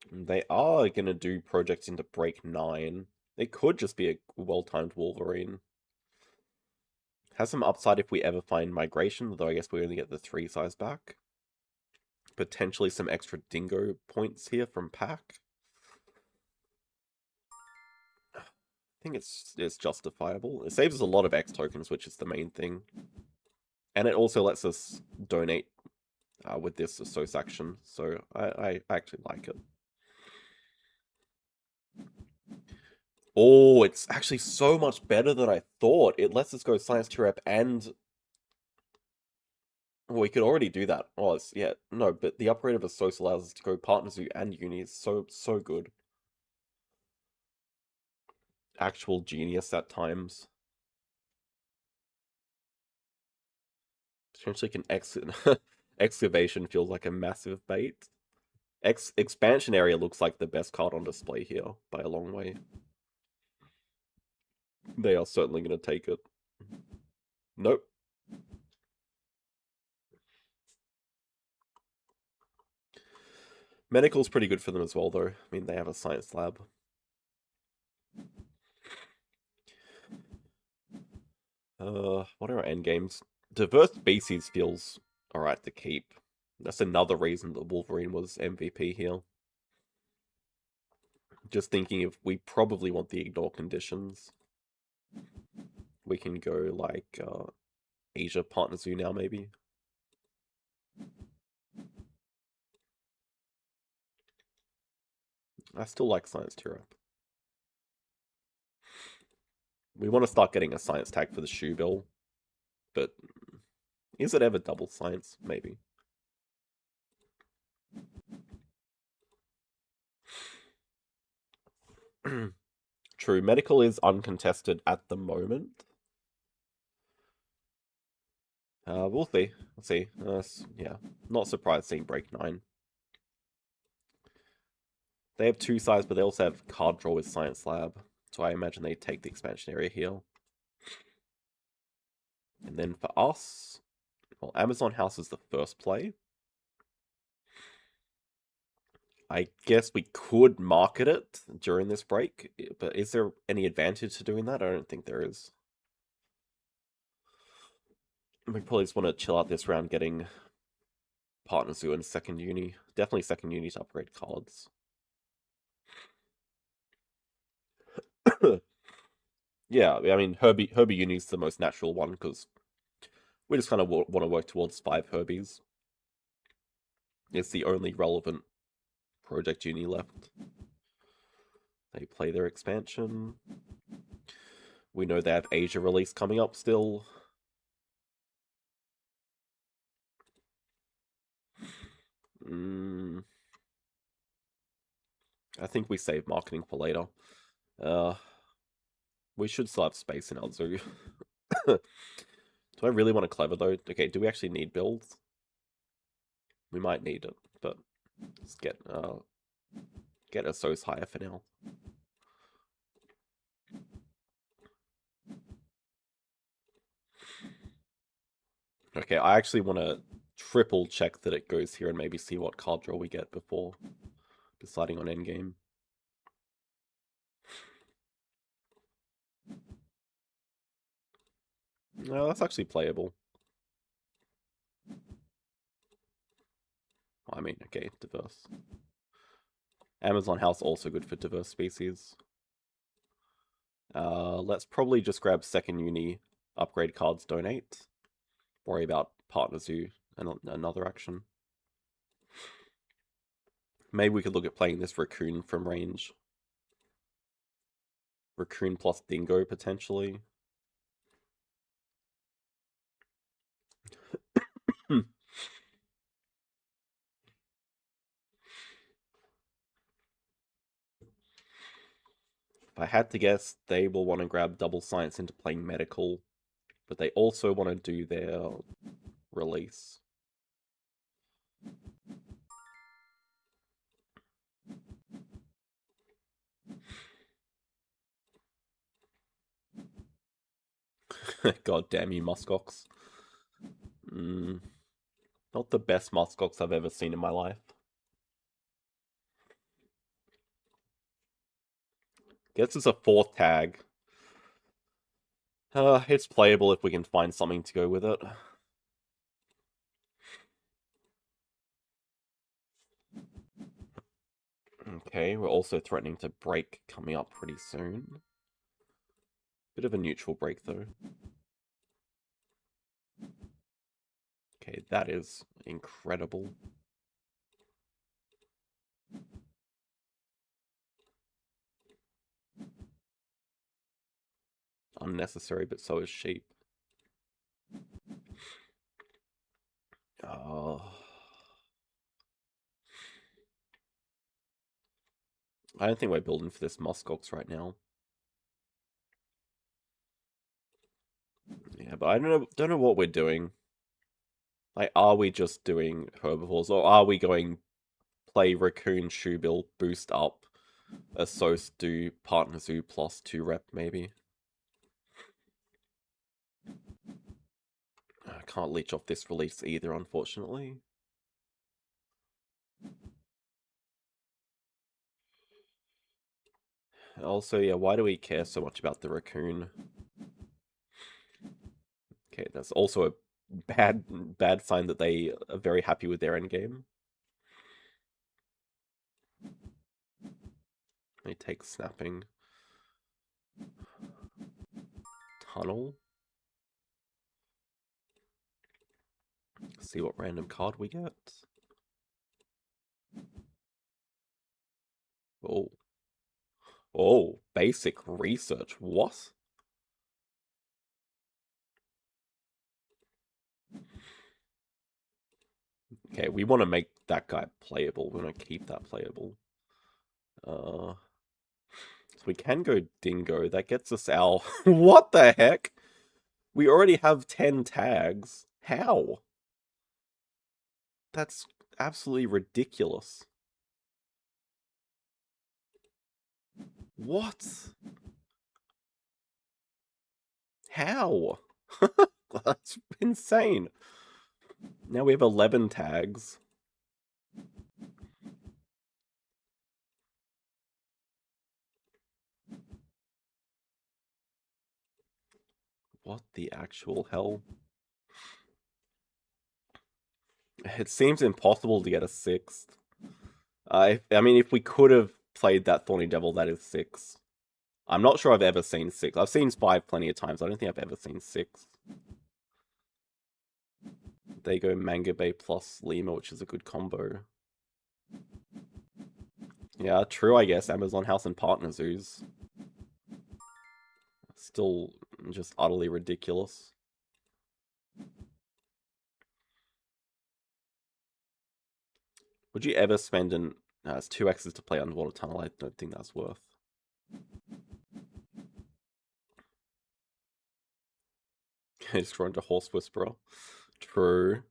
They are going to do projects into break 9. It could just be a well-timed Wolverine. Has some upside if we ever find migration, though I guess we only get the 3 size back. Potentially some extra dingo points here from pack. I think it's justifiable. It saves us a lot of X tokens, which is the main thing. And it also lets us donate with this Asos action, so I actually like it. Oh, it's actually so much better than I thought. It lets us go Science Tier Rep and... Well, we could already do that. Oh, yeah, no, but the upgrade of Asos allows us to go Partner Zoo and Uni is so good. Actual genius at times. Potentially can exit. Excavation feels like a massive bait. Expansion area looks like the best card on display here by a long way. They are certainly going to take it. Nope. Medical's pretty good for them as well, though. I mean, they have a science lab. What are our end games? Diverse species feels alright to keep. That's another reason that Wolverine was MVP here. Just thinking if we probably want the ignore conditions. We can go like Asia Partner Zoo now, maybe. I still like Science Tier Up. We want to start getting a science tag for the shoe bill, but is it ever double science? Maybe. True, medical is uncontested at the moment. We'll see. Let's see. Yeah, not surprised seeing break 9. They have 2 sides, but they also have card draw with Science Lab. So I imagine they take the expansion area here. And then for us, well, Amazon House is the first play. I guess we could market it during this break, but is there any advantage to doing that? I don't think there is. We probably just want to chill out this round getting Partner Zoo and second uni. Definitely second uni to upgrade cards. Yeah, I mean, Herbie Uni's the most natural one because we just kind of want to work towards 5 Herbies. It's the only relevant Project Uni left. They play their expansion. We know they have Asia release coming up still. I think we save marketing for later. We should still have space in our zoo. Do I really want a clever though? Okay, do we actually need builds? We might need it, but let's get Asos higher for now. Okay, I actually want to triple check that it goes here and maybe see what card draw we get before deciding on endgame. No, that's actually playable. I mean, okay, diverse. Amazon House also good for diverse species. Let's probably just grab second uni, upgrade cards, donate. Worry about Partner Zoo and another action. Maybe we could look at playing this Raccoon from range. Raccoon plus Dingo, potentially. If I had to guess, they will want to grab double science into playing medical, but they also want to do their release. God damn you, muskox. Not the best muskox I've ever seen in my life. Gets us a 4th tag. It's playable if we can find something to go with it. Okay, we're also threatening to break coming up pretty soon. Bit of a neutral break, though. Okay, that is incredible. Unnecessary, but so is sheep. Oh. I don't think we're building for this muskox right now. Yeah, but I don't know what we're doing. Like, are we just doing herbivores, or are we going play raccoon, shoebill, boost up, assoc do partner zoo plus 2 rep maybe? I can't leech off this release either, unfortunately. Also, yeah, why do we care so much about the raccoon? Okay, that's also a bad sign that they are very happy with their endgame. They take snapping. Tunnel. See what random card we get. Oh. Oh, basic research. What? Okay, we want to make that guy playable. We want to keep that playable. So we can go Dingo. That gets us our... What the heck? We already have 10 tags. How? That's absolutely ridiculous. What? How? That's insane. Now we have 11 tags. What the actual hell? It seems impossible to get a 6th. I mean, if we could have played that Thorny Devil, that is 6. I'm not sure I've ever seen 6. I've seen 5 plenty of times. I don't think I've ever seen 6. There you go, Manga Bay plus Lima, which is a good combo. Yeah, true, I guess. Amazon House and Partner Zoos. Still just utterly ridiculous. Would you ever spend an... it's 2 X's to play Underwater Tunnel. I don't think that's worth. Just drawn into Horse Whisperer. True.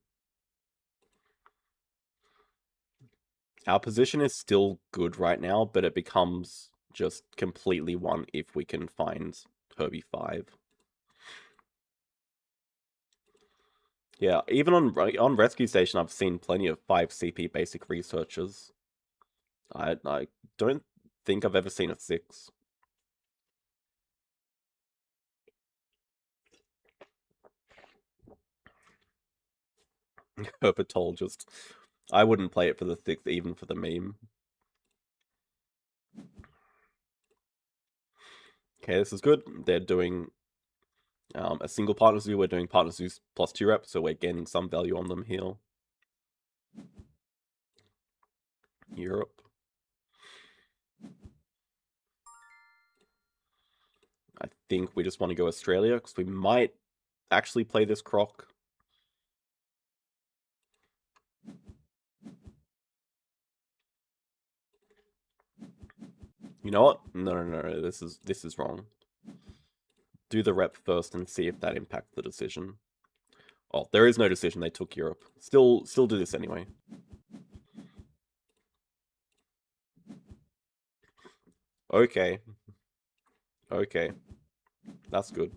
Our position is still good right now, but it becomes just completely one if we can find Herbie 5. Yeah, even on Rescue Station, I've seen plenty of 5 CP basic researchers. I don't think I've ever seen a 6. Herpetol just... I wouldn't play it for the 6th, even for the meme. Okay, this is good. They're doing a single partner zoo. We're doing partner zoos plus 2 reps, so we're gaining some value on them here. Europe. I think we just want to go Australia, because we might actually play this croc. You know what? No. This is wrong. Do the rep first and see if that impacts the decision. Oh, there is no decision. They took Europe. Still do this anyway. Okay. Okay. That's good.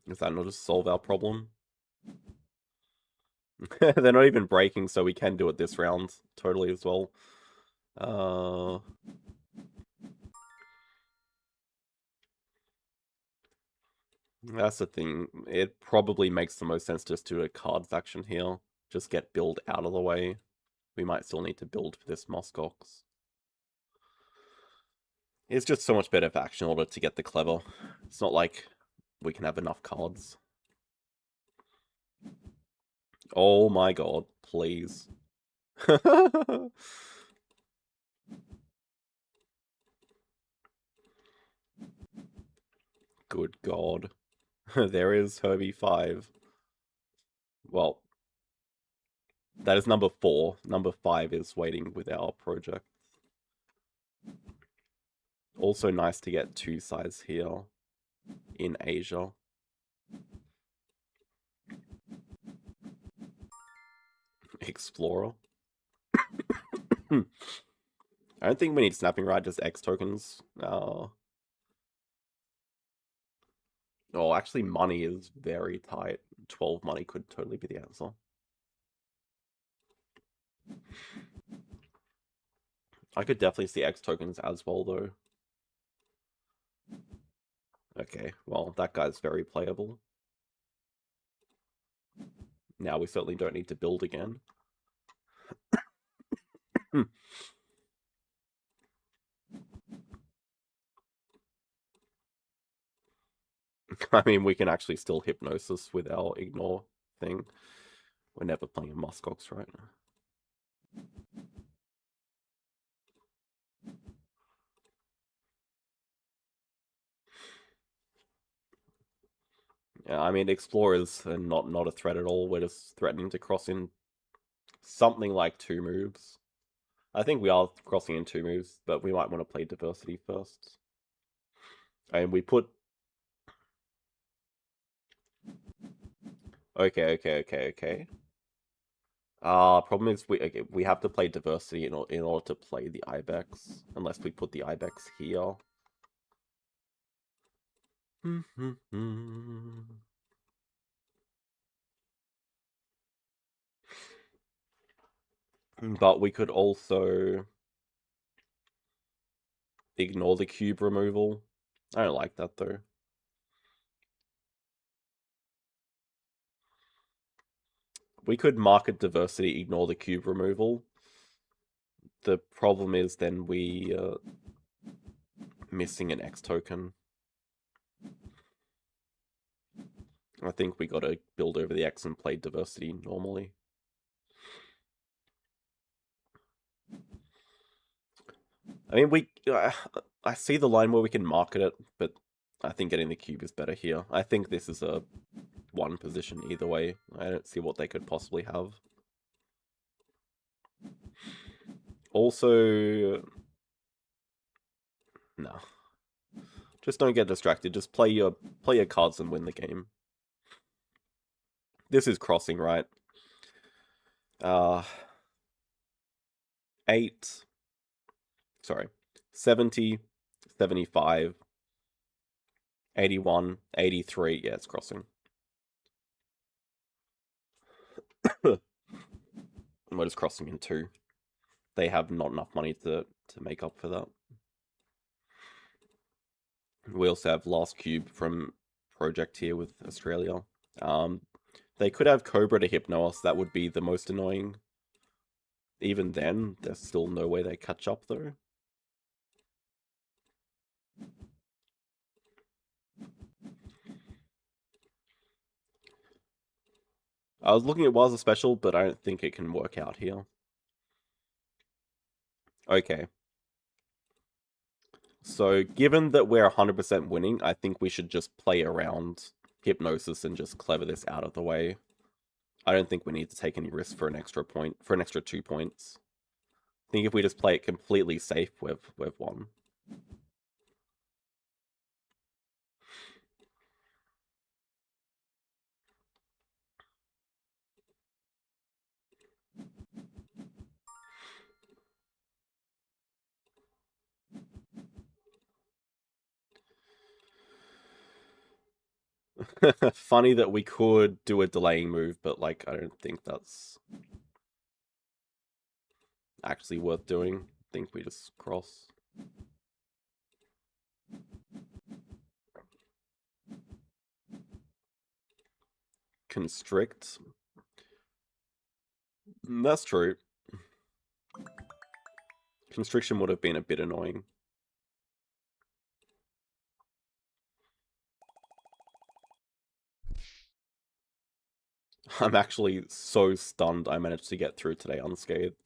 Does that not just solve our problem? They're not even breaking, so we can do it this round totally as well. That's the thing. It probably makes the most sense just to do a cards action here. Just get build out of the way. We might still need to build for this Muskox. It's just so much better for action order to get the clever. It's not like we can have enough cards. Oh my god, please. Good god. There is Herbie 5. Well, that is number 4. Number 5 is waiting with our project. Also nice to get 2 sides here in Asia. Explorer. I don't think we need Snapping Ride, just X tokens. Oh, actually money is very tight. 12 money could totally be the answer. I could definitely see X tokens as well, though. Okay, well, that guy's very playable. Now we certainly don't need to build again. I mean, we can actually still Hypnosis with our Ignore thing. We're never playing a Muskox, right? Yeah, I mean, Explorers are not a threat at all. We're just threatening to cross in something like 2 moves. I think we are crossing in 2 moves, but we might want to play Diversity first. And we put... Okay. Problem is we have to play Diversity in order to play the Ibex, unless we put the Ibex here. But we could also ignore the cube removal. I don't like that, though. We could market Diversity, ignore the cube removal. The problem is then we missing an X token. I think we gotta build over the X and play Diversity normally. I mean, I see the line where we can market it, but I think getting the cube is better here. I think this is a 1 position either way. I don't see what they could possibly have. Also, no. Just don't get distracted. Just play your cards and win the game. This is crossing, right? 70, 75, 81, 83. Yeah, it's crossing. We're just crossing in 2. They have not enough money to make up for that. We also have Last Cube from Project here with Australia. They could have Cobra to Hypno us. That would be the most annoying. Even then, there's still no way they catch up, though. I was looking at Wilds Special, but I don't think it can work out here. Okay. So, given that we're 100% winning, I think we should just play around Hypnosis and just clever this out of the way. I don't think we need to take any risk for an extra point, for an extra 2 points. I think if we just play it completely safe, we've won. Funny that we could do a delaying move, but like I don't think that's actually worth doing. I think we just cross. Constrict. That's true. Constriction would have been a bit annoying. I'm actually so stunned I managed to get through today unscathed.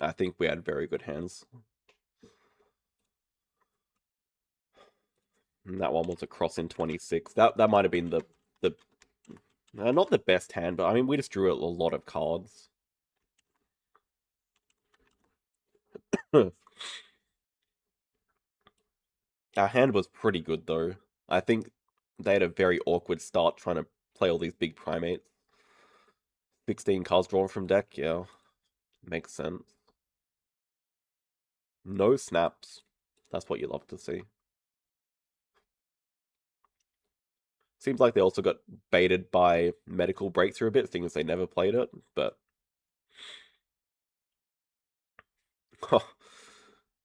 I think we had very good hands. And that one was a cross in 26. That might have been the not the best hand, but I mean we just drew a lot of cards. Our hand was pretty good though. I think they had a very awkward start trying to play all these big primates. 16 cards drawn from deck, yeah. Makes sense. No snaps. That's what you love to see. Seems like they also got baited by medical breakthrough a bit, seeing as they never played it, but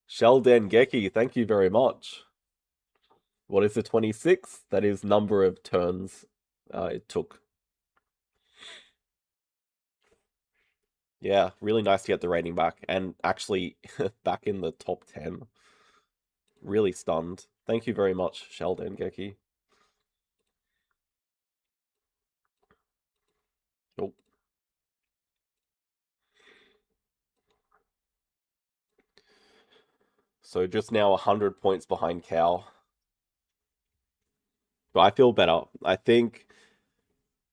Sheldon Geki, thank you very much. What is the 26? That is number of turns it took. Yeah, really nice to get the rating back, and actually back in the top 10. Really stunned. Thank you very much, Sheldon Geki. Oh. So just now 100 points behind Cal. But I feel better. I think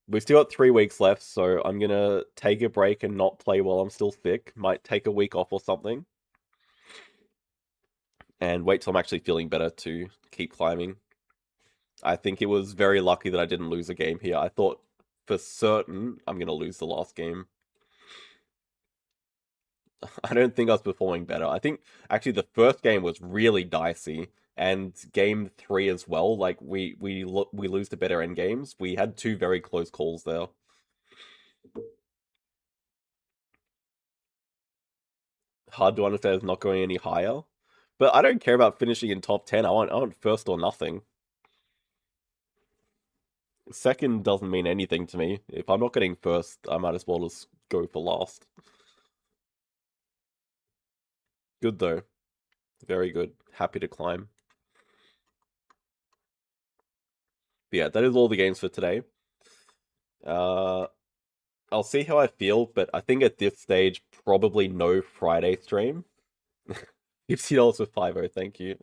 we've still got 3 weeks left, so I'm gonna take a break and not play while I'm still sick. Might take a week off or something. And wait till I'm actually feeling better to keep climbing. I think it was very lucky that I didn't lose a game here. I thought for certain I'm gonna lose the last game. I don't think I was performing better. I think actually the first game was really dicey, and game 3 as well. Like we lose the better end games. We had 2 very close calls there. Hard to understand it's not going any higher, but I don't care about finishing in top 10. I want first or nothing. Second doesn't mean anything to me. If I'm not getting first, I might as well just go for last. Good though. Very good. Happy to climb. But yeah, that is all the games for today. I'll see how I feel, but I think at this stage, probably no Friday stream. $50 for 50, thank you.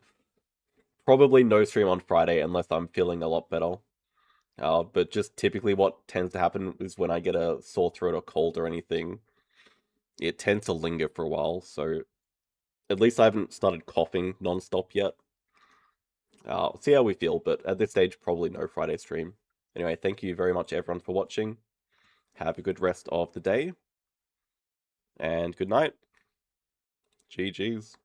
Probably no stream on Friday unless I'm feeling a lot better. But just typically what tends to happen is when I get a sore throat or cold or anything, it tends to linger for a while, so at least I haven't started coughing non-stop yet. See how we feel, but at this stage, probably no Friday stream. Anyway, thank you very much everyone for watching. Have a good rest of the day, and good night. GG's.